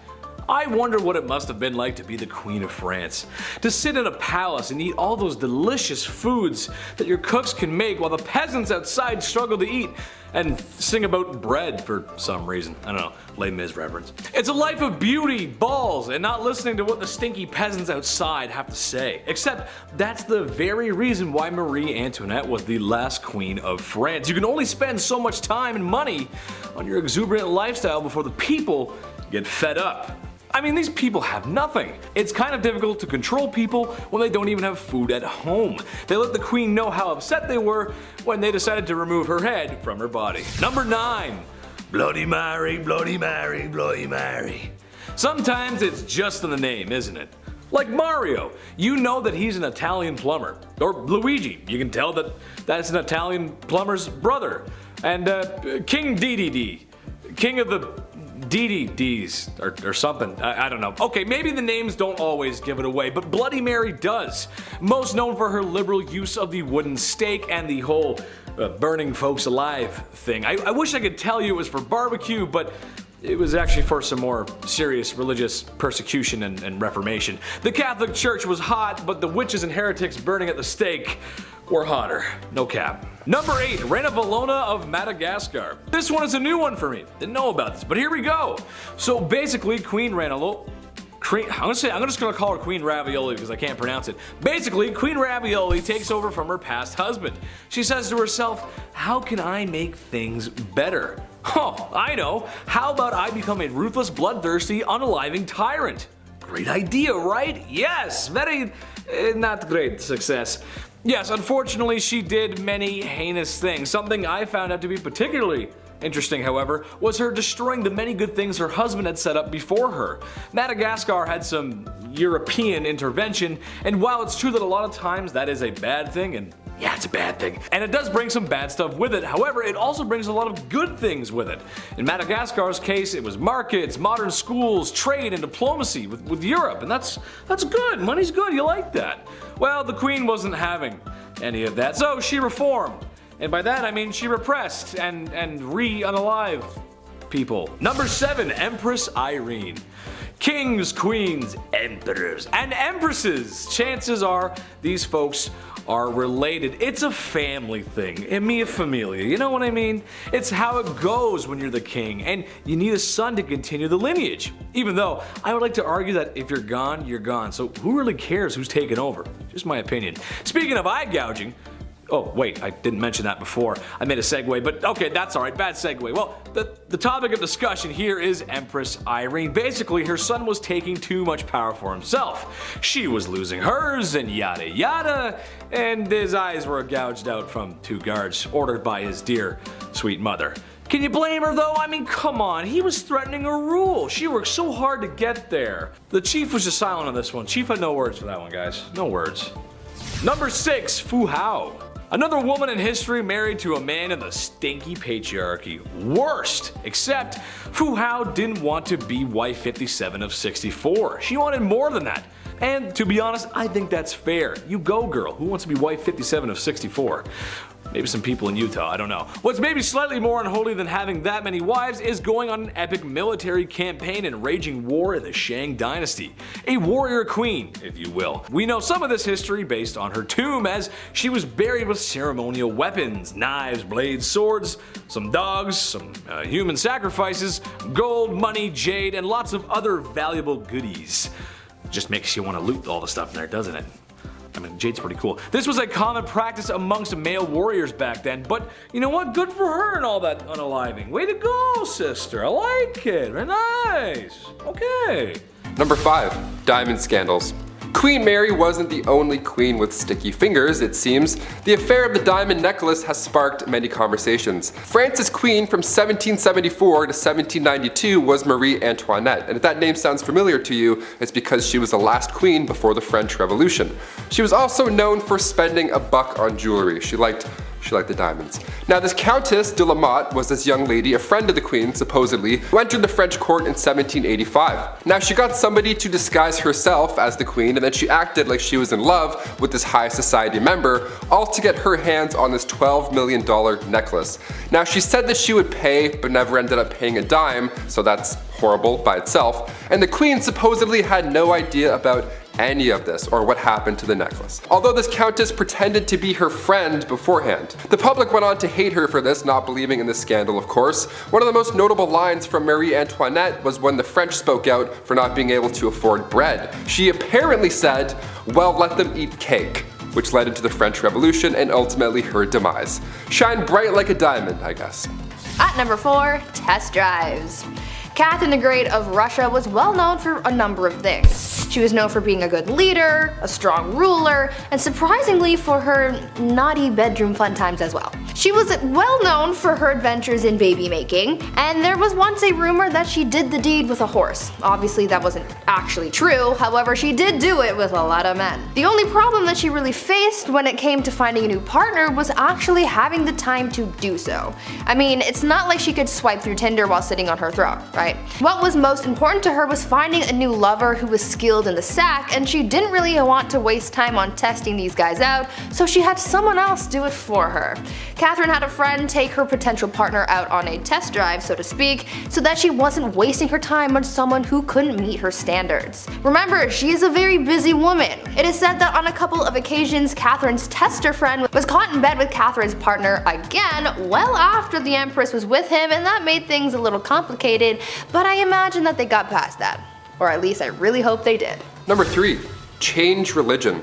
I wonder what it must have been like to be the Queen of France. To sit in a palace and eat all those delicious foods that your cooks can make while the peasants outside struggle to eat and sing about bread for some reason. I don't know, Les Mis reference. It's a life of beauty, balls, and not listening to what the stinky peasants outside have to say. Except that's the very reason why Marie Antoinette was the last queen of France. You can only spend so much time and money on your exuberant lifestyle before the people get fed up. I mean, these people have nothing. It's kind of difficult to control people when they don't even have food at home. They let the queen know how upset they were when they decided to remove her head from her body. Number 9. Bloody Mary, Bloody Mary, Bloody Mary. Sometimes it's just in the name, isn't it? Like Mario, you know that he's an Italian plumber. Or Luigi, you can tell that that's an Italian plumber's brother. And King Dedede, king of the DDDs or something. I don't know. Okay, maybe the names don't always give it away, but Bloody Mary does. Most known for her liberal use of the wooden stake and the whole burning folks alive thing. I wish I could tell you it was for barbecue, but it was actually for some more serious religious persecution and reformation. The Catholic Church was hot, but the witches and heretics burning at the stake were hotter. No cap. Number 8, Reina Valona of Madagascar. This one is a new one for me. Didn't know about this, but here we go. So basically, Queen Reina I'm just gonna call her Queen Ravioli because I can't pronounce it. Basically, Queen Ravioli takes over from her past husband. She says to herself, how can I make things better? Oh, I know. How about I become a ruthless, bloodthirsty, unaliving tyrant? Great idea, right? Yes, very not great success. Yes, unfortunately she did many heinous things. Something I found out to be particularly interesting, however, was her destroying the many good things her husband had set up before her. Madagascar had some European intervention, and while it's true that a lot of times that is a bad thing, and yeah, it's a bad thing, and it does bring some bad stuff with it, however, it also brings a lot of good things with it. In Madagascar's case, it was markets, modern schools, trade, and diplomacy with Europe, and that's good. Money's good, you like that. Well, the Queen wasn't having any of that, so she reformed. And by that I mean she repressed and unalive people. Number 7, Empress Irene. Kings, queens, emperors, and empresses. Chances are these folks are related. It's a family thing. And mia familia, you know what I mean? It's how it goes when you're the king, and you need a son to continue the lineage. Even though I would like to argue that if you're gone, you're gone. So who really cares who's taken over? Just my opinion. Speaking of eye gouging, oh wait, I didn't mention that before. I made a segue, but okay, that's alright, bad segue. Well, the topic of discussion here is Empress Irene. Basically, her son was taking too much power for himself. She was losing hers, and yada yada, and his eyes were gouged out from 2 guards ordered by his dear, sweet mother. Can you blame her though? I mean, come on, he was threatening her rule. She worked so hard to get there. The chief was just silent on this one. Chief had no words for that one, guys. No words. Number 6, Fu Hao. Another woman in history married to a man in the stinky patriarchy. Worst! Except Fu Hao didn't want to be wife 57 of 64. She wanted more than that. And to be honest, I think that's fair. You go, girl. Who wants to be wife 57 of 64? Maybe some people in Utah, I don't know. What's maybe slightly more unholy than having that many wives is going on an epic military campaign and raging war in the Shang dynasty. A warrior queen, if you will. We know some of this history based on her tomb, as she was buried with ceremonial weapons, knives, blades, swords, some dogs, some human sacrifices, gold, money, jade, and lots of other valuable goodies. Just makes you want to loot all the stuff in there, doesn't it? I mean, jade's pretty cool. This was a common practice amongst male warriors back then, but you know what? Good for her and all that unaliving. Way to go, sister. I like it. Very nice. Okay. Number 5, diamond scandals. Queen Mary wasn't the only queen with sticky fingers, it seems. The affair of the diamond necklace has sparked many conversations. France's queen from 1774 to 1792 was Marie Antoinette, and if that name sounds familiar to you, it's because she was the last queen before the French Revolution. She was also known for spending a buck on jewelry. She liked the diamonds. Now, this Countess de la Motte was this young lady, a friend of the queen, supposedly, who entered the French court in 1785. Now, she got somebody to disguise herself as the queen, and then she acted like she was in love with this high society member, all to get her hands on this $12 million necklace. Now, she said that she would pay, but never ended up paying a dime, so that's horrible by itself. And the queen supposedly had no idea about any of this or what happened to the necklace. Although this countess pretended to be her friend beforehand. The public went on to hate her for this, not believing in the scandal, of course. One of the most notable lines from Marie Antoinette was when the French spoke out for not being able to afford bread. She apparently said, "Well, let them eat cake," which led into the French Revolution and ultimately her demise. Shine bright like a diamond, I guess. At number 4, test drives. Catherine the Great of Russia was well known for a number of things. She was known for being a good leader, a strong ruler, and surprisingly for her naughty bedroom fun times as well. She was well known for her adventures in baby making, and there was once a rumor that she did the deed with a horse. Obviously that wasn't actually true, however she did do it with a lot of men. The only problem that she really faced when it came to finding a new partner was actually having the time to do so. I mean, it's not like she could swipe through Tinder while sitting on her throne, right? right? What was most important to her was finding a new lover who was skilled in the sack, and she didn't really want to waste time on testing these guys out, so she had someone else do it for her. Catherine had a friend take her potential partner out on a test drive, so to speak, so that she wasn't wasting her time on someone who couldn't meet her standards. Remember, she is a very busy woman. It is said that on a couple of occasions, Catherine's tester friend was caught in bed with Catherine's partner again well after the Empress was with him, and that made things a little complicated, but I imagine that they got past that. Or at least I really hope they did. Number 3. Change religion.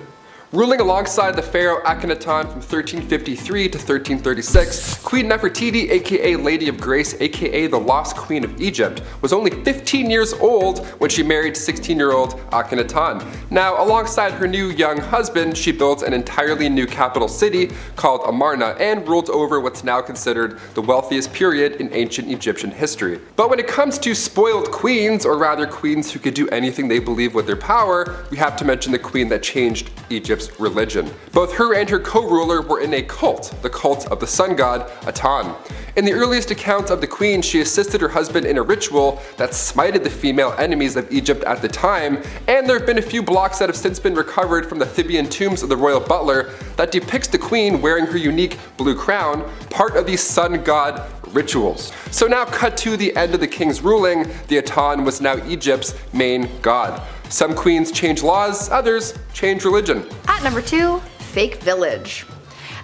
Ruling alongside the pharaoh Akhenaton from 1353 to 1336, Queen Nefertiti, aka Lady of Grace, aka the Lost Queen of Egypt, was only 15 years old when she married 16-year-old Akhenaton. Now, alongside her new young husband, she built an entirely new capital city called Amarna and ruled over what's now considered the wealthiest period in ancient Egyptian history. But when it comes to spoiled queens, or rather queens who could do anything they believe with their power, we have to mention the queen that changed Egypt's religion. Both her and her co-ruler were in a cult, the cult of the sun god Aten. In the earliest accounts of the queen, she assisted her husband in a ritual that smited the female enemies of Egypt at the time, and there have been a few blocks that have since been recovered from the Theban tombs of the royal butler that depicts the queen wearing her unique blue crown, part of these sun god rituals. So now cut to the end of the king's ruling, the Aten was now Egypt's main god. Some queens change laws, others change religion. At number 2, fake village.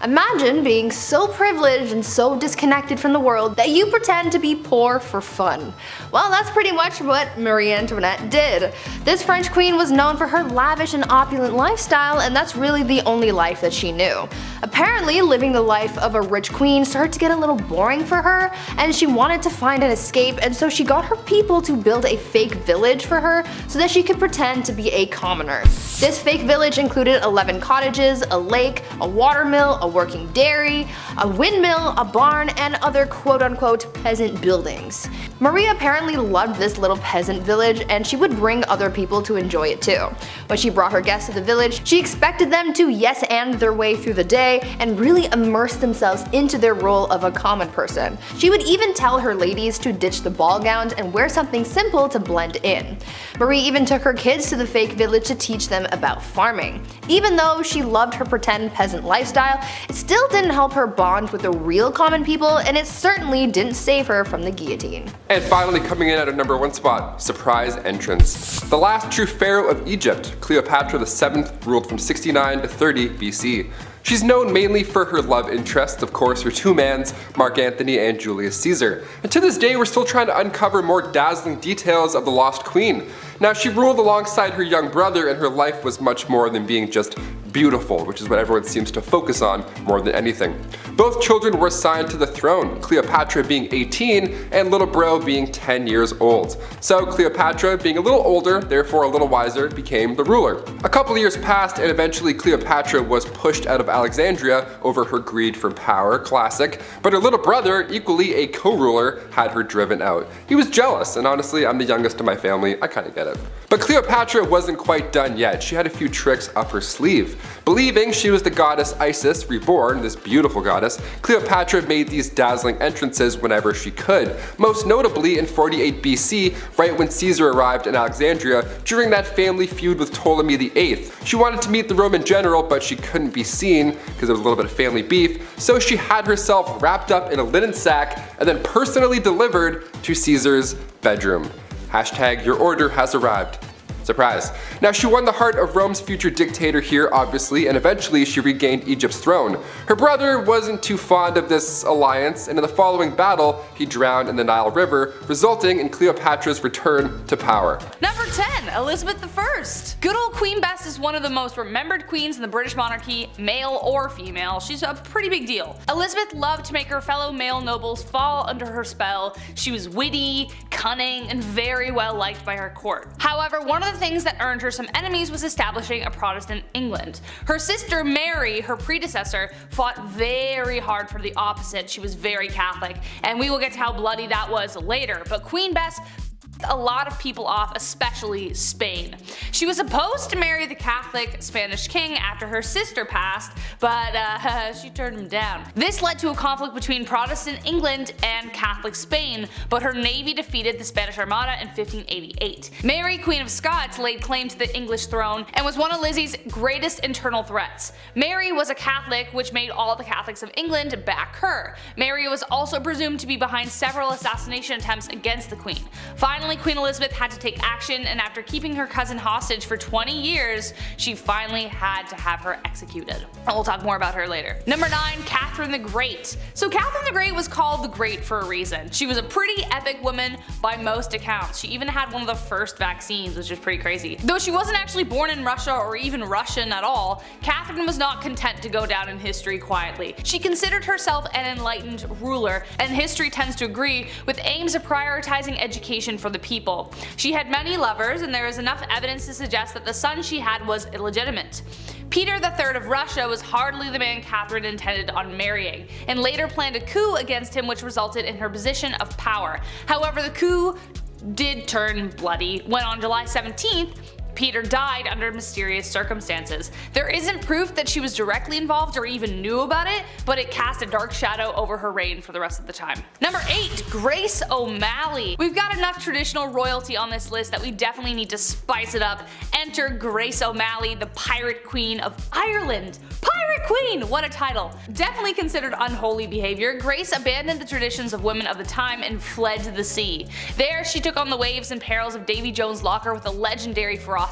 Imagine being so privileged and so disconnected from the world that you pretend to be poor for fun. Well, that's pretty much what Marie Antoinette did. This French queen was known for her lavish and opulent lifestyle, and that's really the only life that she knew. Apparently, living the life of a rich queen started to get a little boring for her, and she wanted to find an escape, and so she got her people to build a fake village for her so that she could pretend to be a commoner. This fake village included 11 cottages, a lake, a water mill, a working dairy, a windmill, a barn, and other quote-unquote peasant buildings. Marie apparently loved this little peasant village, and she would bring other people to enjoy it too. When she brought her guests to the village, she expected them to yes-and their way through the day and really immerse themselves into their role of a common person. She would even tell her ladies to ditch the ball gowns and wear something simple to blend in. Marie even took her kids to the fake village to teach them about farming. Even though she loved her pretend peasant lifestyle, it still didn't help her bond with the real common people, and it certainly didn't save her from the guillotine. And finally, coming in at a number 1 spot, surprise entrance. The last true pharaoh of Egypt, Cleopatra VII, ruled from 69 to 30 BC. She's known mainly for her love interests, of course her two mans, Mark Antony and Julius Caesar. And to this day we're still trying to uncover more dazzling details of the lost queen. Now she ruled alongside her young brother, and her life was much more than being just beautiful, which is what everyone seems to focus on more than anything. Both children were assigned to the throne, Cleopatra being 18 and little bro being 10 years old. So Cleopatra, being a little older, therefore a little wiser, became the ruler. A couple of years passed and eventually Cleopatra was pushed out of Alexandria over her greed for power, classic, but her little brother, equally a co-ruler, had her driven out. He was jealous, and honestly I'm the youngest in my family, I kinda get it. But Cleopatra wasn't quite done yet. She had a few tricks up her sleeve. Believing she was the goddess Isis, reborn, this beautiful goddess, Cleopatra made these dazzling entrances whenever she could. Most notably in 48 BC, right when Caesar arrived in Alexandria during that family feud with Ptolemy VIII. She wanted to meet the Roman general, but she couldn't be seen because there was a little bit of family beef, so she had herself wrapped up in a linen sack and then personally delivered to Caesar's bedroom. Hashtag your order has arrived. Surprise. Now she won the heart of Rome's future dictator here, obviously, and eventually she regained Egypt's throne. Her brother wasn't too fond of this alliance, and in the following battle, he drowned in the Nile River, resulting in Cleopatra's return to power. Number 10, Elizabeth I. Good old Queen Bess is one of the most remembered queens in the British monarchy, male or female. She's a pretty big deal. Elizabeth loved to make her fellow male nobles fall under her spell. She was witty, cunning, and very well liked by her court. However, one of the things that earned her some enemies was establishing a Protestant England. Her sister Mary, her predecessor, fought very hard for the opposite. She was very Catholic, and we will get to how bloody that was later, but Queen Bess a lot of people off, especially Spain. She was supposed to marry the Catholic Spanish king after her sister passed, but she turned him down. This led to a conflict between Protestant England and Catholic Spain, but her navy defeated the Spanish Armada in 1588. Mary, Queen of Scots, laid claim to the English throne and was one of Lizzie's greatest internal threats. Mary was a Catholic, which made all the Catholics of England back her. Mary was also presumed to be behind several assassination attempts against the Queen. Finally, Queen Elizabeth had to take action, and after keeping her cousin hostage for 20 years, she finally had to have her executed. And we'll talk more about her later. Number 9, Catherine the Great. So Catherine the Great was called the Great for a reason. She was a pretty epic woman by most accounts. She even had one of the first vaccines, which is pretty crazy. Though she wasn't actually born in Russia or even Russian at all, Catherine was not content to go down in history quietly. She considered herself an enlightened ruler, and history tends to agree, with aims of prioritizing education for the people. She had many lovers, and there is enough evidence to suggest that the son she had was illegitimate. Peter III of Russia was hardly the man Catherine intended on marrying, and later planned a coup against him, which resulted in her position of power. However, the coup did turn bloody when on July 17th, Peter died under mysterious circumstances. There isn't proof that she was directly involved or even knew about it, but it cast a dark shadow over her reign for the rest of the time. Number 8, Grace O'Malley. We've got enough traditional royalty on this list that we definitely need to spice it up. Enter Grace O'Malley, the Pirate Queen of Ireland. Pirate Queen! What a title. Definitely considered unholy behavior, Grace abandoned the traditions of women of the time and fled to the sea. There, she took on the waves and perils of Davy Jones' locker with a legendary ferocity.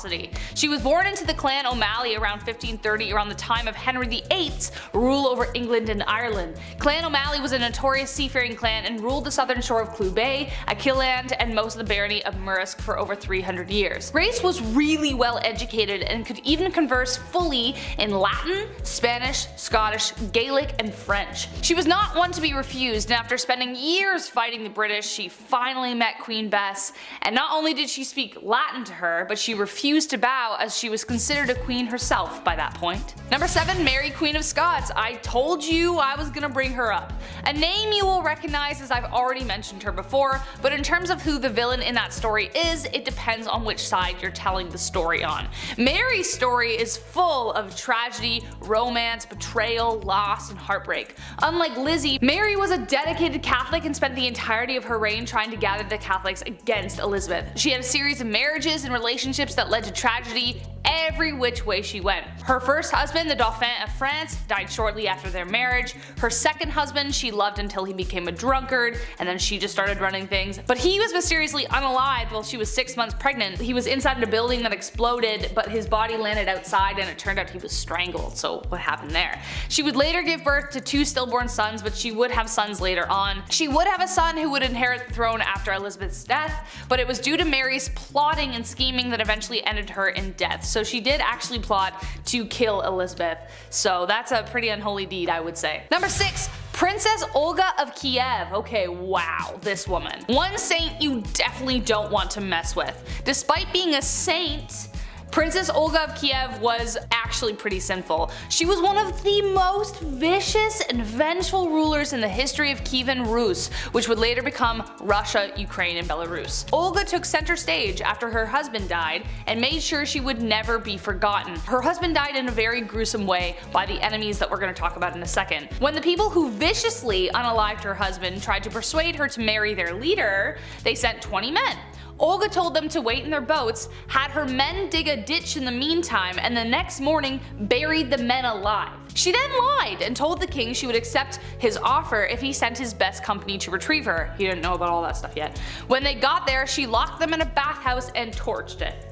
She was born into the clan O'Malley around 1530, around the time of Henry VIII's rule over England and Ireland. Clan O'Malley was a notorious seafaring clan and ruled the southern shore of Clew Bay, Achilleland, and most of the barony of Murrisk for over 300 years. Grace was really well educated and could even converse fully in Latin, Spanish, Scottish, Gaelic, and French. She was not one to be refused, and after spending years fighting the British, she finally met Queen Bess, and not only did she speak Latin to her, but she refused to bow, as she was considered a queen herself by that point. Number 7, Mary, Queen of Scots. I told you I was gonna bring her up. A name you will recognize, as I've already mentioned her before, but in terms of who the villain in that story is, it depends on which side you're telling the story on. Mary's story is full of tragedy, romance, betrayal, loss, and heartbreak. Unlike Lizzie, Mary was a dedicated Catholic and spent the entirety of her reign trying to gather the Catholics against Elizabeth. She had a series of marriages and relationships that led to tragedy every which way she went. Her first husband, the Dauphin of France, died shortly after their marriage. Her second husband she loved until he became a drunkard, and then she just started running things. But he was mysteriously unalived while she was 6 months pregnant. He was inside a building that exploded, but his body landed outside, and it turned out he was strangled. So what happened there? She would later give birth to 2 stillborn sons, but she would have sons later on. She would have a son who would inherit the throne after Elizabeth's death, but it was due to Mary's plotting and scheming that eventually ended her in death. So she did actually plot to kill Elizabeth. So that's a pretty unholy deed, I would say. Number 6, Princess Olga of Kiev. Okay, wow, this woman. One saint you definitely don't want to mess with. Despite being a saint, Princess Olga of Kiev was actually pretty sinful. She was one of the most vicious and vengeful rulers in the history of Kievan Rus, which would later become Russia, Ukraine, and Belarus. Olga took center stage after her husband died and made sure she would never be forgotten. Her husband died in a very gruesome way by the enemies that we're going to talk about in a second. When the people who viciously unalived her husband tried to persuade her to marry their leader, they sent 20 men. Olga told them to wait in their boats, had her men dig a ditch in the meantime, and the next morning buried the men alive. She then lied and told the king she would accept his offer if he sent his best company to retrieve her. He didn't know about all that stuff yet. When they got there, she locked them in a bathhouse and torched it.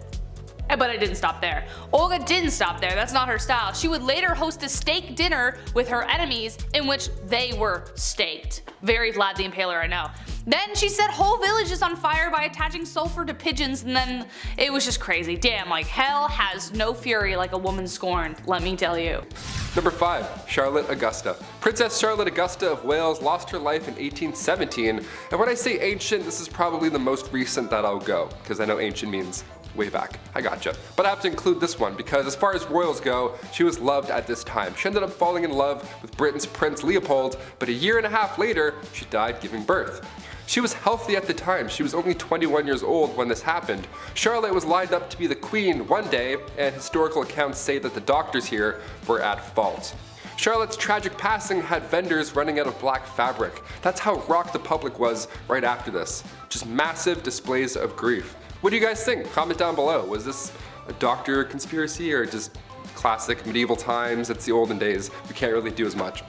But it didn't stop there. Olga didn't stop there, that's not her style. She would later host a steak dinner with her enemies in which they were staked. Very Vlad the Impaler, I know. Then she set whole villages on fire by attaching sulfur to pigeons, and then it was just crazy. Damn, like hell has no fury like a woman scorned, let me tell you. Number 5, Charlotte Augusta. Princess Charlotte Augusta of Wales lost her life in 1817, and when I say ancient, this is probably the most recent that I'll go, because I know ancient means way back. I gotcha. But I have to include this one because as far as royals go, she was loved at this time. She ended up falling in love with Britain's Prince Leopold, but a year and a half later, she died giving birth. She was healthy at the time. She was only 21 years old when this happened. Charlotte was lined up to be the queen one day, and historical accounts say that the doctors here were at fault. Charlotte's tragic passing had vendors running out of black fabric. That's how rocked the public was right after this. Just massive displays of grief. What do you guys think? Comment down below. Was this a doctor conspiracy or just classic medieval times? It's the olden days. We can't really do as much.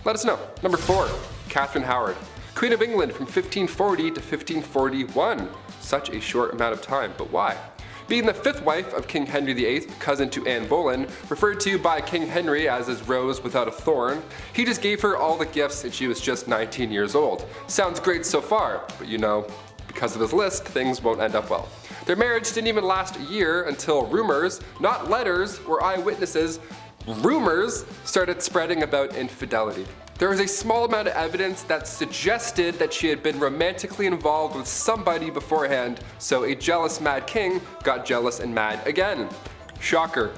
Let us know. Number 4, Catherine Howard. Queen of England from 1540 to 1541. Such a short amount of time, but why? Being the 5th wife of King Henry VIII, cousin to Anne Boleyn, referred to by King Henry as his rose without a thorn, he just gave her all the gifts and she was just 19 years old. Sounds great so far, but you know, because of his list, things won't end up well. Their marriage didn't even last a year until rumors, not letters or eyewitnesses, rumors started spreading about infidelity. There was a small amount of evidence that suggested that she had been romantically involved with somebody beforehand, so a jealous mad king got jealous and mad again. Shocker.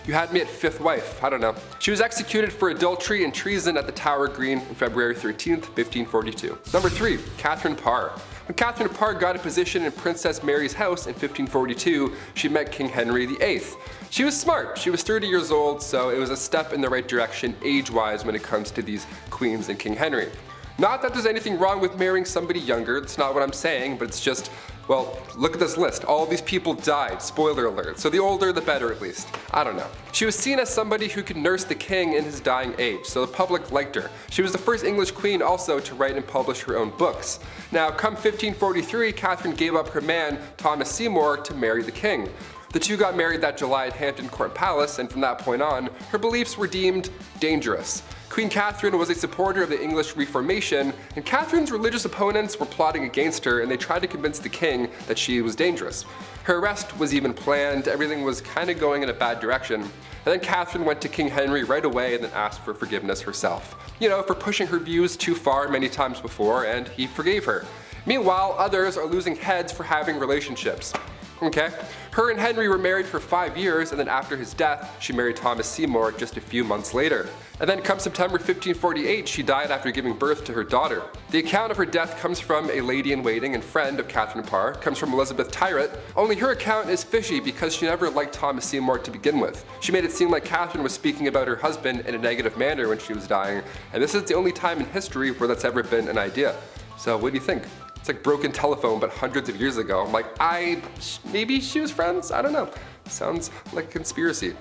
You had me at 5th wife, I don't know. She was executed for adultery and treason at the Tower Green on February 13th, 1542. Number 3, Catherine Parr. When Catherine Parr got a position in Princess Mary's house in 1542, she met King Henry VIII. She was smart, she was 30 years old, so it was a step in the right direction age-wise when it comes to these queens and King Henry. Not that there's anything wrong with marrying somebody younger, that's not what I'm saying, but it's just, well, look at this list. All of these people died, spoiler alert, so the older the better at least. I don't know. She was seen as somebody who could nurse the king in his dying age, so the public liked her. She was the first English queen also to write and publish her own books. Now, come 1543, Catherine gave up her man, Thomas Seymour, to marry the king. The two got married that July at Hampton Court Palace, and from that point on, her beliefs were deemed dangerous. Queen Catherine was a supporter of the English Reformation, and Catherine's religious opponents were plotting against her, and they tried to convince the king that she was dangerous. Her arrest was even planned, everything was kind of going in a bad direction, and then Catherine went to King Henry right away and then asked for forgiveness herself. You know, for pushing her views too far many times before, and he forgave her. Meanwhile, others are losing heads for having relationships. Okay? Her and Henry were married for 5 years, and then after his death, she married Thomas Seymour just a few months later. And then come September 1548, she died after giving birth to her daughter. The account of her death comes from a lady-in-waiting and friend of Catherine Parr, comes from Elizabeth Tyrrett, only her account is fishy because she never liked Thomas Seymour to begin with. She made it seem like Catherine was speaking about her husband in a negative manner when she was dying, and this is the only time in history where that's ever been an idea. So what do you think? It's like broken telephone, but hundreds of years ago. I'm like, maybe she was friends? I don't know. Sounds like a conspiracy.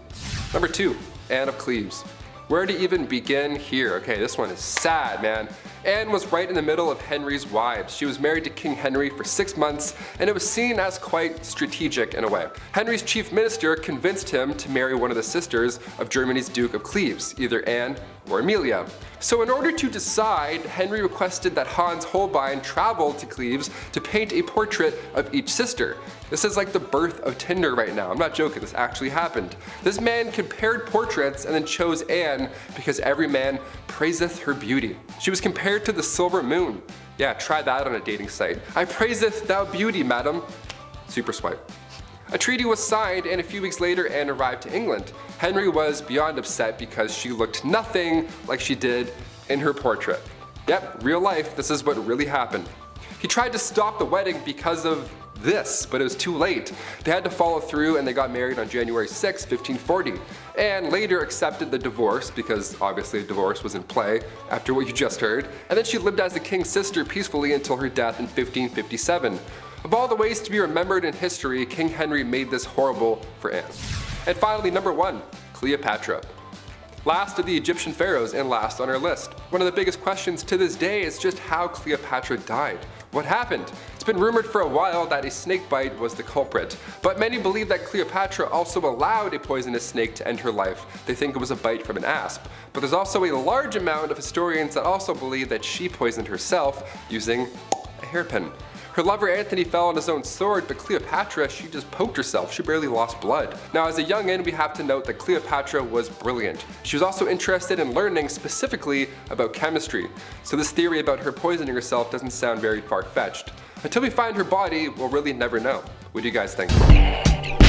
Number 2, Anne of Cleves. Where to even begin here? Okay, this one is sad, man. Anne was right in the middle of Henry's wives. She was married to King Henry for 6 months, and it was seen as quite strategic in a way. Henry's chief minister convinced him to marry one of the sisters of Germany's Duke of Cleves, either Anne or Amelia. So in order to decide, Henry requested that Hans Holbein travel to Cleves to paint a portrait of each sister. This is like the birth of Tinder right now. I'm not joking, this actually happened. This man compared portraits and then chose Anne because every man praiseth her beauty. She was compared to the silver moon. Yeah, try that on a dating site. I praiseth thou beauty, madam. Super swipe. A treaty was signed, and a few weeks later Anne arrived to England. Henry was beyond upset because she looked nothing like she did in her portrait. Yep, real life, this is what really happened. He tried to stop the wedding because of this, but it was too late. They had to follow through and they got married on January 6, 1540. Anne later accepted the divorce because obviously a divorce was in play after what you just heard, and then she lived as the king's sister peacefully until her death in 1557. Of all the ways to be remembered in history, King Henry made this horrible for Anne. And finally, number 1, Cleopatra. Last of the Egyptian pharaohs and last on our list. One of the biggest questions to this day is just how Cleopatra died. What happened? It's been rumored for a while that a snake bite was the culprit, but many believe that Cleopatra also allowed a poisonous snake to end her life. They think it was a bite from an asp. But there's also a large amount of historians that also believe that she poisoned herself using a hairpin. Her lover Antony fell on his own sword, but Cleopatra, she just poked herself. She barely lost blood. Now, as a youngin', we have to note that Cleopatra was brilliant. She was also interested in learning specifically about chemistry. So this theory about her poisoning herself doesn't sound very far-fetched. Until we find her body, we'll really never know. What do you guys think?